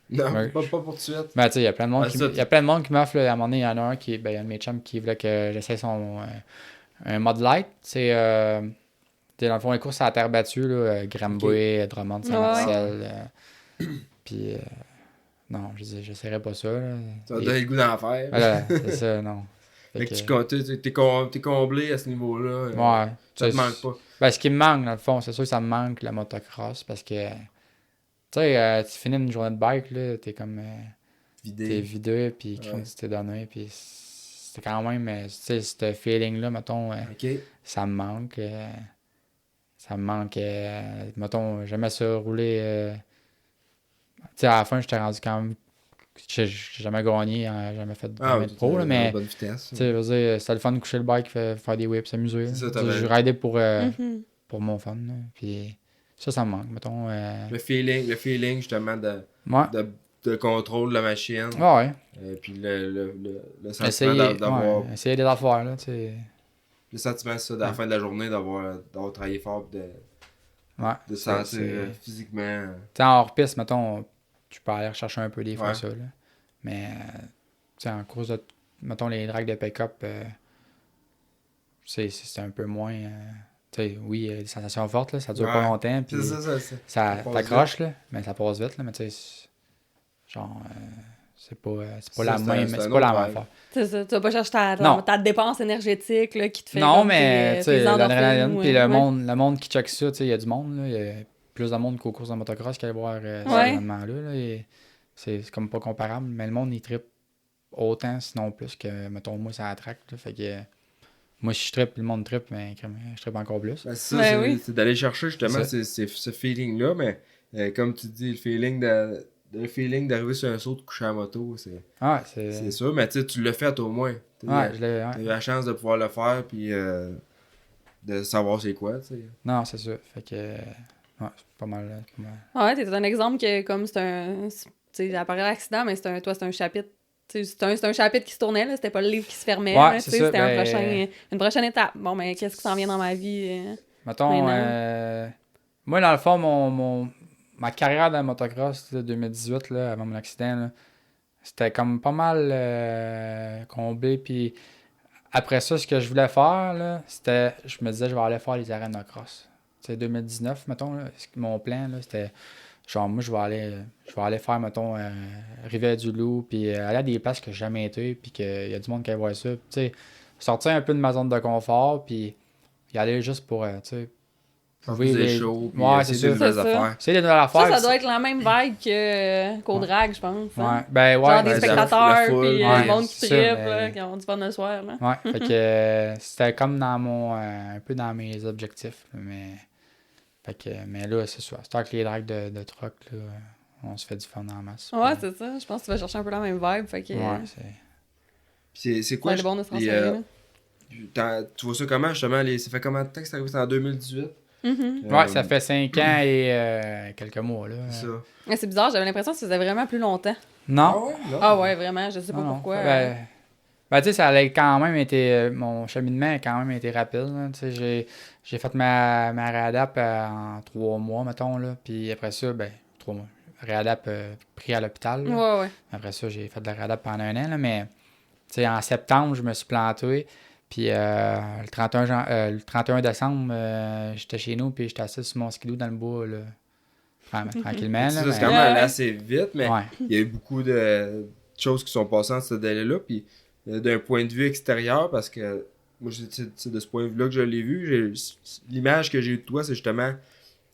non, pas pour tout de suite. Mais tu sais, il y a plein de monde qui m'offre, à un moment donné, il y en a un qui, il y a un de mes chums qui voulait que j'essaie un mode light, c'est dans le fond, les courses à la terre battue, là, Granby, Drummond, Saint-Marcel, puis non, j'essaierai pas ça, là. Ça va donner le goût d'en faire. Voilà, c'est ça, non. Fait Fait que, que t'es comblé à ce niveau-là. ouais. Ça te manque pas. Ben, ce qui me manque, dans le fond, c'est sûr que ça me manque la motocross parce que, tu sais, tu finis une journée de bike, là, t'es comme. T'es Vidé. vidé, puis Ouais. comme tu t'es donné, puis c'est quand même, tu sais, ce feeling-là, mettons, Ok. ça me manque. Ça me manque, mettons, j'aimais ça rouler. Tu sais, à la fin, j'étais rendu quand même. J'ai jamais gagné, jamais fait jamais de pro, là, mais bonne vitesse. tu sais, je veux dire, c'était le fun de coucher le bike, faire des whips, s'amuser. C'est ça, là. t'avais- Je ridais Mhm. pour mon fun, là, puis ça me manque, mettons. Le feeling justement Ouais, de contrôle de la machine. ouais. Puis le sentiment Essayer, d'avoir. ouais, essayer des affaires, là, tu sais. Le sentiment, c'est ça, à la fin de la journée, d'avoir travaillé fort, Ouais, de se ça, sentir c'est- physiquement. Tu sais, en hors-piste, mettons, tu peux aller rechercher un peu des fois Ouais. ça, là. Mais, tu sais, en course de, mettons, les drags de pick-up, c'est un peu moins... tu sais, oui, des sensations fortes, là, ça dure pas Ouais. longtemps, puis C'est ça. ça passe t'accroche, là, mais ça passe vite, là, mais tu sais, genre, c'est pas Ça, la c'est même, un c'est pas la autre même vibe. affaire. C'est ça, tu vas pas chercher Non. ta dépense énergétique là, qui te fait Non, comme mais, tes tu sais, endorphines, l'adrénaline, puis ouais. le monde qui check ça, tu sais, il y a du monde, là, il y a plus de monde qu'aux courses de motocross qui allait voir cet Ouais. événement-là, là, et c'est comme pas comparable, mais le monde, il trippe autant, sinon plus que, mettons, moi, ça attraque, là, fait que, moi, si je trippe, le monde trippe, mais je trippe encore plus. Ben, c'est ça, Ben c'est oui. c'est d'aller chercher justement C'est ce feeling-là, mais comme tu dis, le feeling d'arriver sur un saut de coucher à la moto, Ouais, c'est sûr, mais tu l'as fait au moins. Ouais, je l'ai, T'as eu ouais. la chance de pouvoir le faire, puis de savoir c'est quoi, tu sais. Non, c'est ça, fait que, ouais, c'est pas mal, là, c'est pas mal. Ouais, t'es un exemple que comme c'est un... Tu sais, apparaît l'accident, mais c'est un chapitre. Tu sais, c'est un chapitre qui se tournait, là. C'était pas le livre qui se fermait. Ouais, là, c'est tu sais, ça, c'était ben- une prochaine étape. Bon, mais qu'est-ce qui s'en vient dans ma vie? Mettons, Maintenant. moi, dans le fond, ma carrière dans le motocross, là, 2018, là, avant mon accident, là, c'était comme pas mal comblé. Puis après ça, ce que je voulais faire, là, c'était, je me disais, je vais aller faire les arènes de cross. Tu sais, 2019, mettons, là, mon plan, là, c'était, genre, moi, je vais aller faire, mettons, Rivière-du-Loup, puis aller à des places que j'ai jamais été, puis qu'il y a du monde qui va voir ça. Puis, tu sais, sortir un peu de ma zone de confort, puis y aller juste pour, tu sais, Faire prouver plus des les- shows, puis Ouais, essayer c'est des ça. nouvelles C'est ça. affaires. C'est des nouvelles affaires. Ça doit être la même vibe qu'au Ouais. drag, je pense. Ouais, Hein? ben ouais. Genre des ben, spectateurs, la foule, puis ouais, le monde qui c'est ça, trippe, mais- là, qui ont du fun le soir. Là. Ouais, fait que c'était comme dans mon. Un peu dans mes objectifs. Là, mais là, c'est ça. C'est avec les drags de truck, là, on se fait du fun en masse. Ouais, Puis, c'est ça. Je pense que tu vas chercher un peu la même vibe. Fait que ouais, c'est. Puis c'est ça quoi, va être bon de se les, transférer. là. tu vois ça comment, justement, ça fait combien de temps que c'est arrivé? C'est en 2018? Mhm. Ouais, ça fait 5 ans et quelques mois, là. C'est ça. Mais c'est bizarre, j'avais l'impression que ça faisait vraiment plus longtemps. Non. ouais? Non? Ah ouais, vraiment, je sais pas Non, non. pourquoi. Ben, tu sais, ça a quand même été. Mon cheminement a quand même été rapide. Là. Tu sais, j'ai fait ma réadap en 3 mois, mettons. Là. Puis après ça, ben, 3 mois. Réadap pris à l'hôpital. Là. Ouais, ouais. Après ça, j'ai fait de la réadap pendant 1 an. Là, mais, tu sais, en septembre, je me suis planté. Puis le 31 décembre, j'étais chez nous. Puis j'étais assis sur mon skidoo dans le bois. Là, tranquillement. C'est Là, c'est mais- quand même allé Ouais. assez vite, mais Ouais. il y a eu beaucoup de choses qui sont passées en ce délai-là. Puis d'un point de vue extérieur, parce que moi, c'est de ce point de vue-là que je l'ai vu. L'image que j'ai eue de toi, c'est justement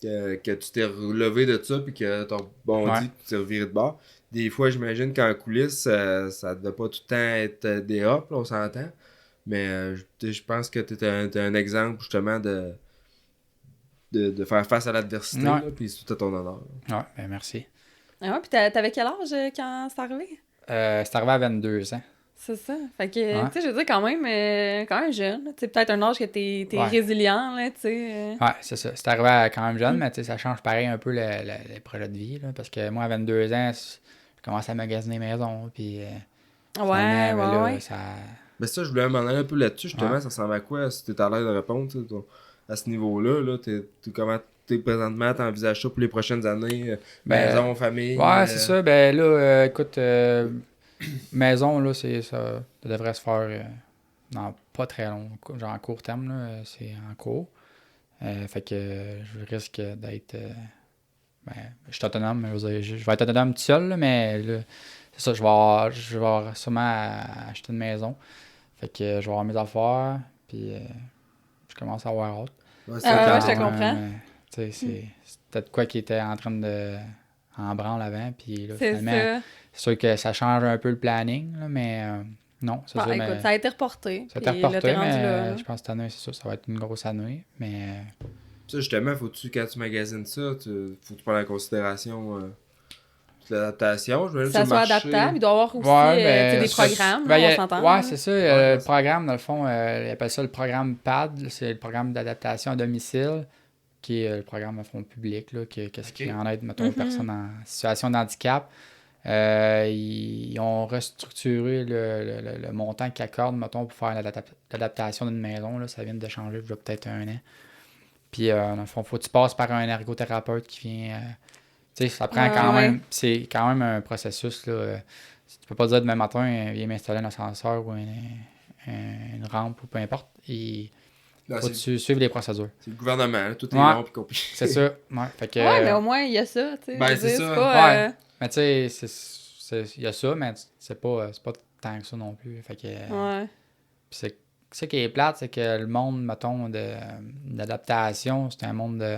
que tu t'es relevé de ça, puis que t'as rebondi, Ouais. puis tu t'es reviré de bord. Des fois, j'imagine qu'en coulisses, ça ne devait pas tout le temps être des hops, là, on s'entend. Mais je pense que t'es un exemple, justement, de faire face à l'adversité, Ouais. là, puis c'est tout à ton honneur. Ouais, ben merci. Ah ouais, puis t'avais quel âge quand c'est arrivé? C'est arrivé à 22 ans. C'est ça. Fait que, Ouais. tu sais, je veux dire, quand même jeune. Tu sais, peut-être un âge que t'es Ouais. résilient, là, tu sais. Ouais, c'est ça. C'est arrivé quand même jeune, mais tu sais, ça change pareil un peu le projet de vie. Là, parce que moi, à 22 ans, je commence à magasiner maison. Puis, Ouais, finalement, ouais, là, ouais. ça... Ben ça, je voulais m'en aller un peu là-dessus, justement, Ouais. ça ressemble à quoi, si t'es à l'aise de répondre, tu sais, à ce niveau-là, là, comment t'es présentement, t'envisages ça pour les prochaines années, Ben, maison, famille. Ouais, c'est ça. Ben là, écoute, maison, là, ça devrait se faire dans pas très long, genre en court terme, là, c'est en cours. Fait que je risque d'être... ben, je suis autonome, mais je vais être autonome tout seul, là, mais là, c'est ça, je vais avoir sûrement à acheter une maison. Fait que je vais avoir mes affaires, puis je commence à avoir hâte. Ouais, Ah, ouais, quand je te même. comprends. Tu sais, c'est peut-être quoi qui était en train de... en branle avant, puis là, C'est finalement, ça. c'est sûr que ça change un peu le planning, là, mais non, c'est Bon, ça, écoute, mais... ça a été reporté. Ça puis t'a là, reporté, t'es rendu mais là. je pense que cette année, c'est ça, ça va être une grosse année, mais... Ça, justement, faut-tu, quand tu magasines ça, faut que tu prennes en considération toute l'adaptation. Je me Que ça soit adaptable, il doit y avoir aussi tu sais, des c'est- programmes, ben, là, il y on a- s'entend. Ouais, là. c'est ça. Ouais, le programme, dans le fond, ils appellent ça le programme PAD, là, c'est le programme d'adaptation à domicile, qui est le programme à fond public, là, qu'est-ce qui Ok. en aide, mettons, aux personnes en situation de handicap. Ils ont restructuré le montant qu'ils accordent, mettons, pour faire l'adaptation d'une maison. Là, ça vient de changer il y a peut-être 1 an. Puis, dans le fond, faut que tu passes par un ergothérapeute qui vient... tu sais, ça prend quand Ouais. même... C'est quand même un processus, là. Tu peux pas dire demain matin, viens m'installer un ascenseur ou une rampe ou peu importe. Là, Faut que tu suives les procédures. c'est le gouvernement, là, tout est Ouais. long puis compliqué. C'est ça. Ouais, fait que, Ouais, mais au moins, il y a ça, tu sais. Ben, je veux c'est dire, ça. pas, Ouais. Mais tu sais, il y a ça, mais c'est pas tant que ça non plus. Fait que, ouais. Puis c'est ça qui est plate, c'est que le monde, mettons, d'adaptation, c'est un monde de...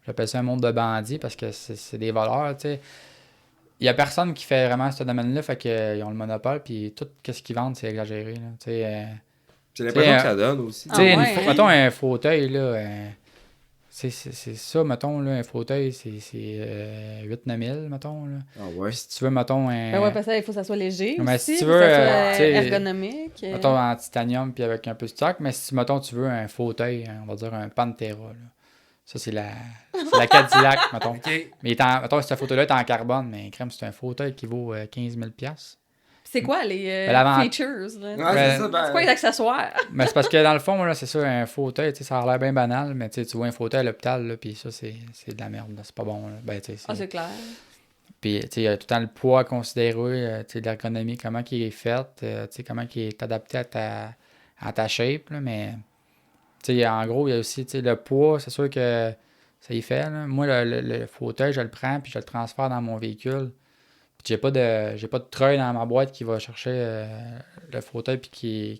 J'appelle ça un monde de bandits parce que c'est des voleurs, tu sais. Il y a personne qui fait vraiment ce domaine-là, fait qu'ils ont le monopole, puis tout ce qu'ils vendent, c'est exagéré, là. Tu sais, C'est l'impression T'sais, que ça donne aussi. Ah, tu sais, ouais, hein? mettons un fauteuil, là, c'est ça, mettons, là, un fauteuil, c'est 8-9 000, mettons, là. Ah ouais. Puis si tu veux, mettons, un... Ben ouais, parce que il faut que ça soit léger Mais aussi, si tu faut veux, que ça soit tu sais, ergonomique. Mettons en titanium puis avec un peu de stock, mais si mettons tu veux un fauteuil, on va dire un Pantera, là. Ça c'est la Cadillac, mettons. Ok. Mais mettons ce fauteuil-là est en carbone, mais crème, c'est un fauteuil qui vaut 15 000 $. C'est quoi les features? Là? Ouais, c'est ça, ben... C'est quoi les accessoires? Mais c'est parce que dans le fond, là, c'est ça, un fauteuil, tu sais, ça a l'air bien banal, mais tu vois un fauteuil à l'hôpital, là, puis ça, c'est de la merde, là, c'est pas bon, là. Ben, tu sais, Ah, c'est clair. Puis, tu sais, il y a tout le temps le poids à considérer, tu sais, l'ergonomie, comment il est fait, tu sais, comment il est adapté à ta shape, là, mais, tu sais, en gros, il y a aussi, tu sais, le poids, c'est sûr que ça y fait, là. Moi, le fauteuil, je le prends, puis je le transfère dans mon véhicule. Puis j'ai pas de treuil dans ma boîte qui va chercher le fauteuil puis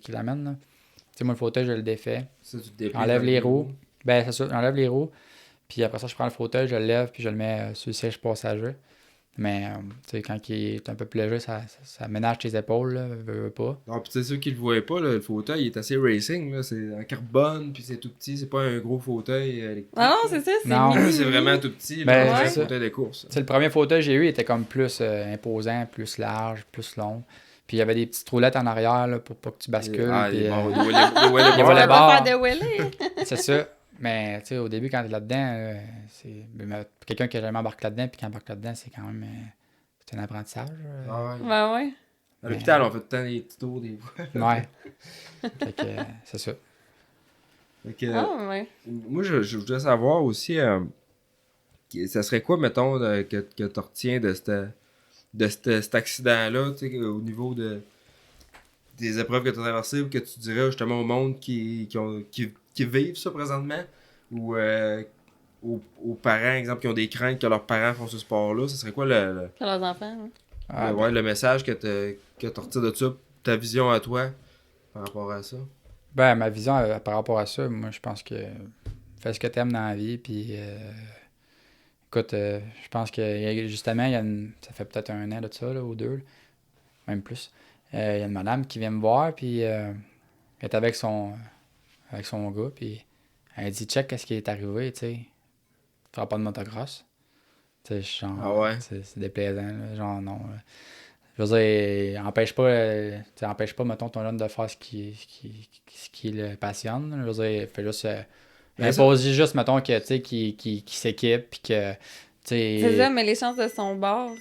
qui l'amène, là. Tu sais, moi, le fauteuil, je le défais. Ça, tu te déplies J'enlève dans les le roues. bureau. Ben, c'est ça, j'enlève les roues. Puis après ça, je prends le fauteuil, je le lève, puis je le mets sur le siège passager. Mais, tu sais, quand il est un peu plus léger, ça ménage tes épaules, là, veux pas. Non, pis c'est ceux qui le voyaient pas, là, le fauteuil, il est assez racing, là. C'est en carbone, puis c'est tout petit. C'est pas un gros fauteuil électrique. Ah non, c'est ça, c'est Non. mini. C'est vraiment tout petit, Ben, là. c'est C'est ça. un fauteuil de course. Tu sais, le premier fauteuil que j'ai eu, il était comme plus imposant, plus large, plus long. Puis il y avait des petites roulettes en arrière, là, pour pas que tu bascules. Ah, puis, les barres, les les volets Ça barres. va faire de wheeler. c'est ça. Mais, tu sais, au début, quand t'es là-dedans, quelqu'un qui a jamais embarqué là-dedans, puis qui embarque là-dedans, c'est quand même... c'est un apprentissage. Ah ouais. Ben ouais. À l'hôpital, on fait tout le temps des petits tours des fois. Ouais. Fait que, c'est ça. Fait que, Ah ouais. moi, je voudrais savoir aussi, ça serait quoi, mettons, que tu retiens de cet accident-là, tu sais, au niveau des épreuves que tu as traversées, ou que tu dirais justement au monde qui vivent ça présentement, ou aux parents, exemple, qui ont des craintes que leurs parents font ce sport-là, ce serait quoi Pour leurs enfants. hein. le message que tu retires de ça, ta vision à toi par rapport à ça? Ben, ma vision par rapport à ça, moi, je pense que fais ce que t'aimes dans la vie, puis écoute, je pense que justement, ça fait peut-être 1 an de ça, là, ou 2, là, même plus. Il y a une madame qui vient me voir, puis elle est avec son gars, puis elle dit « Check, qu'est-ce qui est arrivé, tu sais. Tu feras pas de motocross. » Tu sais, genre, Ah ouais? c'est déplaisant, là, genre, non. Je veux dire, empêche pas, mettons, ton jeune de faire ce qui le passionne. Je veux dire, fais juste... impose juste, mettons, que, tu sais, qui s'équipe, puis que, tu sais... C'est ça, mais les chances de son bord.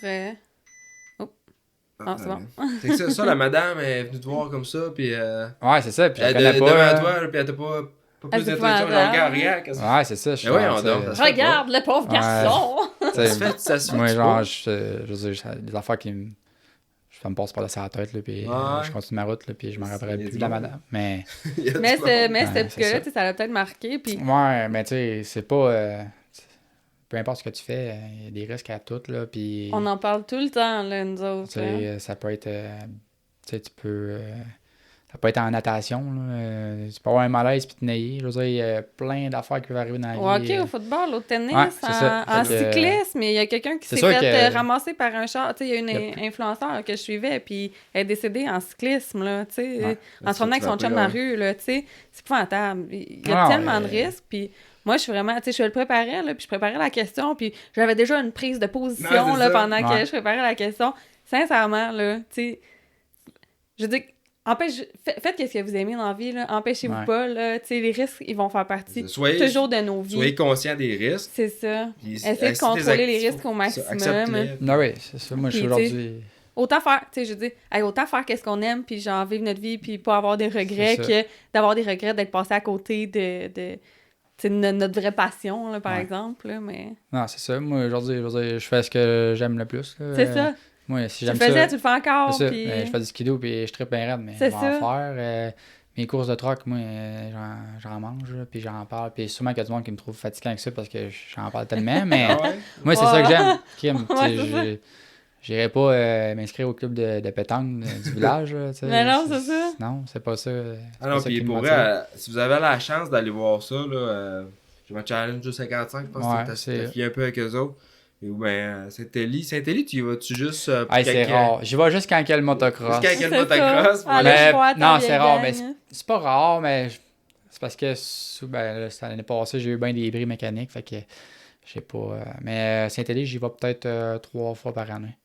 Ah, c'est bon. C'est que ça, la madame est venue te voir comme ça, puis Ouais, c'est ça, puis je elle connais est pas. devant toi, puis elle t'a pas Elle plus s'est d'instructions. pas Regarde, hasard. regarde. Qu'est-ce que Ouais, c'est ça. Je suis Mais oui, genre, on dort. tu sais, Ça se fait Regarde le pauvre garçon! tu sais, ça se fait. moi, tu genre, peux. je veux dire, des affaires qui ça me passe par-dessus la tête, là, puis Ouais. je continue ma route, là, puis je me rappellerai Il y a plus du de la monde. madame. Mais, Il y a du Mais monde. ce Ouais, petit c'est gars-là, ça. tu sais, ça l'a peut-être marqué. Puis ouais, mais tu sais, c'est pas... peu importe ce que tu fais, il y a des risques à tout, là, puis... on en parle tout le temps, là, nous autres. Tu là. sais, ça peut être... tu sais, tu peux... Ça peut être en natation, là. Tu peux avoir un malaise puis te nailler. Je veux dire, il y a plein d'affaires qui peuvent arriver dans la Au vie. hockey, au football, au tennis, Ouais, c'est ça. en Fait que, cyclisme, il y a quelqu'un qui c'est s'est sûr fait que- ramasser par un char. Tu sais, il y a une Yep. influenceur que je suivais, puis elle est décédée en cyclisme, là, tu sais, Ouais. en se promenant avec son chum dans la rue, là, tu sais. C'est épouvantable. Il y a Ah, tellement de ouais. risques, puis moi, je suis vraiment, tu sais, je le préparais, là, puis je préparais la question, puis j'avais déjà une prise de position, Non, c'est là, ça. pendant que Ouais. je préparais la question. Sincèrement, là, tu sais, je veux dire, faites ce que vous aimez dans la vie, là. Empêchez-vous Ouais. pas, là. Tu sais, les risques, ils vont faire partie Soyez, toujours de nos vies. soyez conscient des risques. C'est ça. puis Essayez de si contrôler les actifs, risques au ça, maximum. accepte-les. Non, oui, c'est ça. Moi, je suis Puis, tu sais, aujourd'hui. Autant faire, tu sais, je dis, autant faire qu'est-ce qu'on aime, puis genre vivre notre vie, puis pas avoir des regrets, C'est ça. que d'avoir des regrets d'être passé à côté de tu sais, notre vraie passion, là, par Ouais. exemple, là, mais... Non, c'est ça. Moi, aujourd'hui, je fais ce que j'aime le plus. Là. C'est ça. Moi, si Tu j'aime le faisais, ça, tu le fais encore, c'est ça. puis... Je fais du skido puis je trippe bien raide, mais je C'est vais ça. en faire. Mes courses de troc, moi, j'en mange, là, puis j'en parle. Puis sûrement qu'il y a du monde qui me trouve fatiguant avec ça parce que j'en parle tellement, mais Ah ouais? moi, c'est ça que j'aime. Kim, tu sais, Ouais, c'est ça. j'irais pas m'inscrire au club de pétanque du village. Là, tu sais. Mais non, c'est ça. Non, c'est pas ça. c'est Ah pas non, ça puis qui me pour motive. vrai, si vous avez la chance d'aller voir ça, là, j'ai ma challenge de 55, je pense Ouais, que c'est- t'as fié un peu avec eux autres. Et ben, Saint-Élie, tu y vas-tu juste pour Hey, c'est quelqu'un- rare. J'y vais juste quand il y a le motocross. Jusqu'à quel C'est motocross? ça. voilà. Allez voir ta non, vieille c'est rare, gang, mais hein. c'est pas rare, mais c'est parce que là, l'année passée, j'ai eu bien des bris mécaniques, fait que j'ai pas. Mais Saint-Élie, j'y vais peut-être 3 fois par année.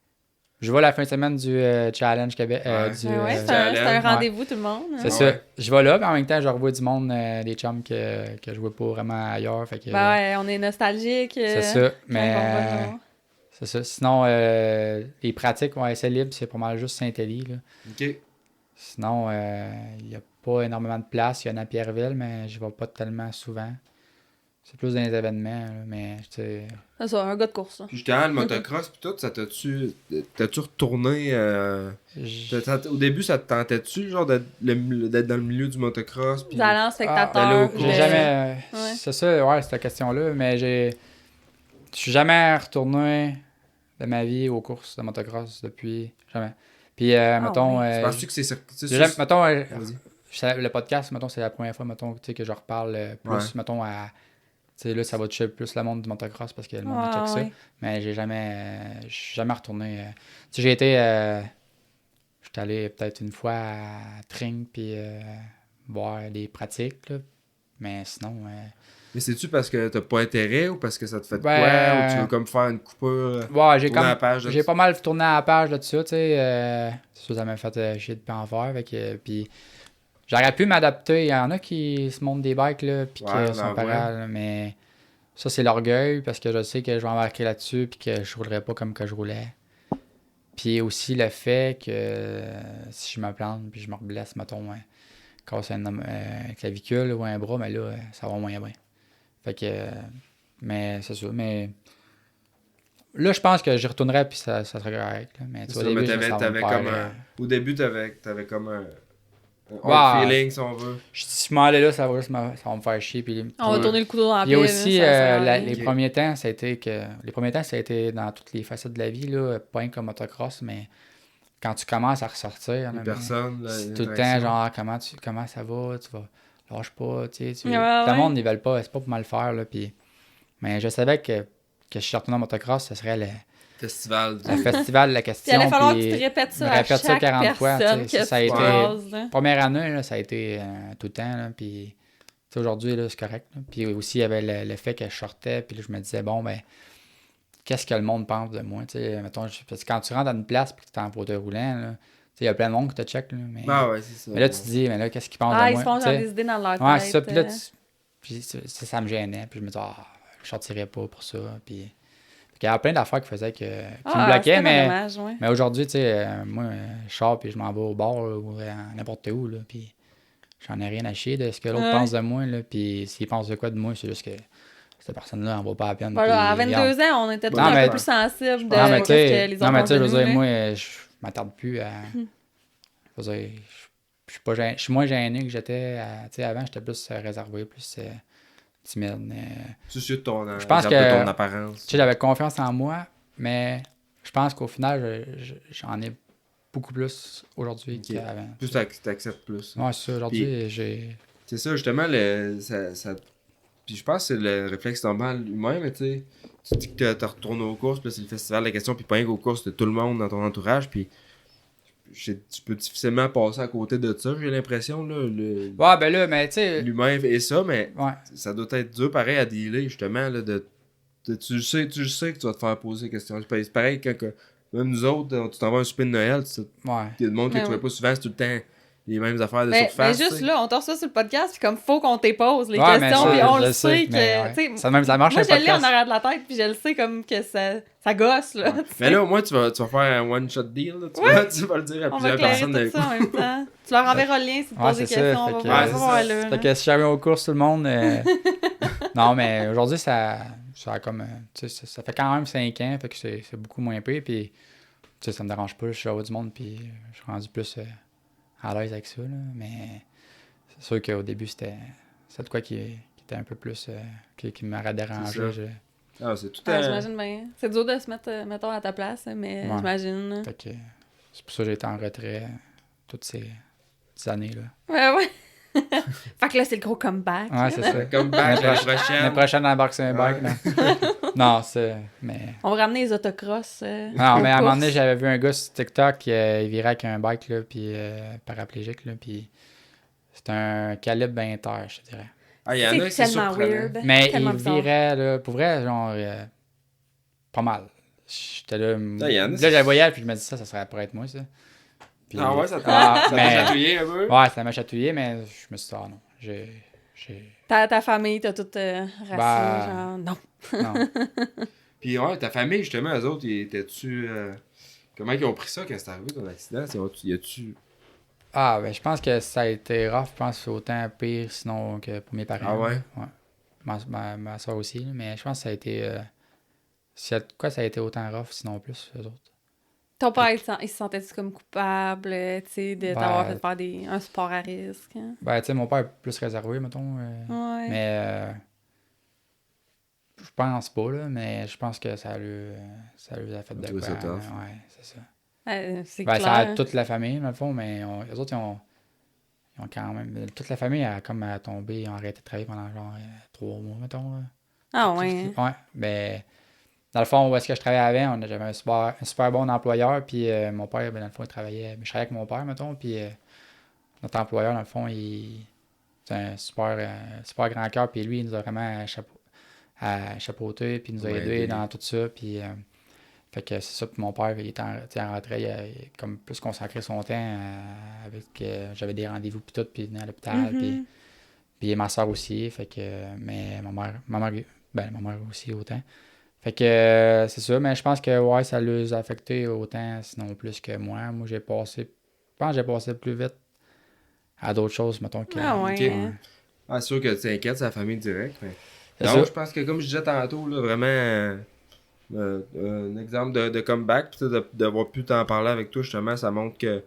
Je vais la fin de semaine du Challenge Québec. Ouais. Du, Ouais, ouais, c'est challenge. un rendez-vous, tout le monde. hein. c'est Ah ça. ouais. Je vais là, mais en même temps, je revois du monde, des chums que je vois pas vraiment ailleurs. Fait que, Ben ouais, on est nostalgique. c'est ça. Mais quand on va là. c'est ça. Sinon, les pratiques vont être libres, c'est pas mal juste Saint-Élie. Là. Ok. Sinon, il n'y a pas énormément de place. Il y en a à Pierreville, mais je vais pas tellement souvent. C'est plus dans les événements, là, mais tu sais. C'est ça, un gars de course. ça. Puis justement, le motocross, puis tout, ça t'as-tu retourné. Au début, ça te tentait-tu, genre, d'être dans le milieu du motocross? Puis... Vous allez en spectateur. d'aller au J'ai Ouais. jamais. Ouais. C'est ça, ouais, cette question-là, mais je suis jamais retourné de ma vie aux courses de motocross depuis. Jamais. Puis, mettons. ouais. Penses-tu que c'est j'ai jamais- mettons, Vas-y. le podcast, mettons, c'est la première fois, mettons, tu sais, que je reparle plus, Ouais. mettons, à. Tu sais, là, ça va toucher plus le monde du motocross parce que le monde Ah, check ça. ouais. Mais je suis jamais retourné. Tu sais, j'ai été. J'étais allé peut-être une fois à Tring puis voir des pratiques, là. Mais sinon. Mais c'est-tu parce que t'as pas intérêt ou parce que ça te fait de Ben, quoi? Ou tu veux comme faire une coupure? Ouais, j'ai Tourner à la page j'ai là-dessus. pas mal tourné à la page là-dessus, tu sais. C'est sûr, ça m'a fait chier de pas en faire. Fait que, puis j'aurais pu m'adapter. Il y en a qui se montent des bikes, là, puis Ouais, qui sont ouais. pareils, là, mais ça, c'est l'orgueil parce que je sais que je vais embarquer là-dessus puis que je roulerai pas comme que je roulais. Puis aussi le fait que si je me plante puis je me blesse, mettons, casse un clavicule ou un bras, mais là, ça va moins bien. Fait que, mais c'est sûr, mais là, je pense que j'y retournerais puis ça serait correct. Là. Mais tu vois, au Ça, mais début, ça va me t'avais faire, comme au début, t'avais comme un Ouais. hard feeling, si on veut. si je m'en allais là, ça va me faire chier. Puis, On va Ouais. tourner le couteau dans la il y a plaie, aussi là, ça sert à rien. les Ok. premiers temps, ça a été dans toutes les facettes de la vie, là, pas rien comme motocross, mais quand tu commences à ressortir, là, Les mais personnes, c'est tout le temps genre comment ça va, tu vas lâche pas, tu sais, Ouais, tout le ouais. monde n'y veulent pas, c'est pas pour mal faire là, puis mais je savais que je suis retourné en motocross, ce serait le festival. festival de la Puis il question. allait falloir que puis tu te répètes ça me à répète ça chaque 40 fois, personne tu sais, que ça a tu été- croises, là. Première année, là, ça a été tout le temps, là, puis tu sais, aujourd'hui, là, c'est correct. Là. Puis aussi, il y avait le fait que je sortais, puis là, je me disais, bon, ben, qu'est-ce que le monde pense de moi, tu sais, mettons, parce que quand tu rentres dans une place, puis que tu es en fauteuil roulant, là, tu sais, il y a plein de monde qui te check, là, mais, Ah ouais, c'est ça. mais là, tu te dis, mais là, qu'est-ce qu'ils pensent Ah, de ils moi, se font tu genre sais. des idées dans leur tête. Ouais, c'est ça, puis là, puis ça me gênait, puis je me disais, je sortirais pas pour ça, puis il y avait plein d'affaires qui faisaient qui me bloquaient, c'était mais... dommage, ouais. Mais aujourd'hui, tu sais, moi, je sors puis je m'en vais au bar là, ou n'importe où, là, puis j'en ai rien à chier de ce que l'autre Ouais. pense de moi, là, puis s'il pense de quoi de moi, c'est juste que cette personne-là en vaut pas la peine. Voilà, à puis, 22 regarde. ans, on était tous Non, un mais- peu plus sensibles de Non, mais ce tu que sais, les non, autres mais ont tu sais, je veux dit, dire, là. moi, je m'attarde plus à... Je veux dire, je suis moins gêné que j'étais, tu sais, avant, j'étais plus réservé, plus timide. Soucieux de ton, Je pense de que- ton apparence. Tu sais, j'avais confiance en moi, mais je pense qu'au final, j'en ai beaucoup plus aujourd'hui Ok. qu'avant. Plus t'acceptes plus. Ouais, c'est ça. Aujourd'hui, j'ai... C'est ça, justement, puis je pense que c'est le réflexe normal humain, mais tu sais, tu dis que t'as retourné aux courses, puis là, c'est le festival de la question, puis pas rien qu'aux courses de tout le monde dans ton entourage, puis tu peux difficilement passer à côté de ça, j'ai l'impression, là. Ouais, ben là, mais tu sais... L'humain et ça, mais Ouais. ça doit être dur, pareil, à dealer, justement, là, tu sais que tu vas te faire poser des questions. C'est pareil, même nous autres, tu t'en vas à un souper de Noël, Ouais. il y a du monde que Ben tu oui. vois pas souvent, c'est tout le temps les mêmes affaires de Mais surface. juste tu sais. là, on te reçoit sur le podcast, puis comme faut qu'on te pose les Ouais, mais questions, ça, puis on je le sait que. mais ouais. Tu sais, Ça même, ça marche moi, un je l'ai en podcast. arrière de la tête, puis je le sais comme que ça gosse, là. Ouais. tu sais. Mais là, au moins, tu vas faire un one-shot deal. Là, tu vas le dire à On va plusieurs éclairer personnes. tout d'un ça coup. en même temps. Tu leur enverras le lien si tu Ouais, poses des c'est questions. ça. On va Fait que, voir ouais, ça, c'est ouais, ça. là. Fait que si j'avais aux courses tout le monde... Non, mais aujourd'hui, ça a comme... tu sais, ça fait quand même 5 ans, fait que c'est beaucoup moins pire, puis tu sais, ça me dérange pas, je suis au du monde, puis je suis rendu plus à l'aise avec ça, là, mais c'est sûr qu'au début, c'était de quoi qui était un peu plus... qui m'aurait dérangé. ça. Ah, c'est tout Ouais, j'imagine bien. C'est dur de se mettre, mettons, à ta place, mais Ouais. j'imagine. Fait que c'est pour ça que j'ai été en retrait toutes ces années-là. Ouais. Fait que là, c'est le gros comeback. Ouais, c'est ça. Comme back la L'année prochaine. prochaine, embarque sur un bike, là. Non, c'est... Mais... On va ramener les autocross. Non, mais à un moment donné, courses. j'avais vu un gars sur TikTok, il virait avec un bike, là, puis paraplégique, là, puis c'était un calibre inter, je te dirais. Ah, il y en a, C'est c'est tellement surprenant. weird. Mais Tellement il bizarre. virait, là, pour vrai, genre, pas mal. J'étais là... Ah, il y en a, là, c'est- je la voyais, puis je me dis, ça serait pour être moi, ça. Puis- Ah ouais, ça Ah, t'a mais- chatouillé un peu. Ouais, ça m'a chatouillé, mais je me suis dit, ah non, j'ai... Ta famille, t'as tout raciné, Bah. genre, non. Non. Puis ouais, ta famille, justement, eux autres, étaient-tu. Comment ils ont pris ça quand c'est arrivé ton accident? Y a-tu. Ah, ben, je pense que ça a été rough, je pense, autant pire, sinon, que pour mes parents. Ah ouais? Ouais. Ma soeur aussi, là, mais je pense que ça a été... s'il y a de quoi ça a été autant rough, sinon plus, eux autres. Ton père, il se sentait-tu comme coupable, tu sais, de t'avoir fait faire un sport à risque? Hein? Ben, tu sais, mon père est plus réservé, mettons. Ouais. Mais je pense pas, là, mais je pense que ça lui a fait de trouvé quoi. ça tough. Ouais, c'est ça. C'est Ben, clair. ça a toute la famille, dans le fond, mais eux autres, ils ont quand même... Toute la famille a comme tombé, ils ont arrêté de travailler pendant genre 3 mois, mettons. Là. Ah ouais. Ouais, ben... Dans le fond, où est-ce que je travaillais avant, j'avais un super bon employeur, puis mon père, ben, dans le fond, il travaillait... Je travaillais avec mon père, mettons, puis notre employeur, dans le fond, c'est un super grand cœur, puis lui, il nous a vraiment chapeauté, puis il nous a Ouais, aidés aidé. dans tout ça, puis... fait que c'est ça, puis mon père, il était en retraite, il a comme plus consacré son temps avec... j'avais des rendez-vous, puis tout, puis il venait à l'hôpital, puis ma soeur aussi, fait que... mais ma mère aussi autant. Fait que c'est ça, mais je pense que ouais, ça les a affecté autant, sinon plus que moi. Moi, je pense que j'ai passé plus vite à d'autres choses, mettons que... Ah ouais. Ok. Ah, c'est sûr que tu t'inquiètes, c'est la famille directe. Mais... C'est Non, ça. je pense que comme je disais tantôt, là, vraiment un exemple de comeback, puis d'avoir pu t'en parler avec toi, justement, ça montre que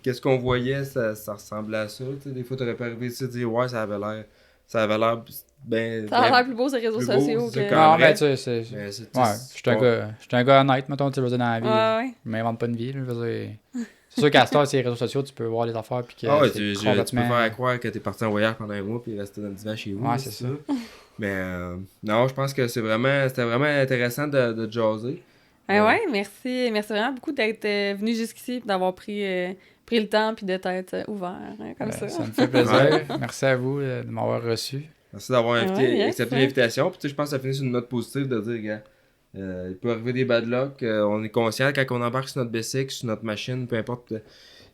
qu'est-ce qu'on voyait, ça ressemblait à ça. Tu sais, des fois, t'aurais pas arrivé ici à dire ouais, ça avait l'air ben. Ça a l'air plus beau sur les réseaux plus beau, sociaux c'est que... quand- Non, vrai. mais tu sais, c'est... Mais c'est- Ouais, c'est je suis un gars honnête, mettons, tu sais, je veux dire, dans la vie. Ouais. Je m'invente pas une vie, là, je veux dire... C'est sûr qu'à ce temps, sur les réseaux sociaux, tu peux voir les affaires, puis que Ah ouais, c'est tu peux complètement... faire croire que t'es parti en voyage pendant un mois puis rester dans le divan chez vous. Ouais, là, c'est ça. Mais non, je pense que c'était vraiment intéressant de jaser. Ouais, merci. Merci vraiment beaucoup d'être venu jusqu'ici et d'avoir pris le temps puis de t'être ouvert hein, comme ça. Ça me fait plaisir. Merci à vous de m'avoir reçu. Merci d'avoir Ouais, accepté yes. l'invitation. Puis tu sais, je pense que ça finit sur une note positive de dire, gars, il peut arriver des bad luck. On est conscient quand on embarque sur notre bicycle, sur notre machine, peu importe,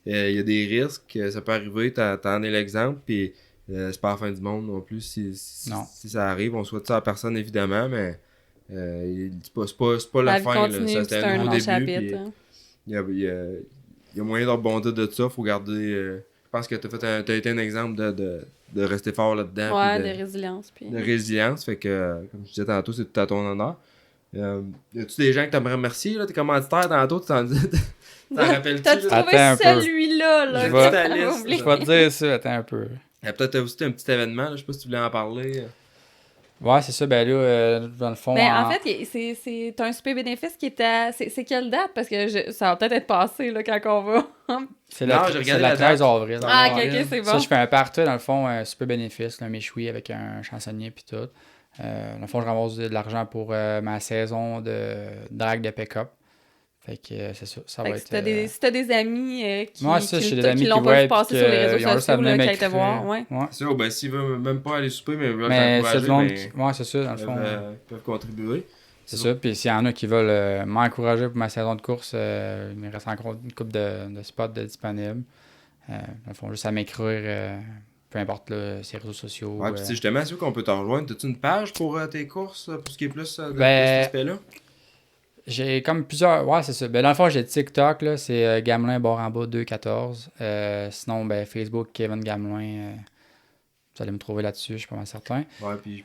il y a des risques. Ça peut arriver, t'en es l'exemple. Puis c'est pas la fin du monde non plus Non. si ça arrive. On souhaite ça à personne évidemment, mais c'est pas la La vie fin. Là. continue, Ça, puis c'était c'est un un nouveau long début. chapitre. Puis, hein. il y a moyen de rebondir de ça. Faut garder. Je pense que t'as été un exemple de rester fort là-dedans. Ouais, puis de résilience. Puis... de résilience. Fait que, comme je disais tantôt, c'est tout à ton honneur. Y a-tu des gens que t'aimerais remercier, là? Tes commanditaires tantôt, tu t'en rappelles-tu? T'as-tu là? trouvé Attends un peu. celui-là, là? Je que vais- t'avais Je oublié? Je vais te dire ça, attends un peu. Il y a peut-être aussi un petit événement, là, je sais pas si tu voulais en parler. Ouais, c'est ça. Ben là, dans le fond... En fait, c'est un super bénéfice qui est à... C'est quelle date? Parce que ça va peut-être être passé là, quand on va. C'est Non, le j'ai regardé c'est la le 13 date. avril. Ah, ok, c'est bon. Ça, je fais un party, dans le fond, un super bénéfice, un méchoui avec un chansonnier puis tout. Dans le fond, je ramasse de l'argent pour ma saison de drag de pick-up. Fait que c'est ça. Ça Fait va que être... si t'as des amis qui, Ouais, ça, j'ai des amis qui l'ont qui pas vu voient, passer puis sur les que réseaux ils ont juste à sociaux, venir là, qui aient été m'écrire. voir, ouais. Ouais. C'est sûr, ben, s'ils veulent même pas aller souper, mais veulent Mais c'est t'encourager, du monde ben, qui... Ouais, c'est ça, dans le peuvent, fond. peuvent contribuer. C'est ça. Puis s'il y en a qui veulent m'encourager pour ma saison de course, il me reste encore une couple de spots disponibles. Ils font juste à m'écrire, peu importe là, ses réseaux sociaux. Ouais, puis justement, c'est où qu'on peut te rejoindre? T'as-tu une page pour tes courses, pour ce qui est plus de Ben, cet aspect-là? J'ai comme plusieurs. Ouais, c'est ça. Ben, dans le fond, j'ai TikTok, là, c'est Gamelin barre en bas 214. Sinon, ben, Facebook, Kevin Gamelin. Vous allez me trouver là-dessus, je suis pas mal certain. Ouais, puis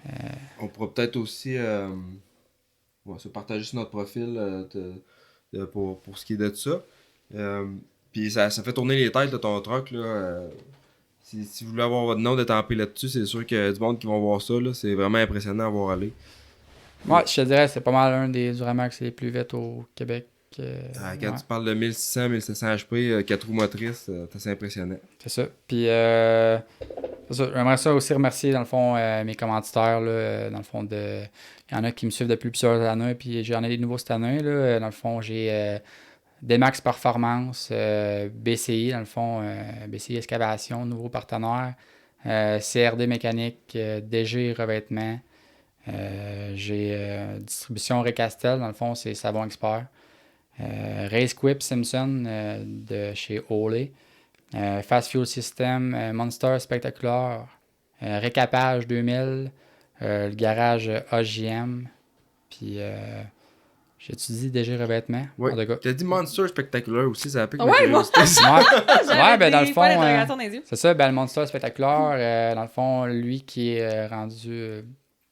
on pourra peut-être aussi se partager sur notre profil pour ce qui est de ça. Puis ça fait tourner les têtes de ton truck, là. Si vous voulez avoir votre nom détampé là-dessus, c'est sûr qu'il y a du monde qui vont voir ça, là. C'est vraiment impressionnant à voir aller. Ouais, je te dirais, c'est pas mal un des Duramax les plus vite au Québec. Quand ouais. tu parles de 1600-1700 HP, 4 roues motrices, c'est assez impressionnant. C'est ça. Puis, c'est ça. J'aimerais ça aussi remercier, dans le fond, mes commanditaires. Là, dans le fond, il y en a qui me suivent depuis plusieurs années, puis j'en ai des nouveaux cette année. Là. Dans le fond, j'ai Demax Performance, BCI, dans le fond, BCI Excavation, nouveau partenaire, CRD Mécanique, DG Revêtement. J'ai Distribution Récastel, dans le fond, c'est Savon Expert. Race Quip Simpson de chez Olay. Fast Fuel System, Monster Spectacular, Récapage 2000, le garage AJM, puis j'ai-tu dit DG Revêtement? Ouais. En tout cas. T'as dit Monster Spectacular aussi, ça a piqué Ouais, moi. Ouais, ben dans le fond, dans les yeux. c'est ça, ben le Monster Spectacular, dans le fond, lui qui est rendu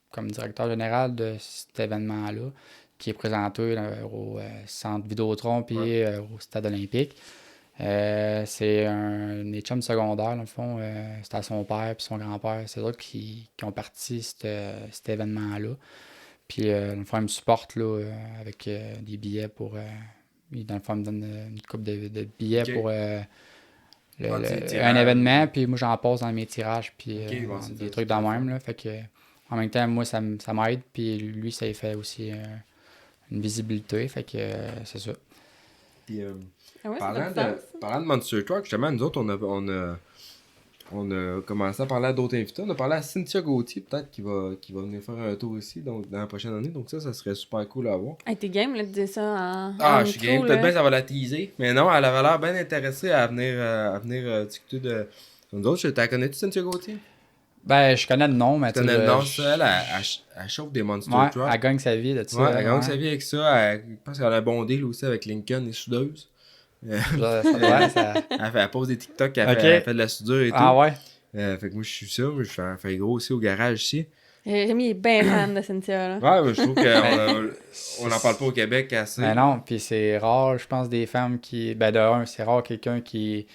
comme directeur général de cet événement-là, qui est présenté au centre Vidéotron puis au stade olympique. C'est des chums secondaires, dans le fond. C'était à son père puis son grand-père. C'est eux qui ont parti cet événement-là. Puis, dans le fond, ils me supportent là, avec des billets pour... dans le fond, ils me donnent une couple de billets pour un événement. Puis moi, j'en passe dans mes tirages puis des trucs dans même. Là, fait que, en même temps, moi, ça m'aide. Puis lui, ça lui fait aussi une visibilité. Fait que c'est ça. Puis, Ouais, parlant de Monster Truck, justement, nous autres, on a commencé à parler à d'autres invités. On a parlé à Cynthia Gauthier, peut-être, qui va venir faire un tour ici donc, dans la prochaine année. Donc ça serait super cool à voir. Hey, t'es game là, de dire ça en je suis game. Peut-être bien ça va la teaser. Mais non, elle avait l'air bien intéressée à venir discuter de... Nous autres, tu connais-tu Cynthia Gauthier? Ben, je connais le nom, mais tu connais le nom, elle chauffe des Monster Trucks. Elle gagne sa vie de ça. Ouais, elle gagne sa vie avec ça. Je pense qu'elle a un bon deal aussi avec Lincoln et Soudeuse. Elle pose des TikTok, elle fait de la soudure et tout. Ah ouais? Fait que moi, je suis ça. Je fais gros aussi au garage ici. Rémi est bien fan de Cynthia. Là. Ouais, mais je trouve qu'on n'en parle pas au Québec assez. Ben non, puis c'est rare, je pense, des femmes qui... Ben de un, c'est rare quelqu'un qui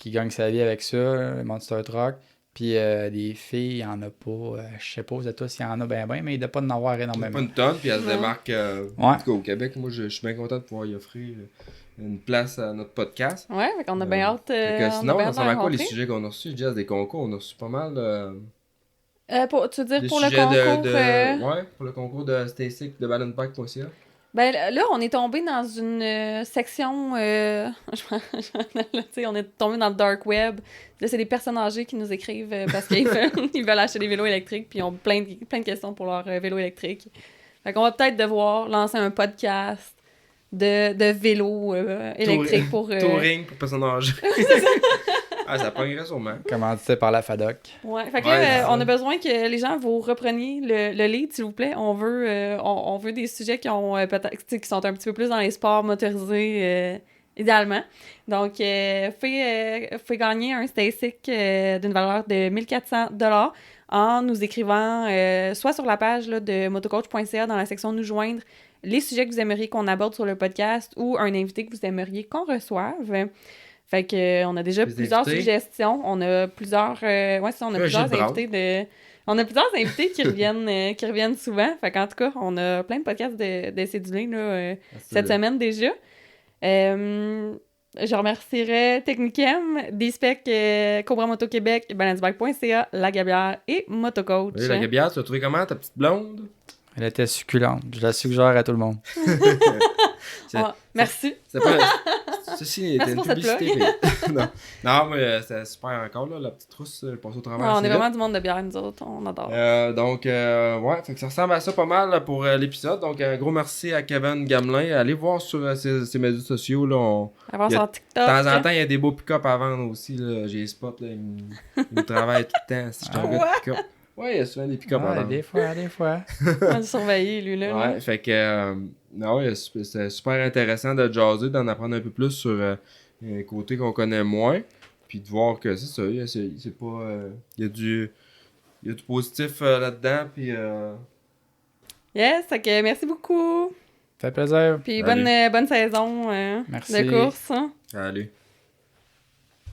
gagne sa vie avec ça, le Monster Truck. Puis des filles, il n'y en a pas. Je sais pas aux États s'il y en a ben, mais il ne doit pas en avoir énormément. Pas une tonne, puis elle se démarque. En tout cas, au Québec, moi, je suis bien content de pouvoir y offrir une place à notre podcast. Ouais, fait qu'on a bien hâte. Sinon, ça ressemble à quoi les sujets qu'on a reçus? Jazz, des concours, on a reçu pas mal. Tu veux dire pour le sujets concours? Ouais, pour le concours de Stacy de ballonpack.ca. Ben là, on est tombé dans une section... on est tombé dans le dark web. Là, c'est des personnes âgées qui nous écrivent parce qu'ils veulent acheter des vélos électriques puis ils ont plein de questions pour leur vélo électrique. Fait qu'on va peut-être devoir lancer un podcast de vélo électrique pour... Touring pour personnes âgées. Ça pognerait sûrement. Commandité par la FADOC. Ouais, fait que on a besoin que les gens vous repreniez le lead, s'il vous plaît. On veut des sujets qui ont peut-être qui sont un petit peu plus dans les sports motorisés, idéalement. Donc, faites gagner un Stasic d'une valeur de 1400$ en nous écrivant soit sur la page là, de motocoach.ca dans la section Nous joindre les sujets que vous aimeriez qu'on aborde sur le podcast ou un invité que vous aimeriez qu'on reçoive. Fait que on a déjà plusieurs suggestions. On a plusieurs invités de... On a plusieurs invités qui reviennent souvent. Fait qu'en tout cas, on a plein de podcasts de Cédulé cette semaine déjà. Je remercierais Technichem, D-Spec, Cobra Moto Québec, balancebike.ca, La Gabière et Motocoach. Oui, la Gabière, tu l'as trouvé comment, ta petite blonde? Elle était succulente. Je la suggère à tout le monde. Merci. Ceci était une pour cette publicité. non, mais c'était super encore, là, la petite trousse, passée au travers. On est vraiment du monde de bière, nous autres. On adore. Ouais, fait que ça ressemble à ça pas mal là, pour l'épisode. Donc, un gros merci à Kevin Gamelin. Allez voir sur ses médias sociaux. Là, Avant sur TikTok. De temps en temps, il y a des beaux pick-up à vendre aussi. Là. J'ai les spots, là, il me travaille tout le temps. Si je suis un gars de pick-up. Ouais, il y a souvent des pick-up à vendre. Des fois. On va le surveiller, lui, là. Ouais, fait que c'est super intéressant de jaser, d'en apprendre un peu plus sur un côté qu'on connaît moins. Puis de voir que c'est ça, c'est pas. Il y a du positif là-dedans. Puis. Yes, fait que merci beaucoup. Ça fait plaisir. Puis bonne saison Merci. de course. Hein. Allez.